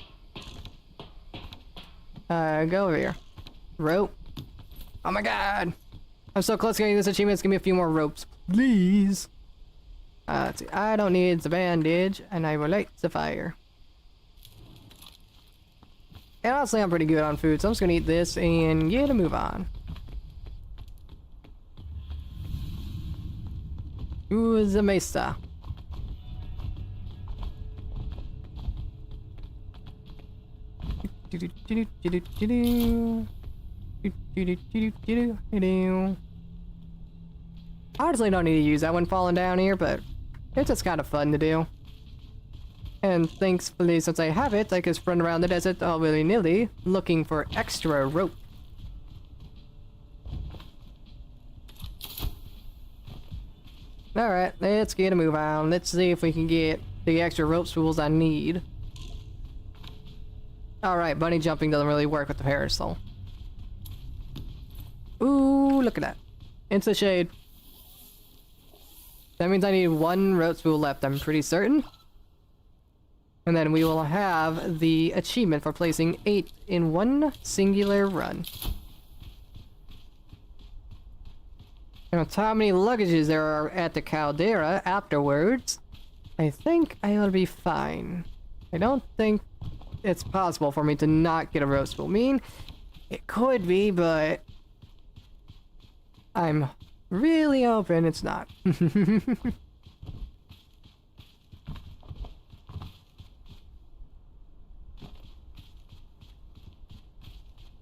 Go over here. Rope. Oh my god! I'm so close to getting this achievement, it's gonna be a few more ropes. Please! Let's see. I don't need the bandage, and I will light the fire. And honestly, I'm pretty good on food, so I'm just gonna eat this and get a move on. Ooh, the mesa. Honestly, don't need to use that one falling down here, but it's just kind of fun to do. And thankfully, since I have it, I can run around the desert all willy-nilly, looking for extra rope. Alright, let's get a move on. Let's see if we can get the extra rope spools I need. Alright, bunny jumping doesn't really work with the parasol. Ooh, look at that. Into shade. That means I need one rope spool left, I'm pretty certain. And then we will have the achievement for placing 8 in one singular run. And with how many luggages there are at the caldera afterwards, I think I will be fine. I don't think it's possible for me to not get a rope spool. I mean, it could be, but I'm really hoping it's not.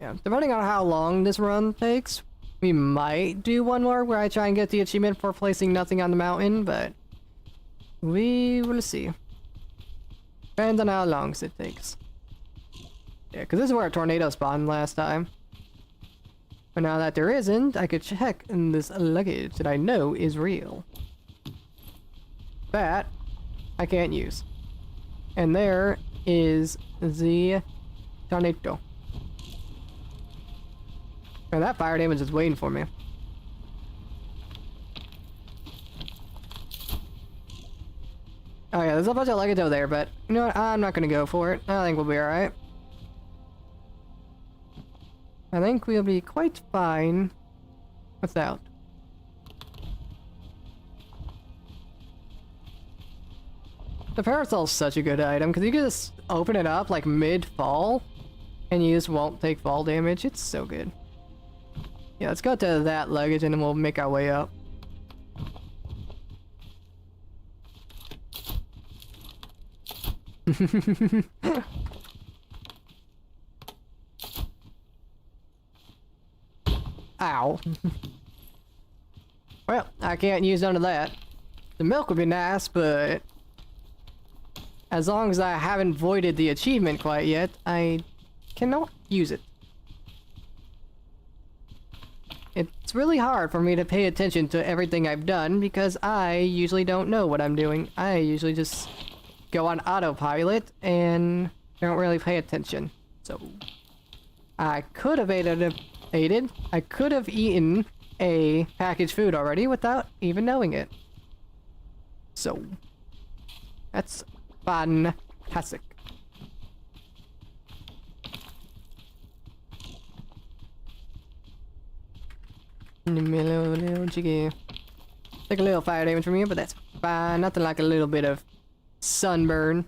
Yeah, depending on how long this run takes, we might do one more where I try and get the achievement for placing nothing on the mountain, but we will see. Depends on how long it takes. Yeah, because this is where a tornado spawned last time. But now that there isn't, I could check in this luggage that I know is real. That I can't use. And there is the tornado. And that fire damage is waiting for me. Oh yeah, there's a bunch of luggage over there, but you know what? I'm not gonna go for it. I think we'll be alright. I think we'll be quite fine without. The parasol's such a good item, because you can just open it up like mid-fall, and you just won't take fall damage. It's so good. Yeah, let's go to that luggage and then we'll make our way up. Ow. Well, I can't use none of that. The milk would be nice, but as long as I haven't voided the achievement quite yet, I cannot use it. It's really hard for me to pay attention to everything I've done because I usually don't know what I'm doing. I usually just go on autopilot and don't really pay attention. So I could have I could have eaten a packaged food already without even knowing it. So that's fantastic. Little jiggy. Take a little fire damage from you, but that's fine. Nothing like a little bit of sunburn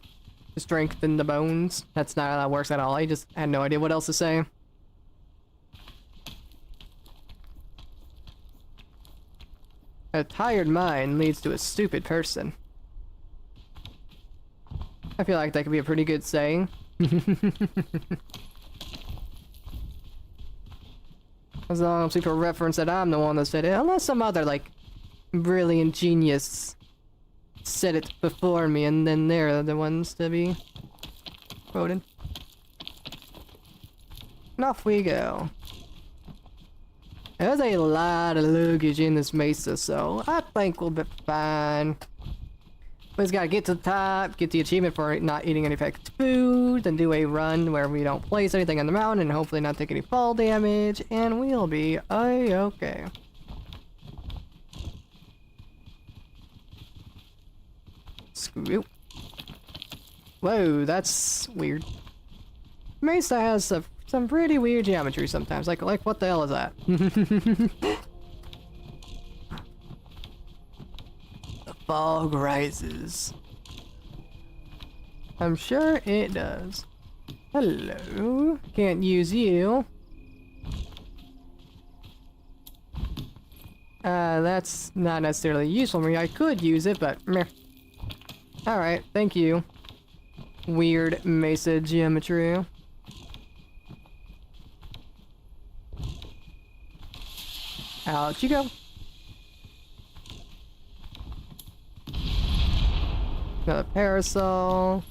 to strengthen the bones. That's not how that works at all. I just had no idea what else to say. A tired mind leads to a stupid person. I feel like that could be a pretty good saying. As long as people reference that I'm the one that said it, unless some other, like, brilliant genius said it before me, and then they're the ones to be quoted. And off we go. There's a lot of luggage in this mesa, so I think we'll be fine. We just gotta get to the top, get the achievement for not eating any packaged food, then do a run where we don't place anything on the mountain and hopefully not take any fall damage, and we'll be a-okay. Screw. Whoa, that's weird. Mesa has some pretty weird geometry sometimes. Like what the hell is that? The fog rises. I'm sure it does. Hello. Can't use you. That's not necessarily useful for me. I could use it, but meh. Alright, thank you. Weird mesa geometry. Out you go. Another parasol.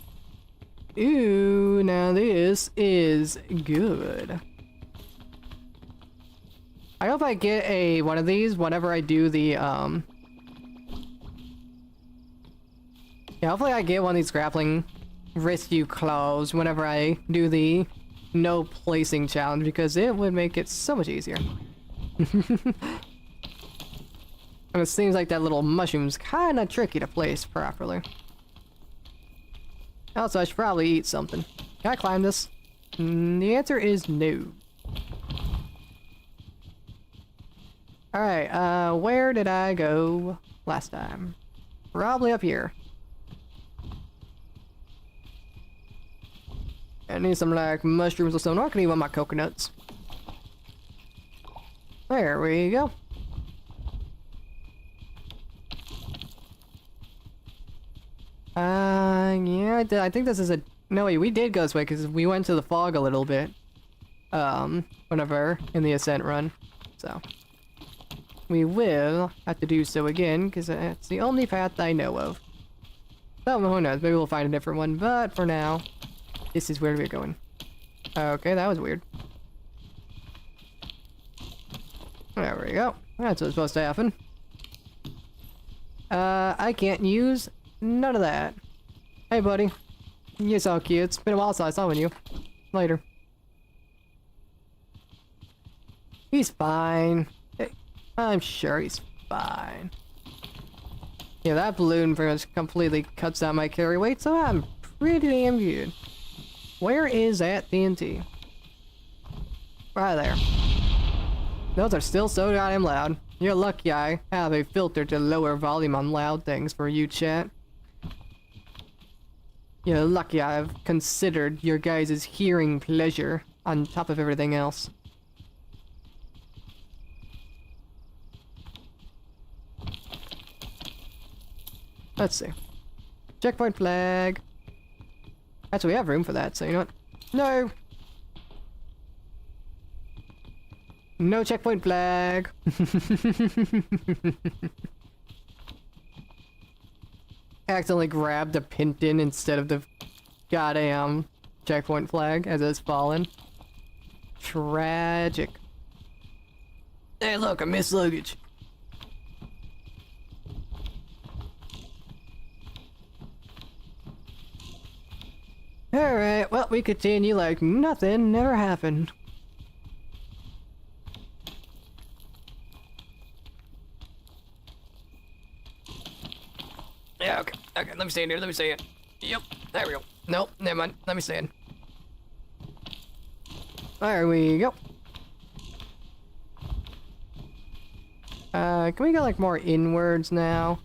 Ooh, now this is good. I hope I get one of these whenever I do the, yeah, hopefully I get one of these grappling rescue claws whenever I do the no placing challenge, because it would make it so much easier. And it seems like that little mushroom's kinda tricky to place properly. Also, I should probably eat something. Can I climb this? The answer is no. Alright, where did I go last time? Probably up here. I need some, like, mushrooms or something. I can eat one of my coconuts. There we go. Yeah, I think this is a... No, wait, we did go this way because we went to the fog a little bit. Whenever in the Ascent run. So. We will have to do so again because it's the only path I know of. So, who knows, maybe we'll find a different one, but for now, this is where we're going. Okay, that was weird. There we go. That's what's supposed to happen. I can't use none of that. Hey, buddy. You're so cute. It's been a while since I saw you. Later. He's fine. I'm sure he's fine. Yeah, that balloon pretty much completely cuts out my carry weight, so I'm pretty damn good. Where is that TNT? Right there. Those are still so goddamn loud. You're lucky I have a filter to lower volume on loud things for you, chat. You're lucky I've considered your guys' hearing pleasure on top of everything else. Let's see. Checkpoint flag. Actually, we have room for that, so you know what? No! No checkpoint flag! Accidentally grabbed the Pinton instead of the goddamn checkpoint flag as it's fallen. Tragic. Hey look, I missed luggage. Alright, well, we continue like nothing never happened. Yeah, okay, let me stand here, let me stand. Yep, there we go. Nope, never mind, let me stand. There we go. Can we go like more inwards now?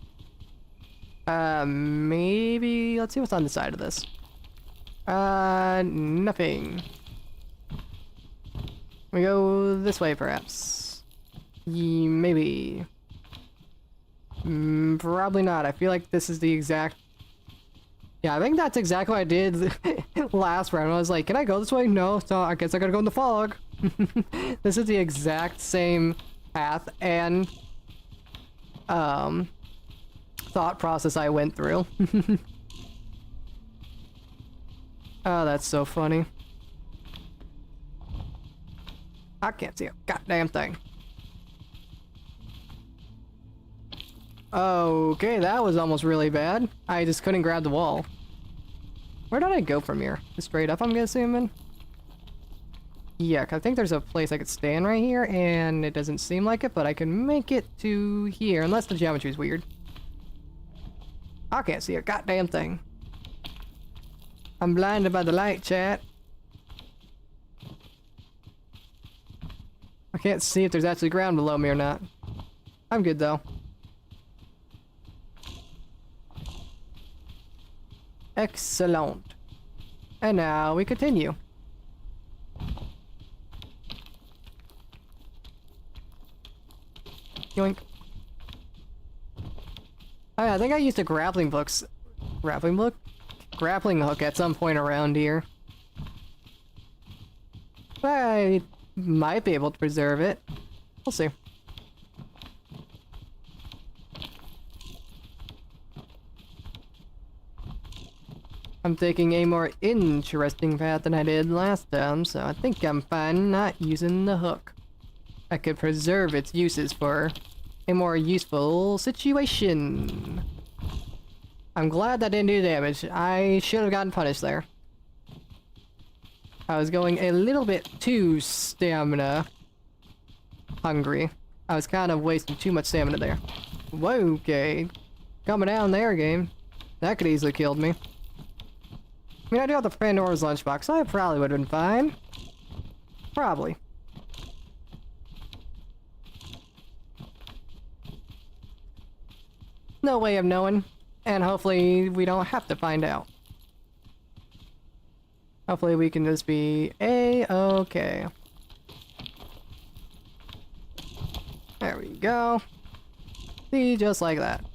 Maybe... Let's see what's on the side of this. Nothing. We go this way, perhaps. Maybe. Probably not. I feel like this is the exact... Yeah, I think that's exactly what I did last round. I was like, can I go this way? No, so I guess I gotta go in the fog. This is the exact same path and thought process I went through. Oh, that's so funny. I can't see a goddamn thing. Okay, that was almost really bad. I just couldn't grab the wall. Where did I go from here? Just straight up, I'm assuming? Yeah, 'cause I think there's a place I could stand right here, and it doesn't seem like it, but I can make it to here, unless the geometry is weird. I can't see a goddamn thing. I'm blinded by the light, chat. I can't see if there's actually ground below me or not. I'm good, though. Excellent. And now we continue. Yoink. Oh yeah, I think I used a grappling hook at some point around here. I might be able to preserve it. We'll see. I'm taking a more interesting path than I did last time, so I think I'm fine not using the hook. I could preserve its uses for a more useful situation. I'm glad that didn't do damage. I should have gotten punished there. I was going a little bit too stamina hungry. I was kind of wasting too much stamina there. Whoa, okay. Coming down there, game. That could easily killed me. I mean, I do have the Pandora's lunchbox, so I probably would have been fine. Probably. No way of knowing, and hopefully we don't have to find out. Hopefully we can just be A-okay. There we go. See, just like that.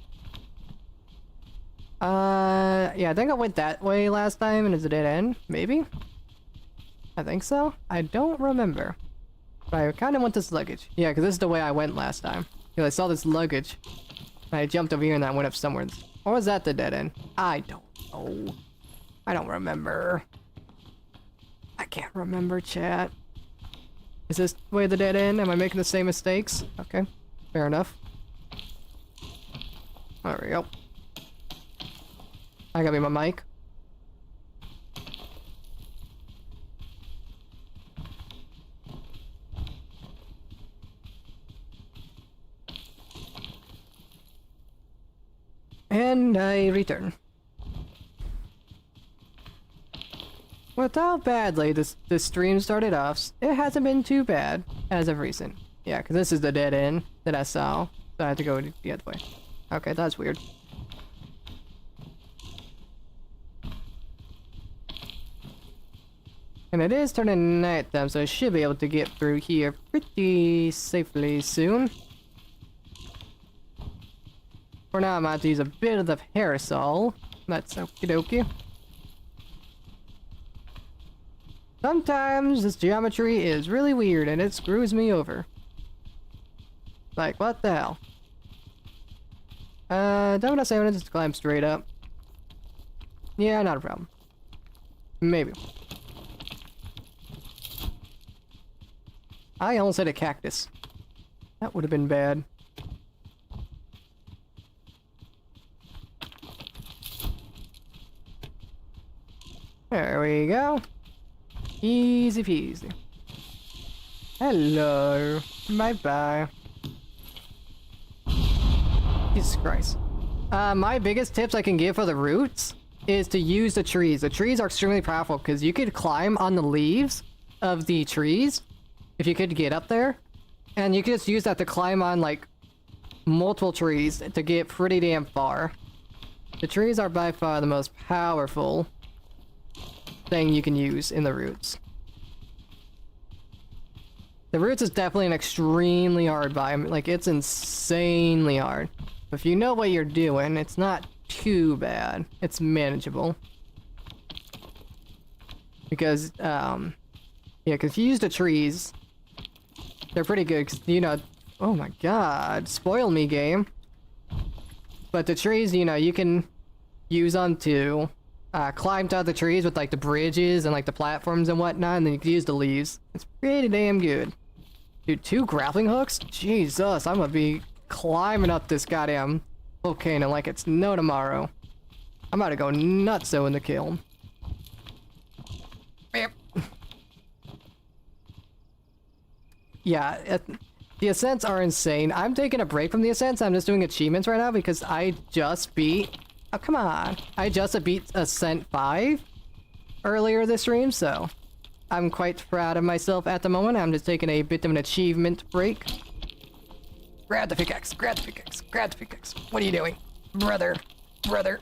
Yeah, I think I went that way last time and it's a dead end, maybe? I think so? I don't remember. But I kind of want this luggage. Yeah, because this is the way I went last time. Because I saw this luggage. And I jumped over here and I went up somewhere. Or was that the dead end? I don't know. I don't remember. I can't remember, chat. Is this the way the dead end? Am I making the same mistakes? Okay, fair enough. There we go. I gotta be my mic. And I return. With how badly this stream started off, it hasn't been too bad as of recent. Yeah, because this is the dead end that I saw, so I had to go the other way. Okay, that's weird. And it is turning nighttime, so I should be able to get through here pretty safely soon. For now, I might have to use a bit of the parasol. That's okie dokie. Sometimes this geometry is really weird and it screws me over. Like, what the hell? Don't I say I want to just climb straight up? Yeah, not a problem. Maybe. I almost hit a cactus. That would have been bad. There we go. Easy peasy. Hello. Bye-bye. Jesus Christ. My biggest tips I can give for the roots is to use the trees. The trees are extremely powerful because you could climb on the leaves of the trees if you could get up there. And you could just use that to climb on, like, multiple trees to get pretty damn far. The trees are by far the most powerful thing you can use in the roots. The roots is definitely an extremely hard biome. Like, it's insanely hard. But if you know what you're doing, it's not too bad. It's manageable. Because, yeah, because you use the trees, they're pretty good, because, you know, oh my god, spoil me, game. But the trees, you know, you can use them to climb down the trees with, like, the bridges and, like, the platforms and whatnot, and then you can use the leaves. It's pretty damn good. Dude, 2 grappling hooks? Jesus, I'm gonna be climbing up this goddamn volcano like it's no tomorrow. I'm about to go nutso in the kiln. Yep. Yeah, the Ascents are insane. I'm taking a break from the Ascents. I'm just doing achievements right now because I just beat... Oh, come on. I just beat Ascent 5 earlier this stream, so I'm quite proud of myself at the moment. I'm just taking a bit of an achievement break. Grab the pickaxe, grab the pickaxe, grab the pickaxe. What are you doing? Brother. Brother.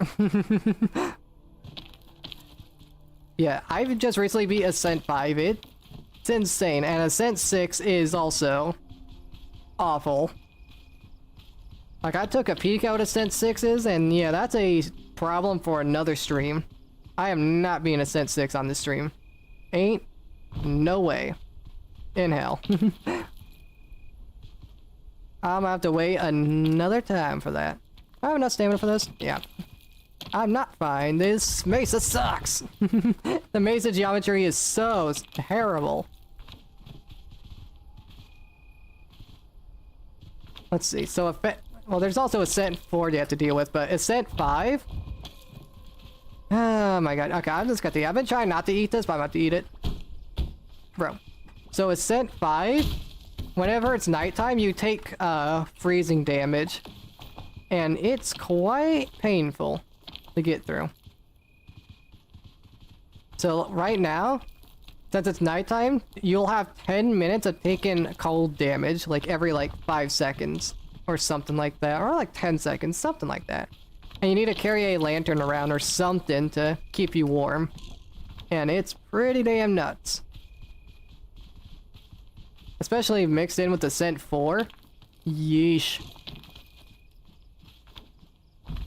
Yeah, I've just recently beat Ascent 5. It's insane. And Ascent 6 is also awful. Like, I took a peek out Ascent 6's, and yeah, that's a problem for another stream. I am not being Ascent 6 on this stream. Ain't no way in hell. I'm gonna have to wait another time for that. I have enough stamina for this? Yeah. I'm not fine. This mesa sucks. The mesa geometry is so terrible. Let's see. So, well, there's also Ascent 4 you have to deal with, but Ascent 5? Oh my god. Okay, I'm just gonna I've been trying not to eat this, but I'm about to eat it. Bro. So, Ascent 5, whenever it's nighttime, you take freezing damage. And it's quite painful to get through. So right now, since it's nighttime, you'll have 10 minutes of taking cold damage, like every like 5 seconds or something like that, or like 10 seconds, something like that. And you need to carry a lantern around or something to keep you warm. And it's pretty damn nuts. Especially mixed in with Ascent 4. Yeesh.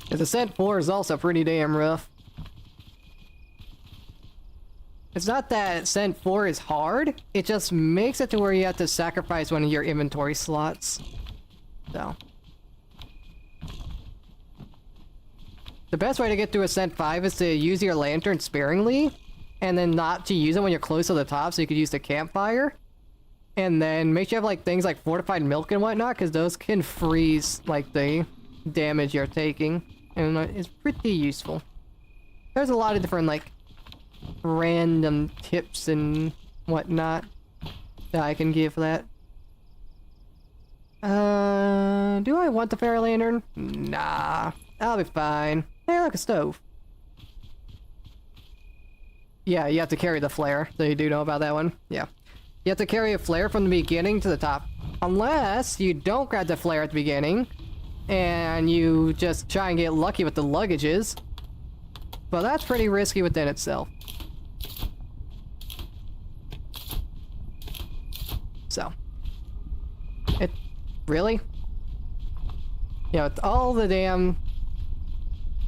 Because Ascent 4 is also pretty damn rough. It's not that Ascent 4 is hard, it just makes it to where you have to sacrifice one of your inventory slots. So. The best way to get through Ascent 5 is to use your lantern sparingly, and then not to use it when you're close to the top, so you could use the campfire. And then make sure you have like things like fortified milk and whatnot, because those can freeze like the damage you're taking. And it's pretty useful. There's a lot of different, like, random tips and whatnot that I can give for that. Do I want the fairy lantern? Nah, I'll be fine. Hey, look, a stove. Yeah, you have to carry the flare, so you do know about that one? Yeah. You have to carry a flare from the beginning to the top. Unless you don't grab the flare at the beginning, and you just try and get lucky with the luggages. But that's pretty risky within itself. So. It... Really? Yeah, with all the damn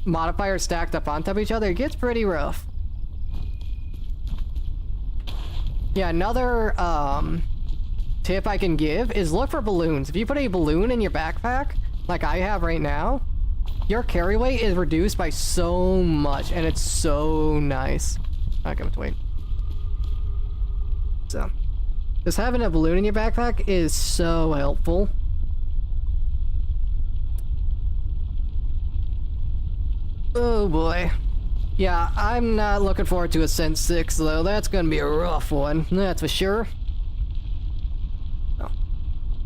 modifiers stacked up on top of each other, it gets pretty rough. Yeah, another, tip I can give is look for balloons. If you put a balloon in your backpack, like I have right now, your carry weight is reduced by so much, and it's so nice. I can't wait. So, just having a balloon in your backpack is so helpful. Oh boy. Yeah, I'm not looking forward to Ascent 6 though. That's gonna be a rough one, that's for sure.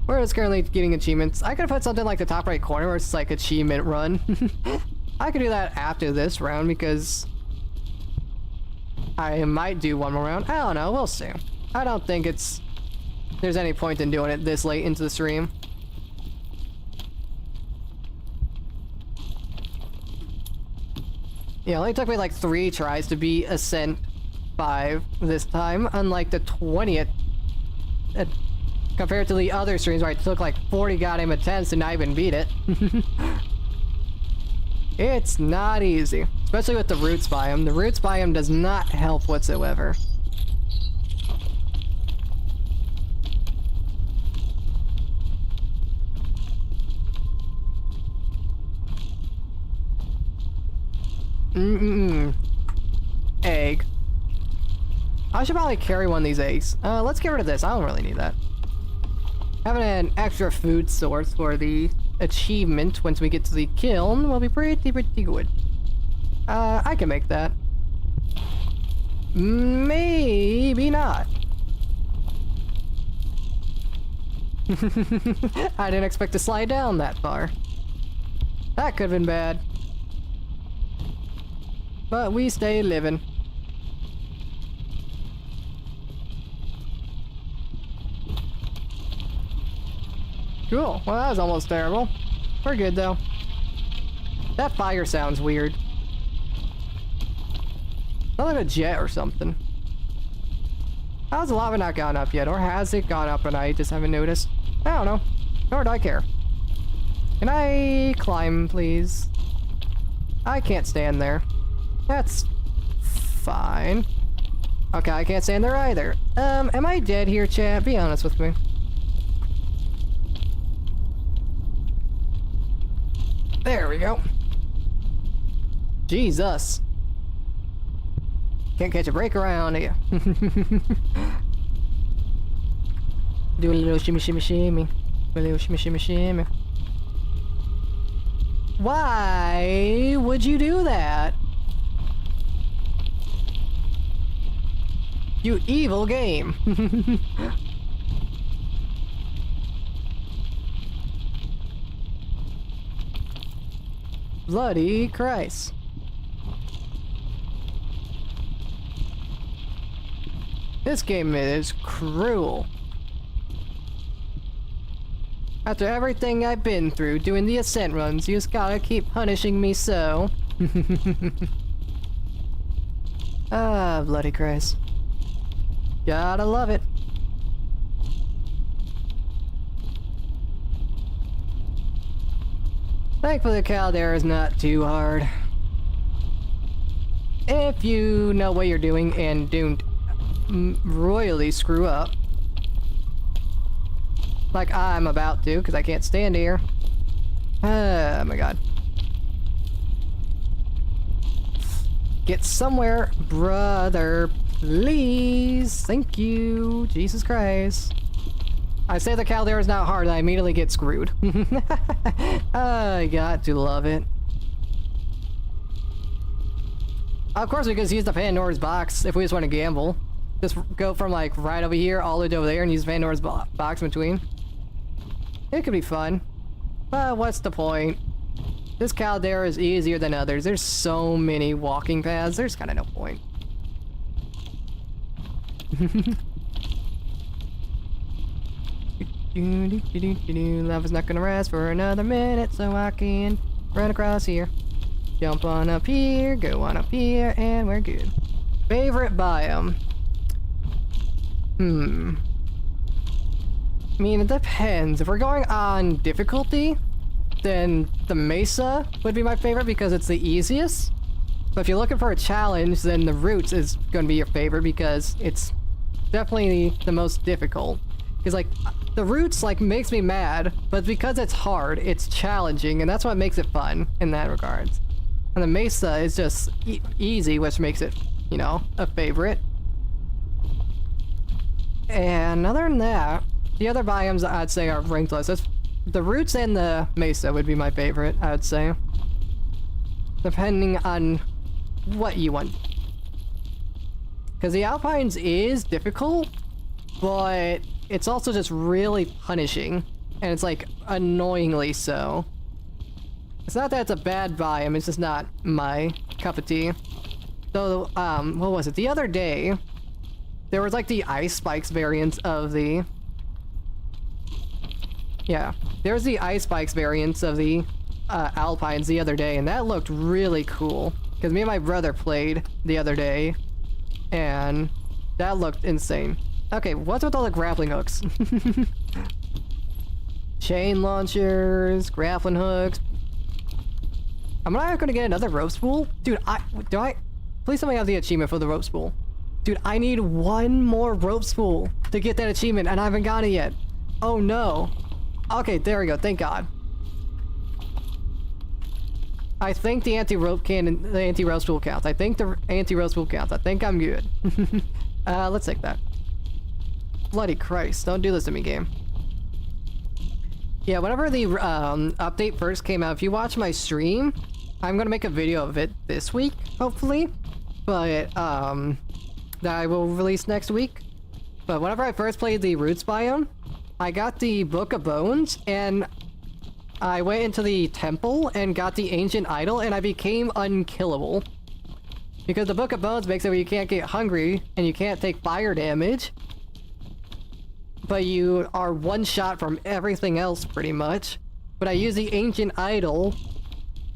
We're just currently getting achievements. I could put something like the top right corner where it's like achievement run. I could do that after this round because I might do one more round. I don't know, we'll see. I don't think there's any point in doing it this late into the stream. Yeah, it only took me like 3 tries to beat Ascent 5 this time, unlike the 20th. Compared to the other streams where I took like 40 goddamn attempts to not even beat it. It's not easy. Especially with the roots biome. The roots biome does not help whatsoever. Egg. I should probably carry one of these eggs. Let's get rid of this. I don't really need that. Having an extra food source for the achievement once we get to the kiln will be pretty good. I can make that. Maybe not. I didn't expect to slide down that far. That could have been bad. But we stay living. Cool. Well, that was almost terrible. We're good, though. That fire sounds weird. Sounds like a jet or something. How's the lava not gone up yet? Or has it gone up and I just haven't noticed? I don't know. Nor do I care. Can I climb, please? I can't stand there. That's fine. Okay, I can't stand there either. Am I dead here, chat? Be honest with me. There we go. Jesus. Can't catch a break around here. Do a little shimmy shimmy shimmy. Do a little shimmy shimmy shimmy. Why would you do that? You evil game. Bloody Christ. This game is cruel. After everything I've been through doing the Ascent runs, you just gotta keep punishing me so. Ah, bloody Christ. Gotta love it. Thankfully the caldera is not too hard. If you know what you're doing and don't royally screw up. Like I'm about to, because I can't stand here. Oh my god. Get somewhere, brother, please. Thank you. Jesus Christ. I say the caldera is not hard, I immediately get screwed. I got to love it. Of course, we could use the Pandora's box if we just want to gamble. Just go from like right over here all the way to over there and use Pandora's box in between. It could be fun. But what's the point? This caldera is easier than others. There's so many walking paths, there's kind of no point. Lava's not gonna rest for another minute, so I can run across here. Jump on up here, go on up here, and we're good. Favorite biome? I mean, it depends. If we're going on difficulty, then the Mesa would be my favorite because it's the easiest. But if you're looking for a challenge, then the Roots is going to be your favorite because it's definitely the most difficult. Because, like, the Roots, like, makes me mad, but because it's hard, it's challenging, and that's what makes it fun in that regards. And the Mesa is just easy, which makes it, you know, a favorite. And other than that, the other biomes I'd say are ranked list. The Roots and the Mesa would be my favorite, I would say. Depending on what you want. Because the Alpines is difficult, but it's also just really punishing. And it's like annoyingly so. It's not that it's a bad biome, it's just not my cup of tea. So, what was it? The other day, there was like the ice spikes variant of the... Yeah, there's the ice spikes variants of the Alpines the other day, and that looked really cool. Because me and my brother played the other day, and that looked insane. Okay, what's with all the grappling hooks? Chain launchers, grappling hooks. Am I gonna get another rope spool? Dude, please tell me I have the achievement for the rope spool. Dude, I need one more rope spool to get that achievement, and I haven't got it yet. Oh no. Okay, there we go, thank God. I think the anti-rope spool counts. I think the anti-rope spool counts. I think I'm good. Let's take that. Bloody Christ, don't do this to me, game. Yeah, whenever the update first came out, if you watch my stream, I'm gonna make a video of it this week, hopefully. But, that I will release next week. But whenever I first played the Roots biome, I got the Book of Bones, and I went into the temple and got the ancient idol, and I became unkillable. Because the Book of Bones makes it where you can't get hungry, and you can't take fire damage. But you are one shot from everything else, pretty much. But I used the ancient idol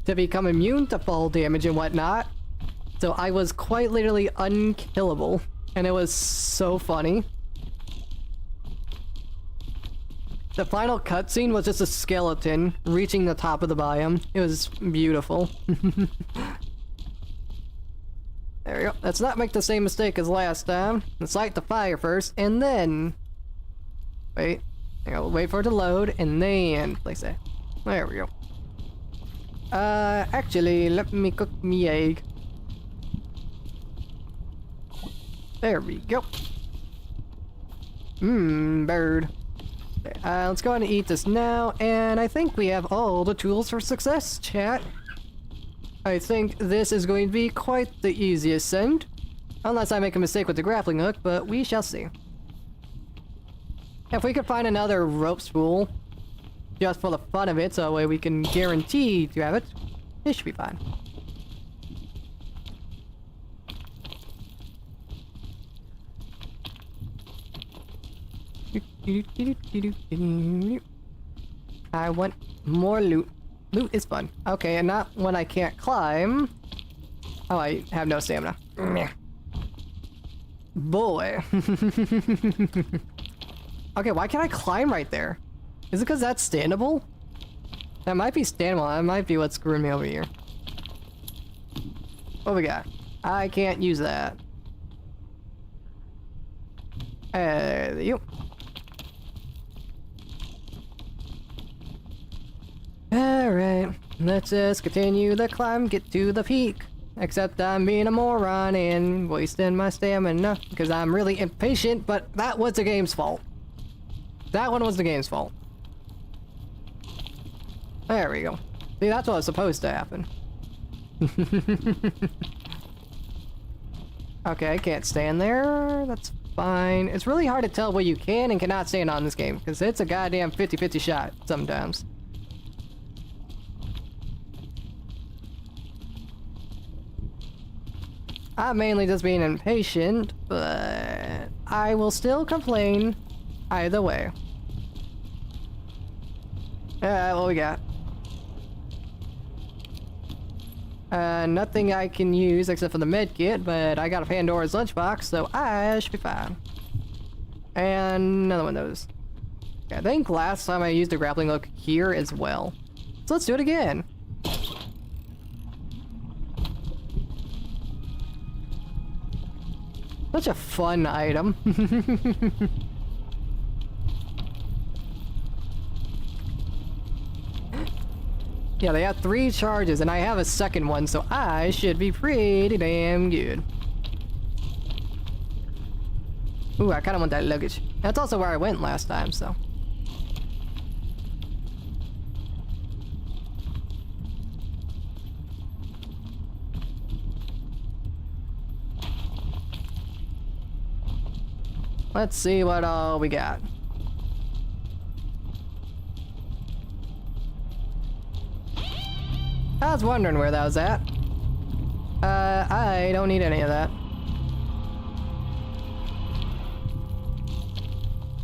to become immune to fall damage and whatnot. So I was quite literally unkillable. And it was so funny. The final cutscene was just a skeleton reaching the top of the biome. It was beautiful. There we go. Let's not make the same mistake as last time. Let's light the fire first, and then... Wait. Wait for it to load, and then place it. There we go. Actually, let me cook me egg. There we go. Bird. Let's go ahead and eat this now, and I think we have all the tools for success, chat. I think this is going to be quite the easy ascent. Unless I make a mistake with the grappling hook, but we shall see. If we could find another rope spool, just for the fun of it, so that way we can guarantee to have it, it should be fine. I want more loot. Loot is fun. Okay, and not when I can't climb. Oh, I have no stamina. Boy. Okay, why can't I climb right there? Is it because that's standable? That might be standable. That might be what's screwing me over here. What we got? I can't use that. You. Alright, let's just continue the climb, get to the peak. Except I'm being a moron and wasting my stamina because I'm really impatient, but that was the game's fault. That one was the game's fault. There we go. See, that's what was supposed to happen. Okay, I can't stand there. That's fine. It's really hard to tell what you can and cannot stand on this game because it's a goddamn 50-50 shot sometimes. I'm mainly just being impatient, but I will still complain either way. What we got? Nothing I can use except for the med kit, but I got a Pandora's lunchbox, so I should be fine. And another one of those. Okay, I think last time I used the grappling hook here as well. So let's do it again. Such a fun item. Yeah, they have 3 charges, and I have a second one, so I should be pretty damn good. Ooh, I kind of want that luggage. That's also where I went last time, so. Let's see what all we got. I was wondering where that was at. I don't need any of that.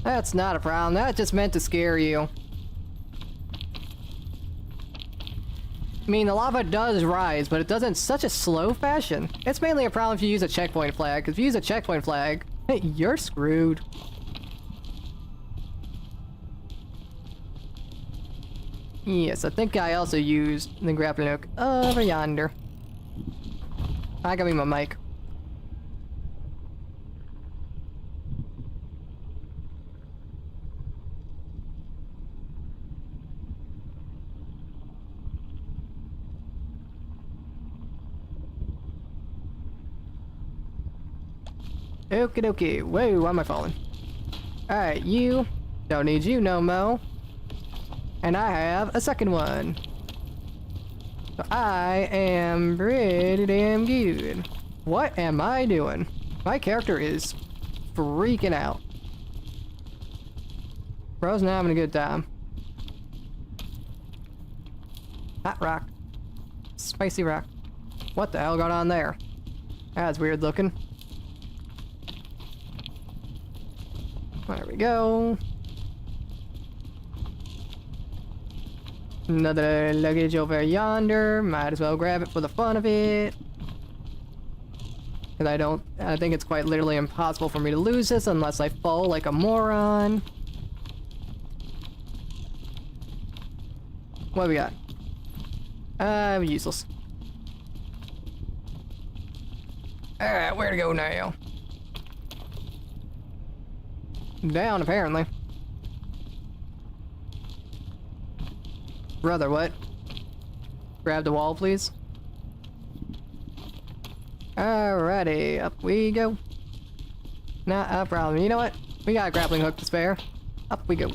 That's not a problem. That just meant to scare you. I mean, the lava does rise, but it does in such a slow fashion. It's mainly a problem if you use a checkpoint flag, because if you use a checkpoint flag, hey, you're screwed. Yes, I think I also used the grappling hook over yonder. I got me my mic. Okie dokie. Whoa, why am I falling? Alright, you. Don't need you no mo. And I have a second one. So I am pretty damn good. What am I doing? My character is freaking out. Bro's not having a good time. Hot rock. Spicy rock. What the hell got on there? That's weird looking. There we go. Another luggage over yonder. Might as well grab it for the fun of it. Because I think it's quite literally impossible for me to lose this unless I fall like a moron. What do we got? Useless. Alright, where to go now? Down, apparently. Brother, what? Grab the wall, please. Alrighty, up we go. Not a problem. You know what? We got a grappling hook to spare. Up we go.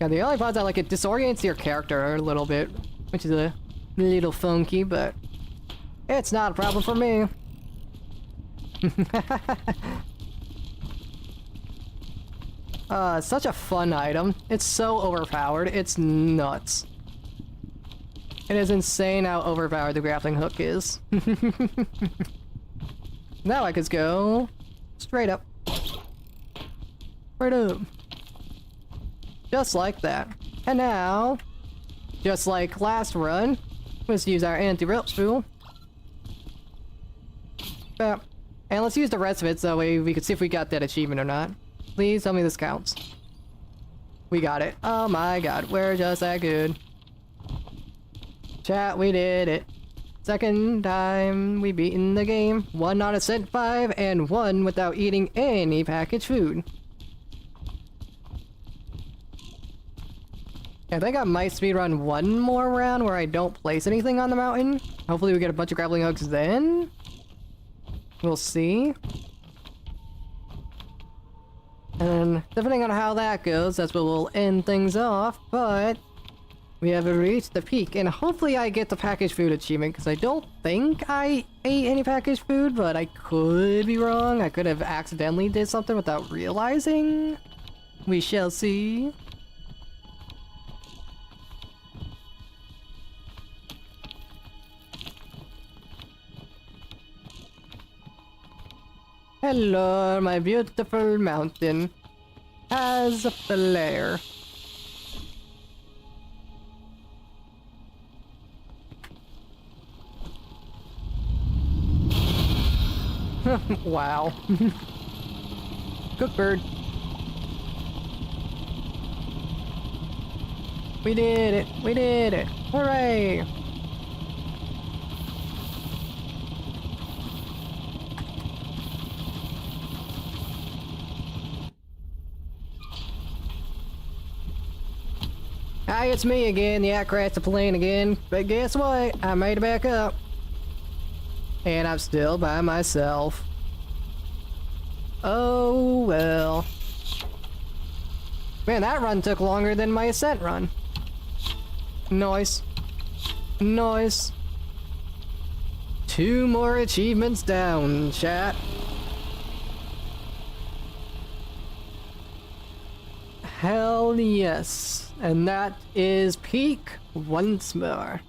Yeah, the only parts I like, it disorients your character a little bit, which is a little funky, but it's not a problem for me. Such a fun item. It's so overpowered. It's nuts. It is insane how overpowered the grappling hook is. Now I could go straight up. Right up. Just like that. And now, just like last run, let's use our anti-rope spool. And let's use the rest of it so we could see if we got that achievement or not. Please tell me this counts. We got it. Oh my god, we're just that good. Chat, we did it. Second time we beaten the game. 1 on Ascent 5 and 1 without eating any packaged food. I think I might speedrun one more round where I don't place anything on the mountain. Hopefully we get a bunch of grappling hooks then. We'll see. And depending on how that goes, that's where we'll end things off, but we have reached the peak, and hopefully I get the packaged food achievement, because I don't think I ate any packaged food, but I could be wrong. I could have accidentally did something without realizing. We shall see. Hello, my beautiful mountain has a flare. Wow. Cook bird. We did it! We did it! Hooray! Hi, it's me again. Yeah, I crashed the plane again. But guess what? I made it back up. And I'm still by myself. Oh, well. Man, that run took longer than my Ascent run. Nice. Nice. 2 more achievements down, chat. Hell yes. And that is peak once more.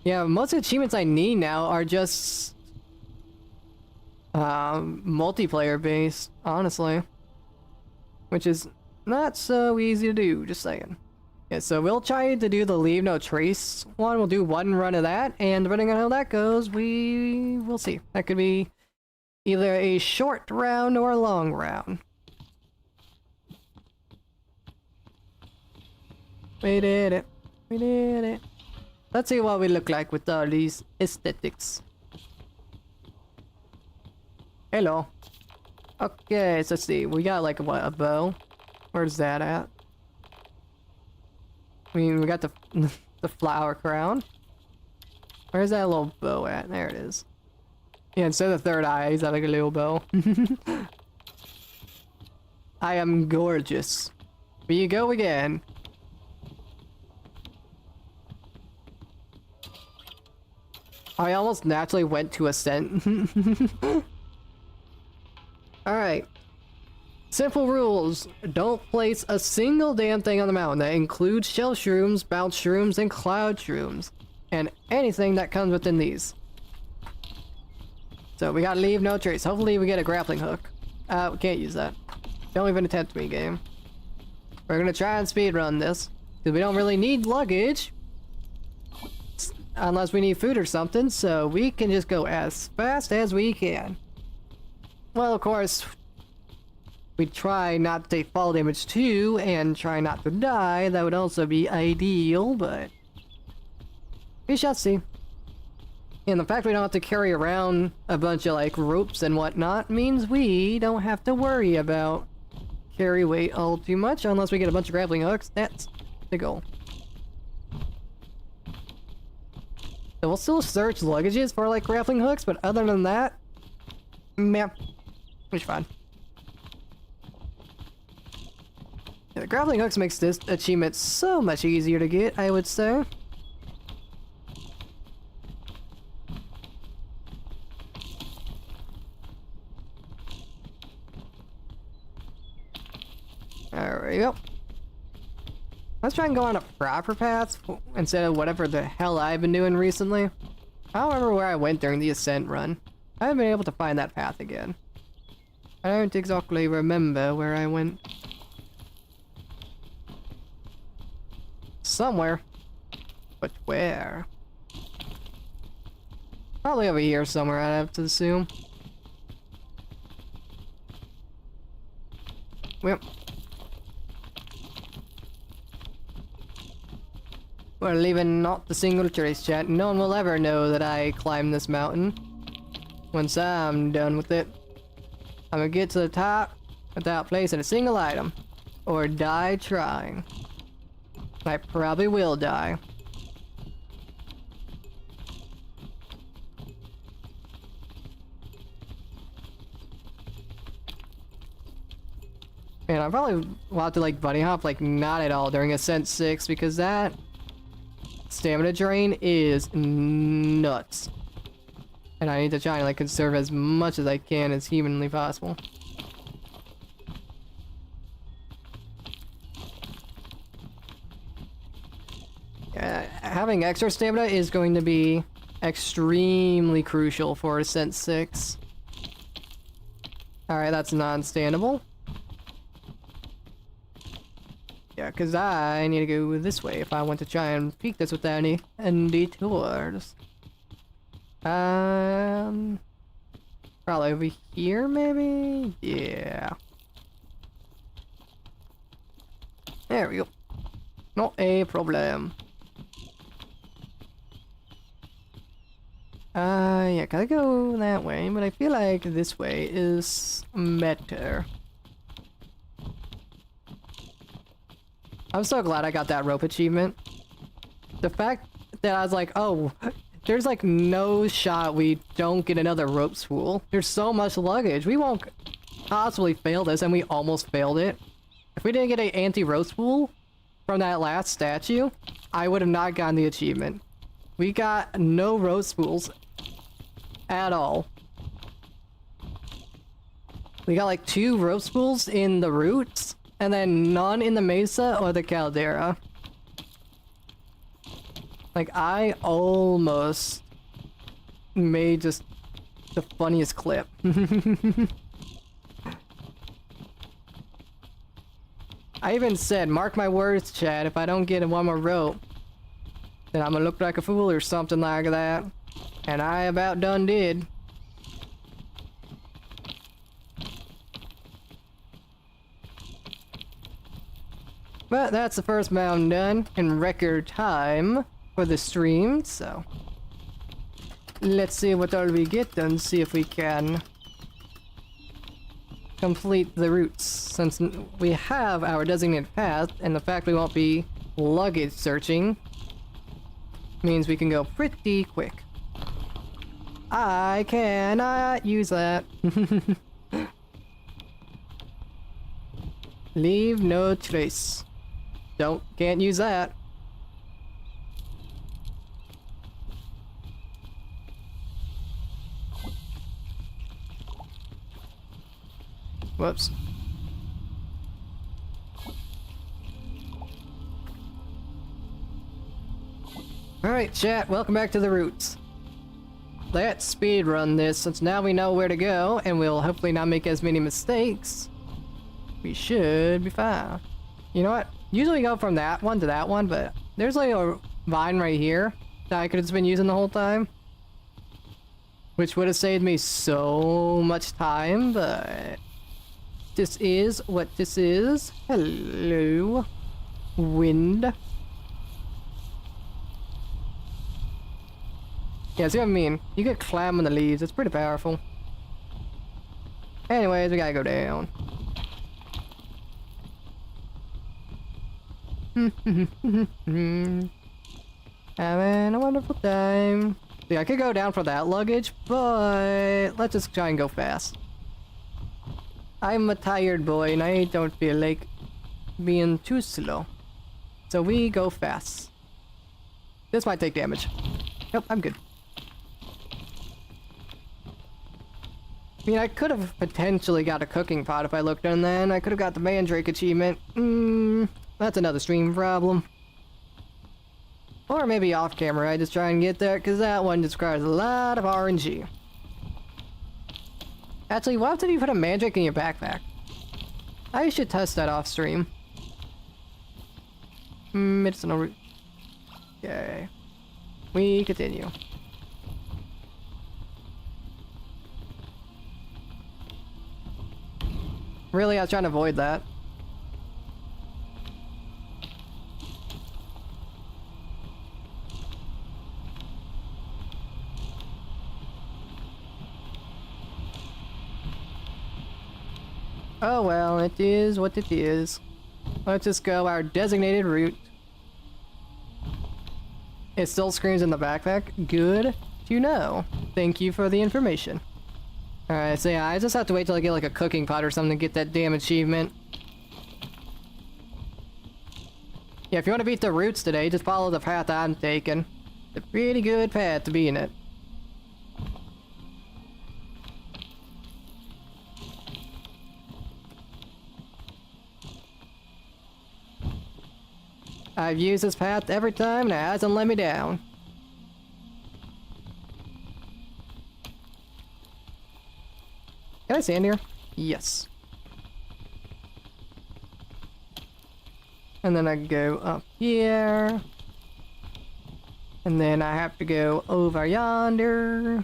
Yeah, most of the achievements I need now are just multiplayer based, honestly. Which is Not so easy to do, just saying. Yeah, so we'll try to do the leave no trace one. We'll do one run of that, and depending on how that goes, we will see. That could be either a short round or a long round. We did it. We did it. Let's see what we look like with all these aesthetics. Hello. Okay, so let's see. We got like what, a bow? Where's that at? I mean, we got the the flower crown. Where's that little bow at? There it is. Yeah, instead of the third eye, he's got like a little bow. I am gorgeous. Here you go again. I almost naturally went to Ascent. Alright. Simple rules. Don't place a single damn thing on the mountain. That includes shell shrooms, bounce shrooms, and cloud shrooms. And anything that comes within these. So we gotta leave no trace. Hopefully we get a grappling hook. We can't use that. Don't even attempt me, game. We're gonna try and speedrun this. Because we don't really need luggage. Unless we need food or something. So we can just go as fast as we can. Well, of course, we try not to take fall damage too, and try not to die. That would also be ideal, but we shall see. And the fact we don't have to carry around a bunch of like ropes and whatnot means we don't have to worry about carry weight all too much unless we get a bunch of grappling hooks. That's the goal. So we'll still search luggages for like grappling hooks, but other than that, meh. Which fine. Yeah, the grappling hooks makes this achievement so much easier to get, I would say. There we go. Let's try and go on a proper path instead of whatever the hell I've been doing recently. I don't remember where I went during the Ascent run. I haven't been able to find that path again. I don't exactly remember where I went. Somewhere. But where? Probably over here somewhere, I'd have to assume. Well. We're leaving not the single trace, chat. No one will ever know that I climbed this mountain. Once I'm done with it. I'm gonna get to the top without placing a single item. Or die trying. I probably will die. Man, I probably will have to like bunny hop, like not at all during Ascent 6 because that stamina drain is nuts. And I need to try and like conserve as much as I can as humanly possible. Having extra stamina is going to be extremely crucial for Ascent 6. Alright, that's non-standable. Yeah, because I need to go this way if I want to try and peek this without any detours. Probably over here, maybe? Yeah. There we go. Not a problem. Yeah, gotta go that way, but I feel like this way is better. I'm so glad I got that rope achievement. The fact that I was like, oh, there's like no shot we don't get another rope spool. There's so much luggage. We won't possibly fail this, and we almost failed it. If we didn't get an anti-rope spool from that last statue, I would have not gotten the achievement. We got no rope spools at all. We got like 2 rope spools in the roots, and then none in the mesa or the caldera. Like, I almost made just the funniest clip. I even said, mark my words, Chad, if I don't get one more rope, then I'm gonna look like a fool or something like that. And I about done did. But that's the first mountain done in record time for the stream, so let's see what all we get and see if we can complete the routes, since we have our designated path, and the fact we won't be luggage searching means we can go pretty quick. I cannot use that. Leave no trace. Can't use that. Whoops. Alright, chat, welcome back to the routes. Let's speedrun this, since now we know where to go, and we'll hopefully not make as many mistakes. We should be fine. You know what? Usually go from that one to that one, but there's like a vine right here that I could have just been using the whole time. Which would have saved me so much time, but this is what this is. Hello, wind. Yeah, see what I mean? You get climb on the leaves, it's pretty powerful. Anyways, we gotta go down. Having a wonderful time. See, I could go down for that luggage, but let's just try and go fast. I'm a tired boy and I don't feel like being too slow. So we go fast. This might take damage. Nope, I'm good. I mean, I could have potentially got a cooking pot if I looked, and then I could have got the Mandrake achievement. That's another stream problem. Or maybe off camera, I just try and get there, because that one just requires a lot of RNG. Actually, what happens if you put a Mandrake in your backpack? I should test that off stream. Medicinal root. Okay. We continue. Really, I was trying to avoid that. Oh well, it is what it is. Let's just go our designated route. It still screams in the backpack. Good to know. Thank you for the information. Alright, so yeah, I just have to wait till I get like a cooking pot or something to get that damn achievement. Yeah, if you want to beat the routes today, just follow the path I'm taking. It's a pretty good path to be in it. I've used this path every time and it hasn't let me down. Can I stand here? Yes. And then I go up here. And then I have to go over yonder.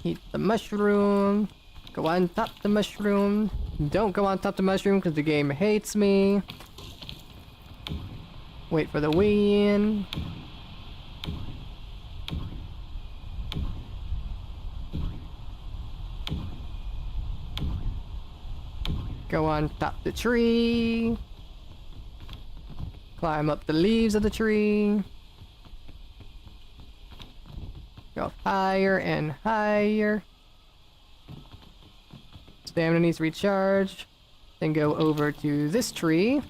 Eat the mushroom. Go on top the mushroom. Don't go on top the mushroom because the game hates me. Wait for the weigh-in. Go on top the tree. Climb up the leaves of the tree. Go higher and higher. Stamina needs to recharge. Then go over to this tree.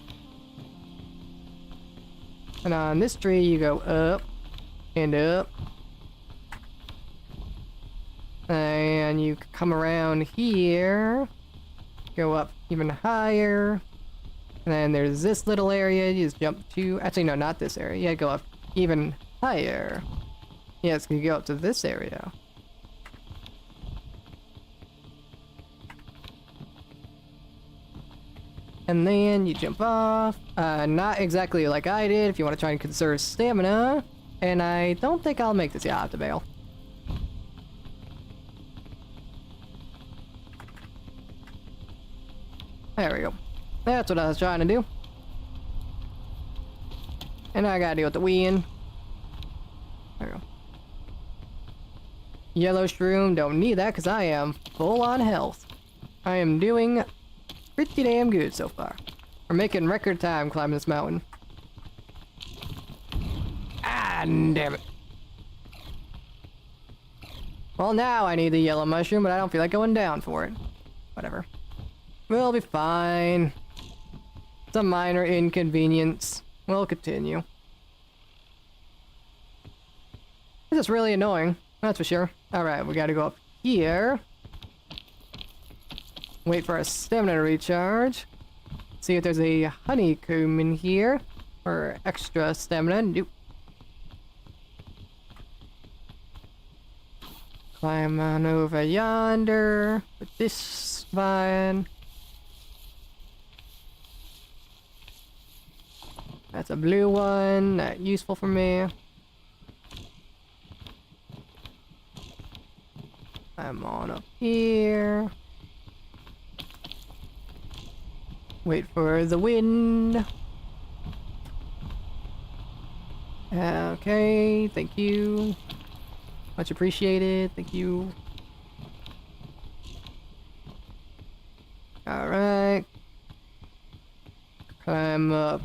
And on this tree you go up and up. And you come around here. Go up even higher. And then there's this little area you just jump to. Actually, no, not this area. Yeah, go up even higher. Yes, you go up to this area. And then you jump off. Not exactly like I did if you want to try and conserve stamina. And I don't think I'll make this. Yeah, I'll have to bail. There we go. That's what I was trying to do. And I gotta deal with the wind. There we go. Yellow shroom, don't need that because I am full on health. I am doing pretty damn good so far. We're making record time climbing this mountain. Ah, damn it. Well, now I need the yellow mushroom, but I don't feel like going down for it. Whatever. We'll be fine. It's a minor inconvenience. We'll continue. This is really annoying, that's for sure. Alright, we gotta go up here. Wait for our stamina to recharge. See if there's a honeycomb in here. For extra stamina. Nope. Climb on over yonder. With this vine. That's a blue one. Not useful for me. I'm on up here. Wait for the wind. Okay, thank you. Much appreciated, thank you. Alright. Climb up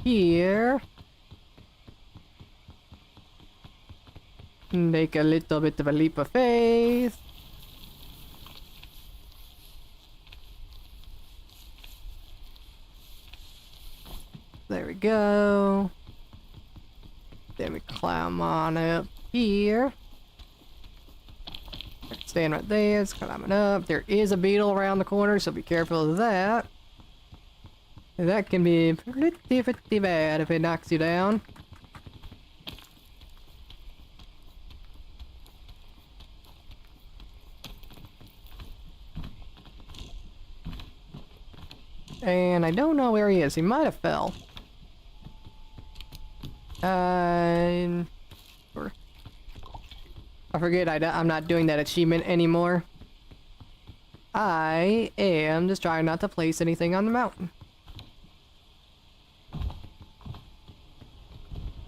here. Take a little bit of a leap of faith. There we go. Then we climb on up here. Stand right there, it's climbing up. There is a beetle around the corner, so be careful of that. That can be pretty bad if it knocks you down. And I don't know where he is. He might have fell. I forget I'm not doing that achievement anymore. I am just trying not to place anything on the mountain.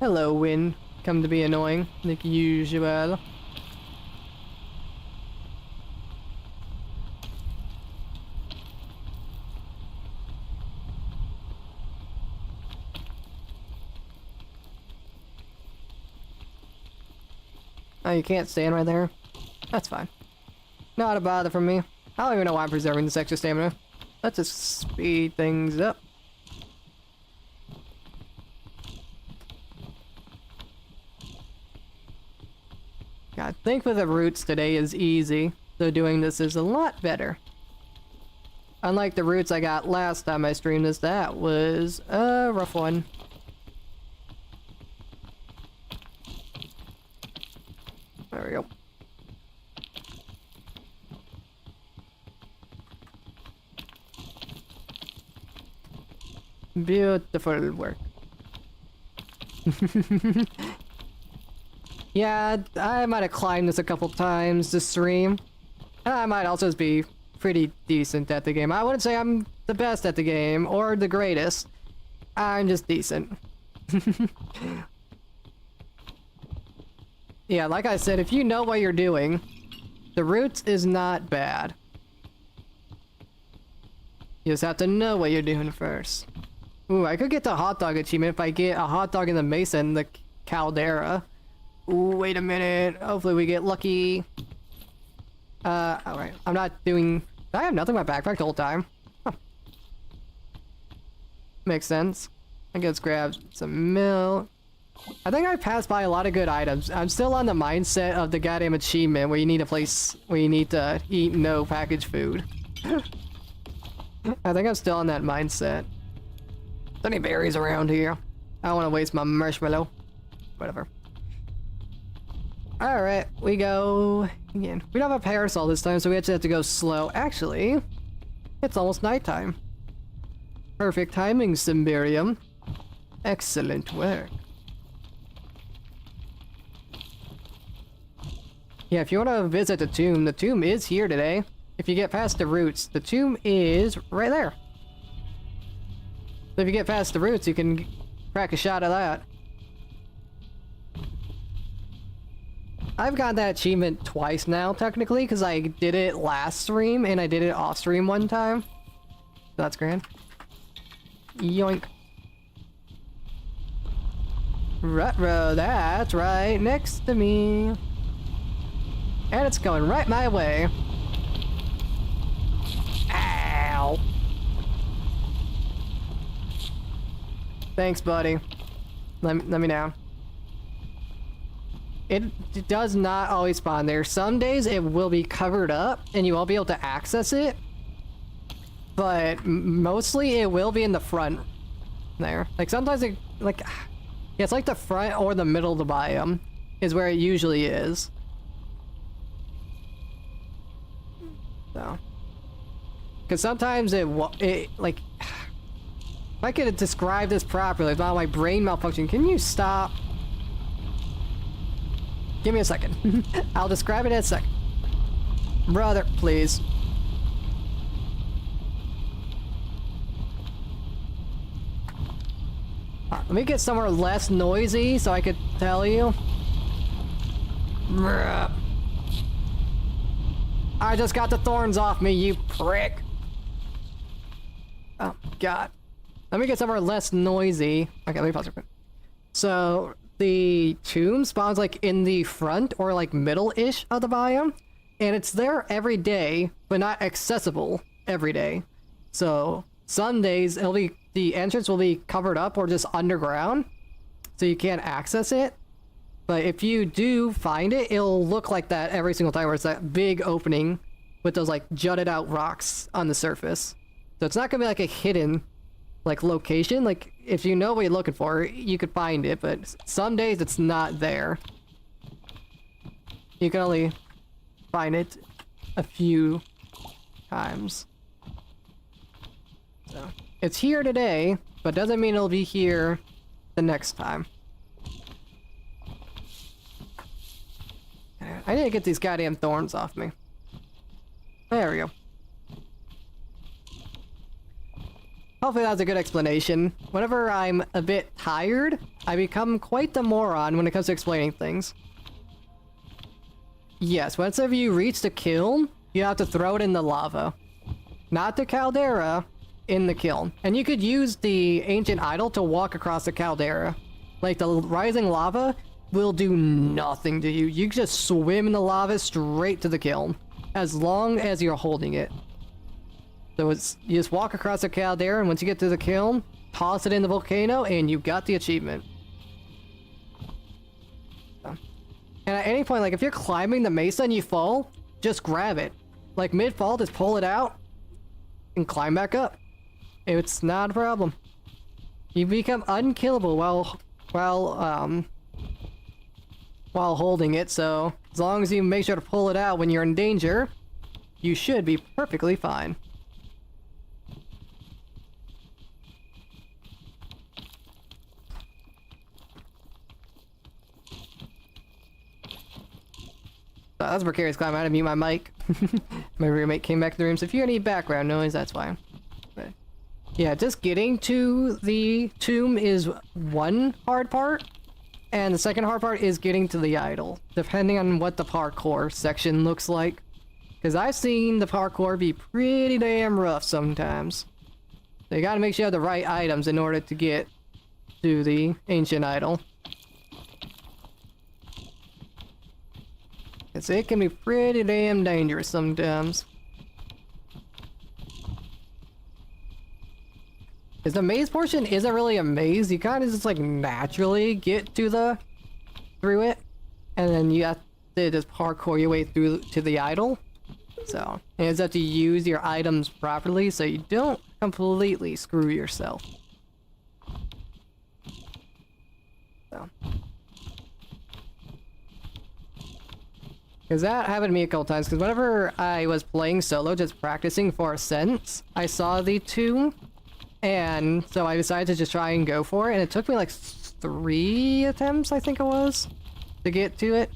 Hello, wind. Come to be annoying, like usual. Oh, you can't stand right there? That's fine. Not a bother for me. I don't even know why I'm preserving this extra stamina. Let's just speed things up. I think with the roots today is easy, so doing this is a lot better. Unlike the roots I got last time I streamed this, that was a rough one. There we go. Beautiful work. Yeah, I might have climbed this a couple times to stream. And I might also be pretty decent at the game. I wouldn't say I'm the best at the game or the greatest. I'm just decent. Yeah, like I said, if you know what you're doing, the roots is not bad. You just have to know what you're doing first. Ooh, I could get the hot dog achievement if I get a hot dog in the mesa and the caldera. Ooh, wait a minute. Hopefully we get lucky. Alright. I'm not doing... I have nothing in my backpack the whole time. Huh. Makes sense. I guess grab some milk. I think I passed by a lot of good items. I'm still on the mindset of the goddamn achievement where you need a place where you need to eat no packaged food. I think I'm still on that mindset. Is there any berries around here? I don't want to waste my marshmallow. Whatever. Alright, we go again. We don't have a parasol this time, so we actually have to go slow. Actually, it's almost nighttime. Perfect timing, Simberium. Excellent work. Yeah, if you want to visit the tomb is here today. If you get past the roots, the tomb is right there. So if you get past the roots, you can crack a shot at that. I've got that achievement twice now, technically, because I did it last stream and I did it off stream one time. So that's grand. Yoink. Ruh-roh, that's right next to me. And it's going right my way. Ow. Thanks, buddy. Let me down. It does not always spawn there. Some days it will be covered up and you won't be able to access it. But mostly it will be in the front there. Like sometimes it, like, yeah, it's like the front or the middle of the biome is where it usually is. So, because sometimes it like, if I could describe this properly without my brain malfunction, can you stop? Give me a second. I'll describe it in a second. Brother, please. Let me get somewhere less noisy so I could tell you. Bruh. I just got the thorns off me, you prick. Oh, God. Let me get somewhere less noisy. Okay, let me pause it. So, the tomb spawns like in the front or like middle-ish of the biome. And it's there every day, but not accessible every day. So, some days the entrance will be covered up or just underground, so you can't access it. But if you do find it, it'll look like that every single time, where it's that big opening with those like jutted out rocks on the surface. So it's not gonna be like a hidden like location. Like if you know what you're looking for, you could find it, but some days it's not there. You can only find it a few times. So it's here today, but doesn't mean it'll be here the next time. I need to get these goddamn thorns off me. There we go. Hopefully that was a good explanation. Whenever I'm a bit tired, I become quite the moron when it comes to explaining things. Yes, once you reach the kiln, you have to throw it in the lava. Not the caldera, in the kiln. And you could use the ancient idol to walk across the caldera. Like, the rising lava will do nothing to you. You can just swim in the lava straight to the kiln, as long as you're holding it. So it's, you just walk across the caldera, and once you get to the kiln, toss it in the volcano, and you got the achievement. So. And at any point, like, if you're climbing the mesa and you fall, just grab it. Like, mid-fall, just pull it out, and climb back up. It's not a problem. You become unkillable while holding it, so as long as you make sure to pull it out when you're in danger, you should be perfectly fine. That's precarious climb. I had to mute my mic. My roommate came back to the room, so if you hear any background noise, that's why. But yeah, just getting to the tomb is one hard part, and the second hard part is getting to the idol, depending on what the parkour section looks like. Because I've seen the parkour be pretty damn rough sometimes. So you gotta make sure you have the right items in order to get to the ancient idol. Because it can be pretty damn dangerous sometimes. Because the maze portion isn't really a maze. You kind of just like naturally get to through it, and then you have to just parkour your way through to the idol. So you just have to use your items properly so you don't completely screw yourself. So. Because that happened to me a couple times, because whenever I was playing solo, just practicing for Ascent, I saw the tomb, And so I decided to just try and go for it, and it took me like 3 attempts, I think it was, to get to it.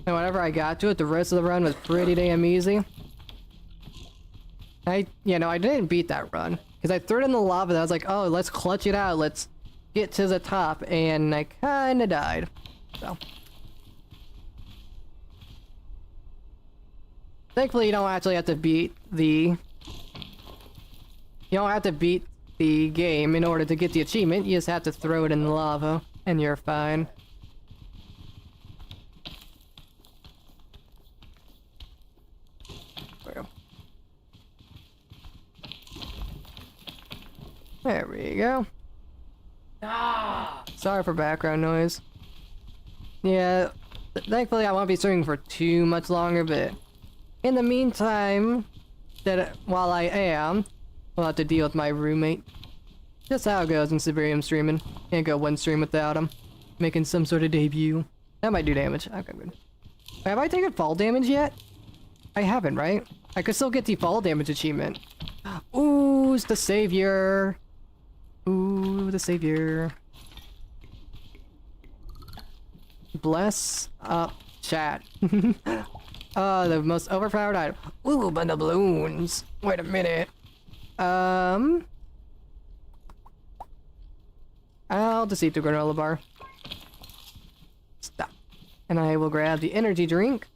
And whenever I got to it, the rest of the run was pretty damn easy. I didn't beat that run, because I threw it in the lava, and I was like, oh, let's clutch it out, let's get to the top, and I kinda died, so. Thankfully, you don't actually have to beat the... You don't have to beat the game in order to get the achievement, you just have to throw it in the lava, and you're fine. There we go. Ah! Sorry for background noise. Yeah, thankfully I won't be streaming for too much longer, but in the meantime, while I am, we'll have to deal with my roommate. Just how it goes in Siberium streaming. Can't go one stream without him. Making some sort of debut. That might do damage. Okay, good. Have I taken fall damage yet? I haven't, right? I could still get the fall damage achievement. Ooh, it's the savior. Ooh, the savior. Bless up chat. The most overpowered item. Ooh, bundle balloons. Wait a minute. I'll just eat the granola bar. Stop. And I will grab the energy drink.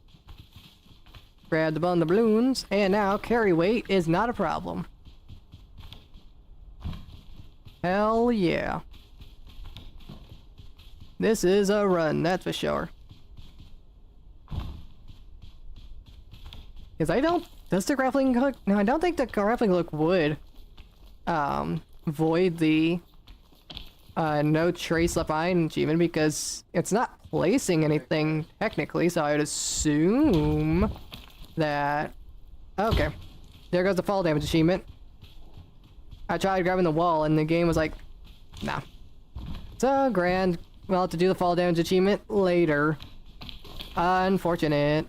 Grab the bundle balloons. And now carry weight is not a problem. Hell yeah. This is a run, that's for sure. Because does the grappling hook? No, I don't think the grappling hook would void the no trace left behind achievement, because it's not placing anything technically, so I would assume that... Okay. There goes the fall damage achievement. I tried grabbing the wall and the game was like, nah. So, grand. We'll have to do the fall damage achievement later. Unfortunate.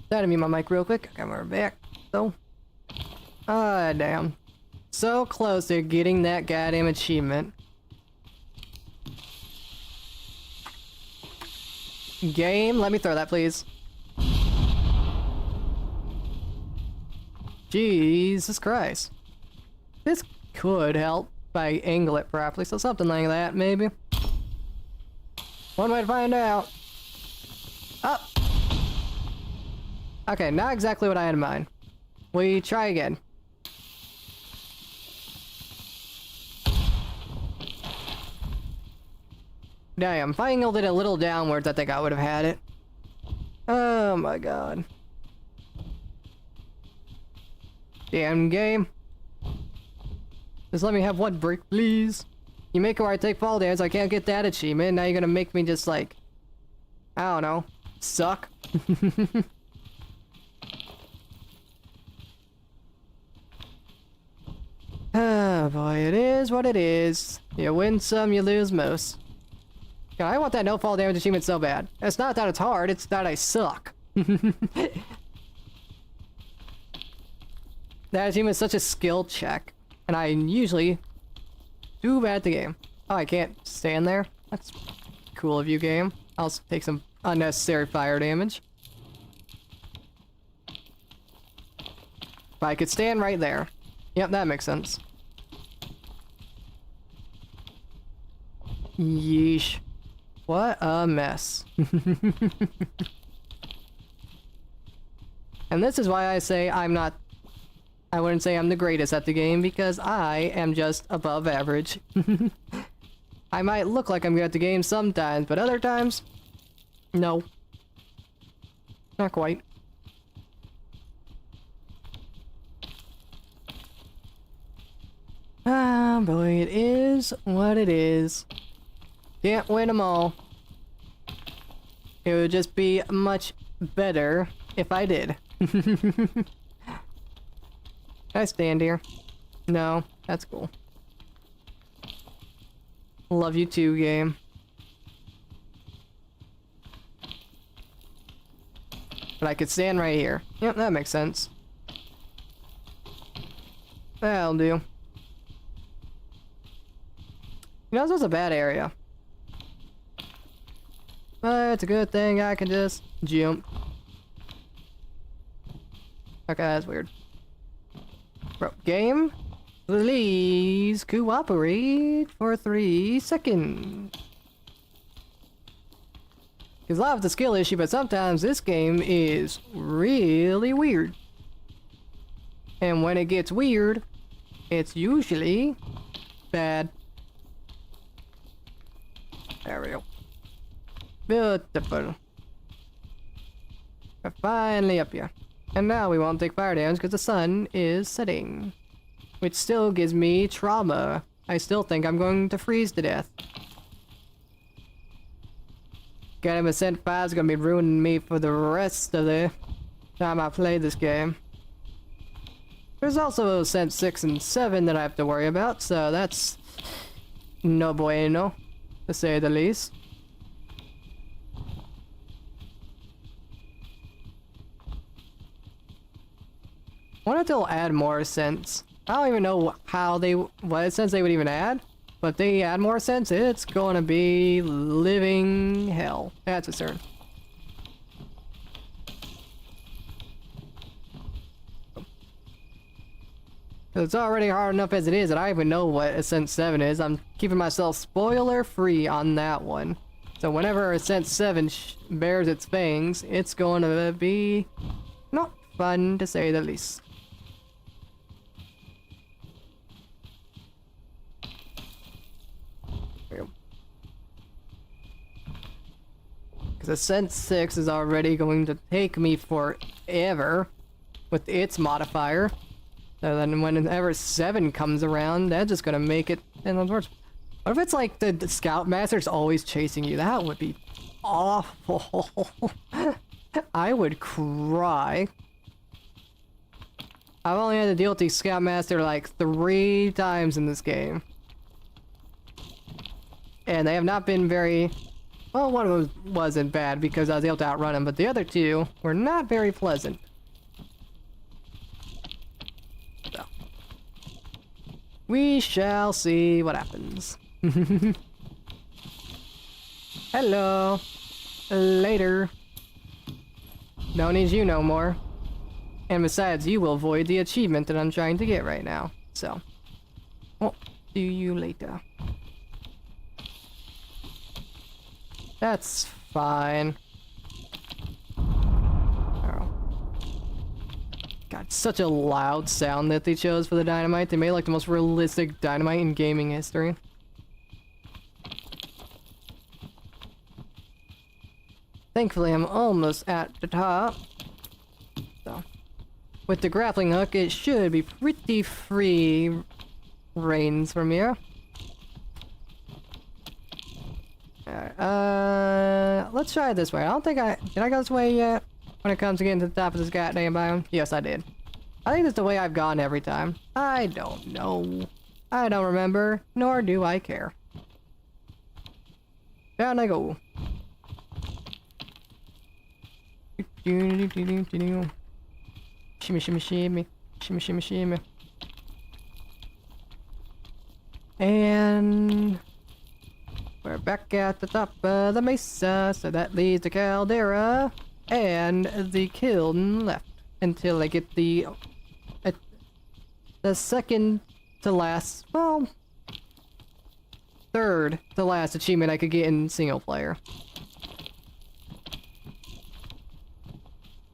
That'll mute my mic real quick. Okay, we're back. So. Damn. So close to getting that goddamn achievement. Game, let me throw that, please. Jesus Christ. This could help if I angle it properly, so something like that, maybe. One way to find out. Up! Okay, not exactly what I had in mind. We try again. Damn, if I angled it a little downwards, I think I would have had it. Oh my god. Damn game. Just let me have one break, please. You make it where I take fall damage, I can't get that achievement. Now you're gonna make me just like... I don't know. Suck. Oh boy, it is what it is. You win some, you lose most. God, I want that no fall damage achievement so bad. It's not that it's hard, it's that I suck. That achievement is such a skill check, and I usually do bad at the game. Oh, I can't stand there? That's cool of you, game. I'll take some unnecessary fire damage. But I could stand right there. Yep, that makes sense. Yeesh. What a mess. And this is why I say I wouldn't say I'm the greatest at the game, because I am just above average. I might look like I'm good at the game sometimes, but other times, no. Not quite. Ah, boy, it is what it is. Can't win them all. It would just be much better if I did. Can I stand here? No, that's cool. Love you too, game. But I could stand right here. Yep, that makes sense. That'll do. You know, this was a bad area. But it's a good thing I can just jump. Okay, that's weird. Bro, game? Please cooperate for 3 seconds. Because I have the skill issue, but sometimes this game is really weird. And when it gets weird, it's usually bad. There we go. Beautiful. We're finally up here. And now we won't take fire damage because the sun is setting. Which still gives me trauma. I still think I'm going to freeze to death. Getting Ascent 5 is going to be ruining me for the rest of the time I play this game. There's also Ascent 6 and 7 that I have to worry about, so that's no bueno, to say the least. I wonder if they'll add more Ascents. I don't even know how they, what Ascents they would even add. But if they add more Ascents, it's gonna be living hell. That's a certain. It's already hard enough as it is, and I don't even know what Ascent 7 is. I'm keeping myself spoiler free on that one. So whenever Ascent 7 bears its fangs, it's going to be not fun to say the least. Because Ascent 6 is already going to take me forever with its modifier. So then whenever 7 comes around, that's just gonna make it endless worse. What if it's like the Scoutmaster's always chasing you? That would be awful. I would cry. I've only had to deal with the Scoutmaster like 3 times in this game. And they have not been very... Well, one of them wasn't bad because I was able to outrun him, but the other 2 were not very pleasant. So. We shall see what happens. Hello. Later. Don't need you no more. And besides, you will avoid the achievement that I'm trying to get right now. So. I'll see you later. That's fine. Oh. God, such a loud sound that they chose for the dynamite. They made like the most realistic dynamite in gaming history. Thankfully, I'm almost at the top. So, with the grappling hook, it should be pretty free reigns from here. Alright, let's try it this way. I don't think did I go this way yet? When it comes to getting to the top of this goddamn biome? Yes, I did. I think that's the way I've gone every time. I don't know. I don't remember, nor do I care. Down I go. Shimmy, shimmy, shimmy. Shimmy, shimmy, shimmy. And... we're back at the top of the mesa, so that leaves the caldera and the kiln left until I get the second to last, well, third to last achievement I could get in single player.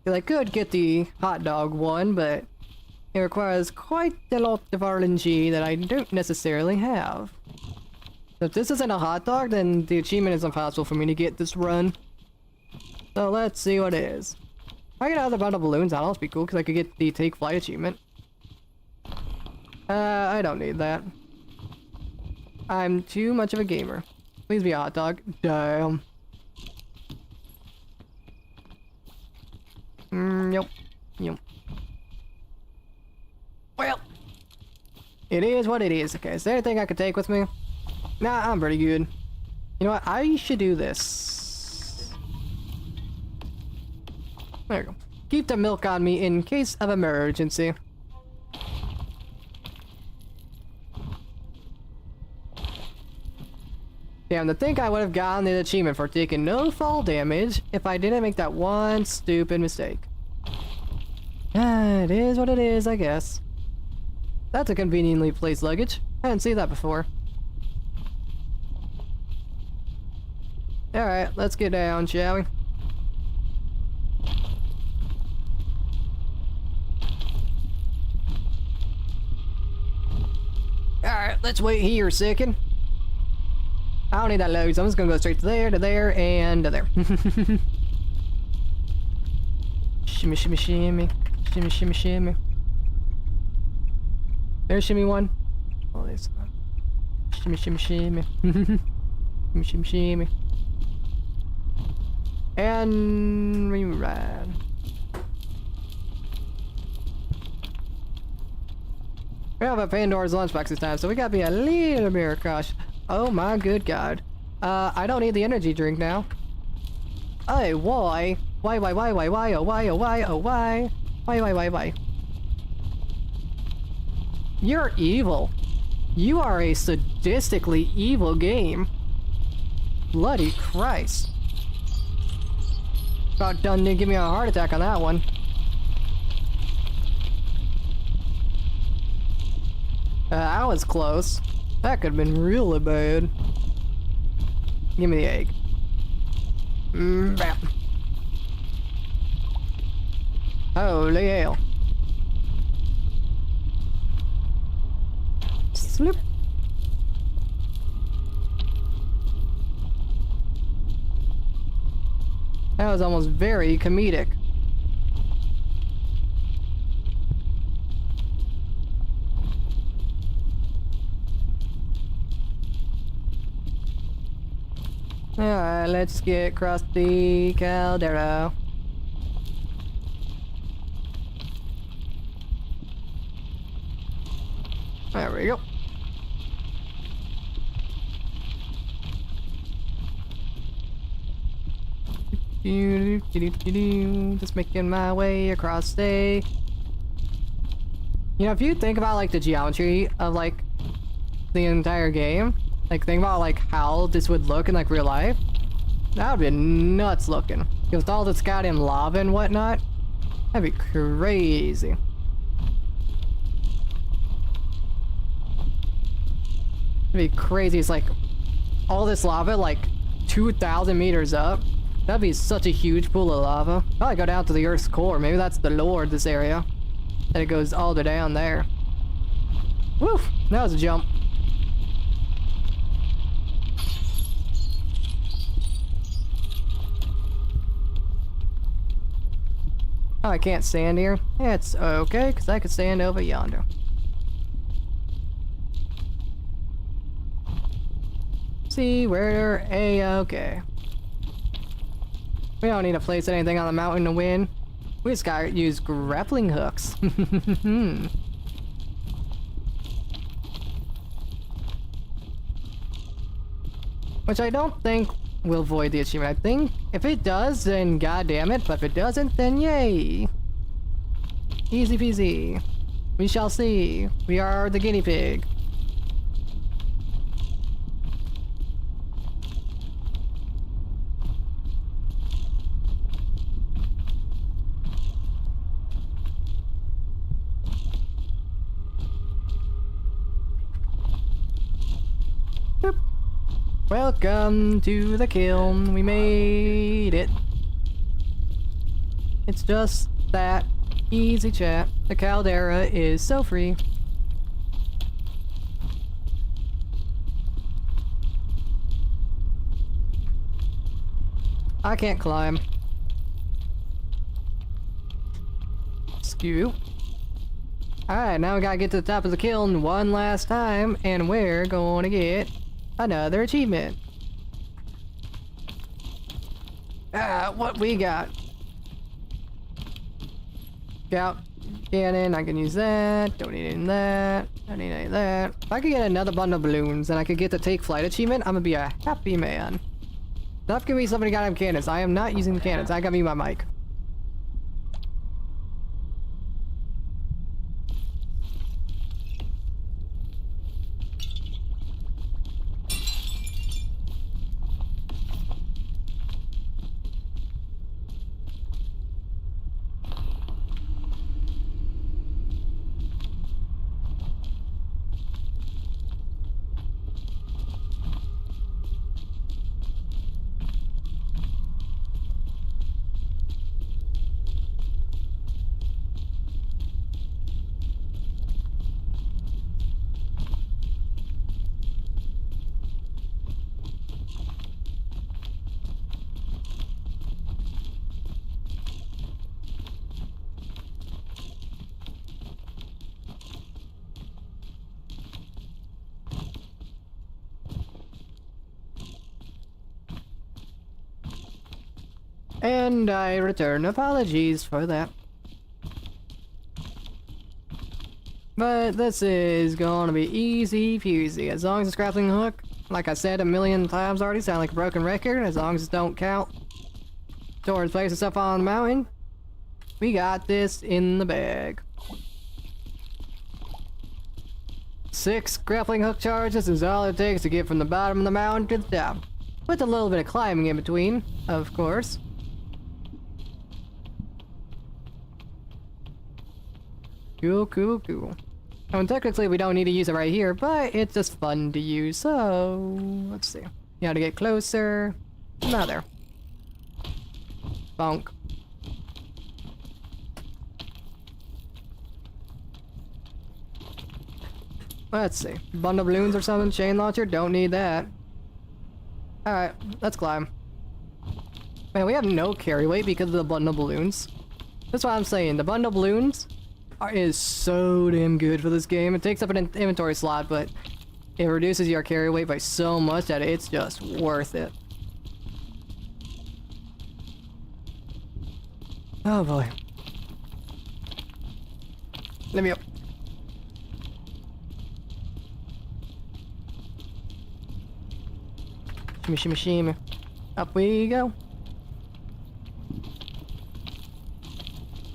I could get the hot dog one, but it requires quite a lot of RNG that I don't necessarily have. If this isn't a hot dog, then the achievement is impossible for me to get this run. So let's see what it is. If I get out of the bundle of balloons, that'll also be cool, because I could get the take flight achievement. I don't need that. I'm too much of a gamer. Please be a hot dog. Damn. Yep. Yep. Well. It is what it is. Okay, is there anything I could take with me? Nah, I'm pretty good. You know what? I should do this. There you go. Keep the milk on me in case of emergency. Damn, to think I would have gotten the achievement for taking no fall damage if I didn't make that one stupid mistake. It is what it is, I guess. That's a conveniently placed luggage. I hadn't seen that before. Alright, let's get down, shall we? Alright, let's wait here a second. I don't need that load, so I'm just gonna go straight to there, and to there. Shimmy, shimmy, shimmy. Shimmy, shimmy, shimmy. There's shimmy one. Oh, there's one. Shimmy, shimmy, shimmy. Shimmy, shimmy, shimmy. And we ride. We have a Pandora's lunchbox this time, so we gotta be a little bit cautious. Oh my good god. I don't need the energy drink now. Hey, why? Why, oh, why? Why? You're evil. You are a sadistically evil game. Bloody Christ. About done to give me a heart attack on that one. That was close. That could have been really bad. Give me the egg. Bam. Holy hell. Slip. That was almost very comedic. Alright, let's get across the caldera. There we go. Just making my way across the... You know, if you think about, like, the geometry of, like, the entire game, like, think about, like, how this would look in, like, real life, that would be nuts looking. With all this goddamn lava and whatnot, that'd be crazy. It'd be crazy. It's like all this lava, like 2,000 meters up. That'd be such a huge pool of lava. Probably go down to the Earth's core. Maybe that's the lore of this area. And it goes all the way down there. Woo! That was a jump. Oh, I can't stand here. It's okay, because I could stand over yonder. See, we're a-okay. We don't need to place anything on the mountain to win. We just gotta use grappling hooks. Which I don't think will void the achievement. I think if it does, then goddamn it. But if it doesn't, then yay. Easy peasy. We shall see. We are the guinea pig. Boop. Welcome to the kiln. We made it. It's just that easy chat. The caldera is so free. I can't climb. Skew. Alright, now we gotta get to the top of the kiln one last time, and we're gonna get another achievement. What we got? Scout cannon, I can use that. Don't need any of that. Don't need any of that. If I could get another bundle of balloons and I could get the take flight achievement, I'm gonna be a happy man. Stop giving me so many goddamn cannons. I am not using the cannons. I gotta mute my mic. And I return apologies for that. But this is gonna be easy peasy. As long as it's grappling hook, like I said a million times already, sound like a broken record, as long as it don't count towards placing stuff on the mountain, we got this in the bag. 6 grappling hook charges is all it takes to get from the bottom of the mountain to the top. With a little bit of climbing in between, of course. Cool, cool, cool. I mean, technically we don't need to use it right here, but it's just fun to use, so... let's see. You have to get closer. Not there. Bonk. Let's see. Bundle balloons or something? Chain launcher? Don't need that. Alright, let's climb. Man, we have no carry weight because of the bundle balloons. That's what I'm saying. The bundle balloons is so damn good for this game. It takes up an inventory slot, but it reduces your carry weight by so much that it's just worth it. Oh boy. Let me up. Shimmy, shimmy, shimmy. Up we go.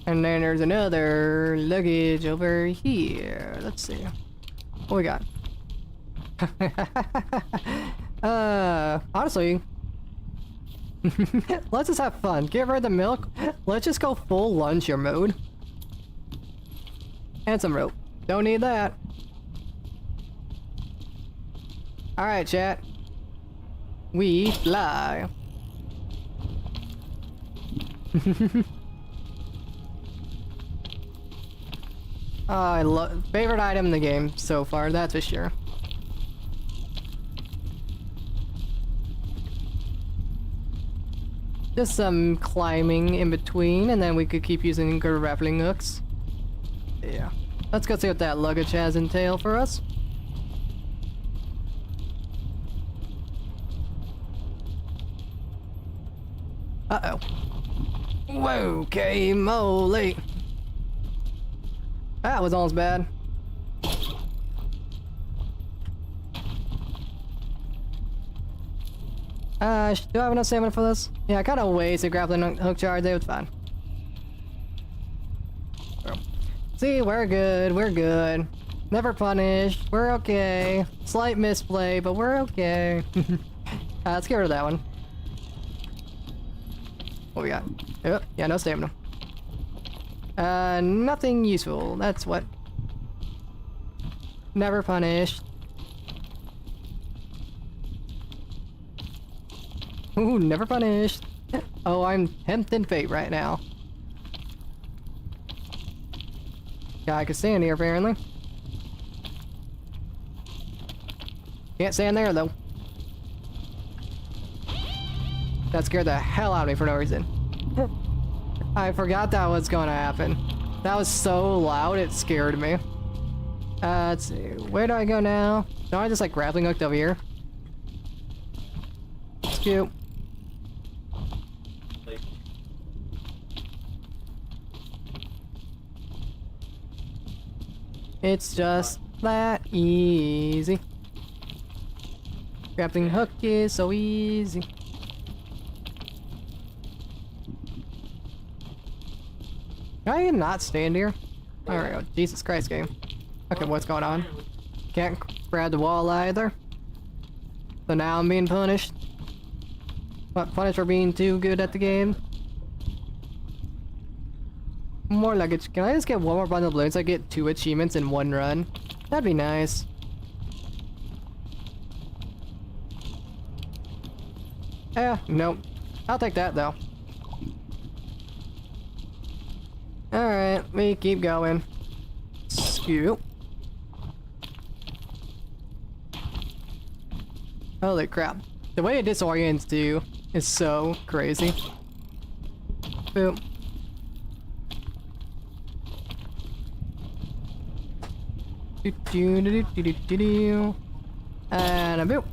And then there's another luggage over here. Let's see. What we got? Honestly, let's just have fun. Get rid of the milk. Let's just go full luncher mode. And some rope. Don't need that. Alright, chat. We fly. Oh, I love favorite item in the game so far, that's for sure. Just some climbing in between, and then we could keep using good grappling hooks. Yeah. Let's go see what that luggage has in tail for us. Uh-oh. Whoa, okay, moly. That was almost bad. Do I have enough stamina for this? Yeah, I kind of wasted grappling hook charge. It was fine. See, we're good. We're good. Never punished. We're okay. Slight misplay, but we're okay. Let's get rid of that one. What we got? Yep. Yeah, no stamina. Nothing useful. That's what. Never punished. Ooh, never punished. Oh, I'm tempting fate right now. Guy can stand here, apparently. Can't stand there, though. That scared the hell out of me for no reason. I forgot that was going to happen. That was so loud, it scared me. Let's see. Where do I go now? Don't I just like grappling hooked over here? It's cute. It's just that easy. Grappling hook is so easy. Can I not stand here? Alright, oh, Jesus Christ, game. Okay, what's going on? Can't grab the wall either. So now I'm being punished. What, punished for being too good at the game? More luggage. Can I just get one more bundle of balloons so I get 2 achievements in one run? That'd be nice. Nope. I'll take that though. Alright, we keep going. Scoop. Holy crap. The way it disorients you is so crazy. Boop. And a boop.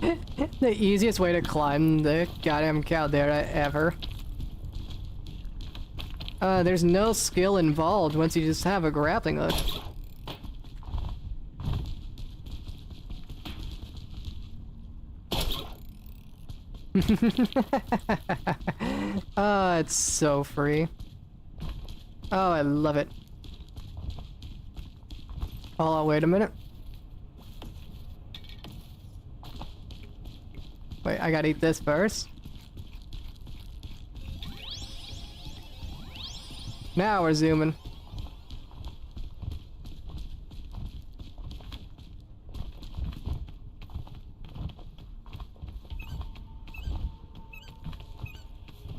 The easiest way to climb the goddamn caldera ever. There's no skill involved once you just have a grappling hook. Oh, it's so free. Oh, I love it. Oh, wait a minute. Wait, I gotta eat this first. Now we're zooming.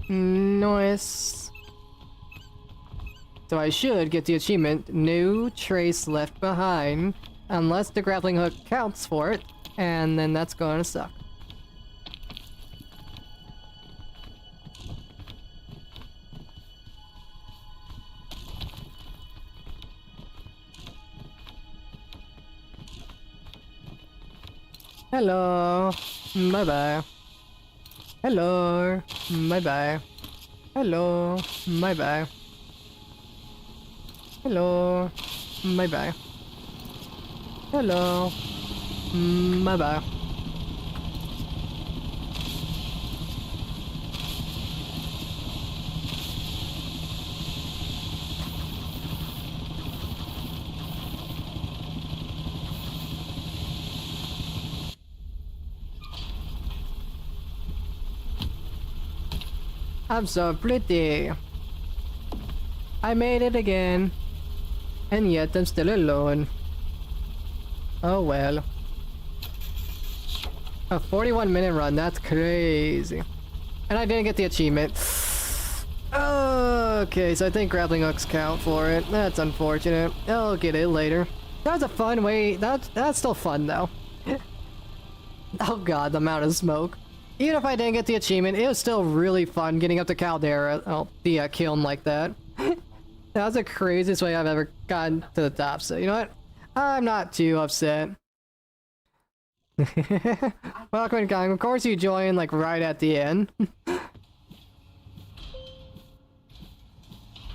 Nice. So I should get the achievement, no trace left behind, unless the grappling hook counts for it, and then that's gonna suck. Hello. Bye-bye. Hello. Bye-bye. Hello. Bye-bye. Hello. Bye-bye. Hello. Bye-bye. I'm so pretty. I made it again. And yet I'm still alone. Oh well. A 41-minute run, that's crazy. And I didn't get the achievement. Okay, so I think grappling hooks count for it. That's unfortunate. I'll get it later. That was a fun way. That's still fun though. Oh god, the amount of smoke. Even if I didn't get the achievement, it was still really fun getting up to Caldera, the kiln like that. That was the craziest way I've ever gotten to the top, so you know what? I'm not too upset. Welcome, gang. Of course you join, like, right at the end.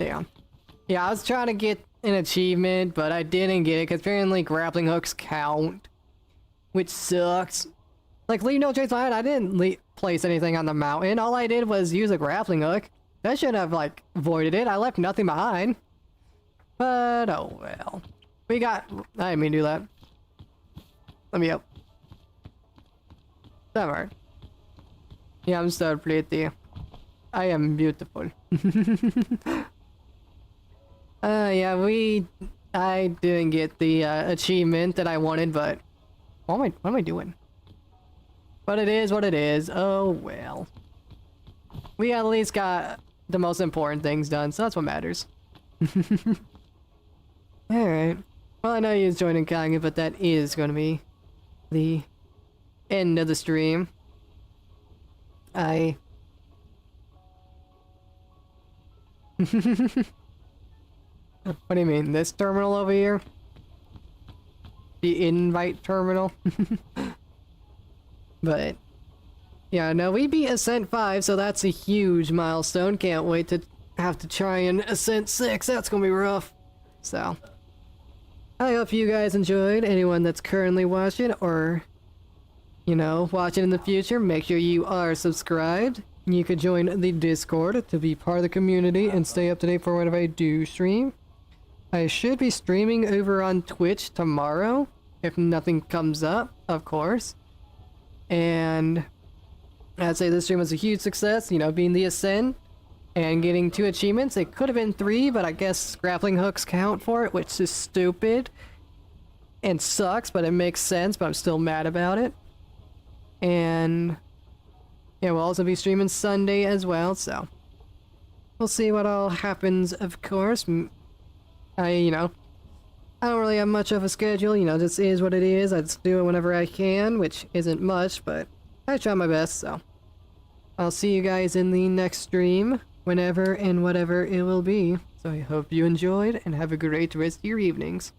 Damn. Yeah, I was trying to get an achievement, but I didn't get it, because apparently grappling hooks count. Which sucks. Like, leave no trace behind, I didn't place anything on the mountain. All I did was use a grappling hook. That should have, like, voided it. I left nothing behind. But, oh well. We got... I didn't mean to do that. Let me up. That worked. Yeah, I'm so pretty. I am beautiful. Yeah, I didn't get the achievement that I wanted, but... What am I doing? But it is what it is. Oh well. We at least got the most important things done, so that's what matters. Alright. Well, I know you was joining Kanga, but that is gonna be the end of the stream. What do you mean? This terminal over here? The invite terminal? But yeah, no, we beat Ascent 5, so that's a huge milestone. Can't wait to have to try and Ascent 6. That's gonna be rough. So I hope you guys enjoyed. Anyone that's currently watching or, you know, watching in the future, make sure you are subscribed. You could join the Discord to be part of the community and stay up to date for whenever I do stream. I should be streaming over on Twitch tomorrow, if nothing comes up, of course. And I'd say this stream was a huge success, you know, being the Ascent and getting 2 achievements. It could have been 3, but I guess grappling hooks count for it, which is stupid and sucks, but it makes sense, but I'm still mad about it. And yeah, we'll also be streaming Sunday as well, so we'll see what all happens, of course. You know, I don't really have much of a schedule, you know, this is what it is. I just do it whenever I can, which isn't much, but I try my best, so I'll see you guys in the next stream, whenever and whatever it will be. So I hope you enjoyed, and have a great rest of your evenings.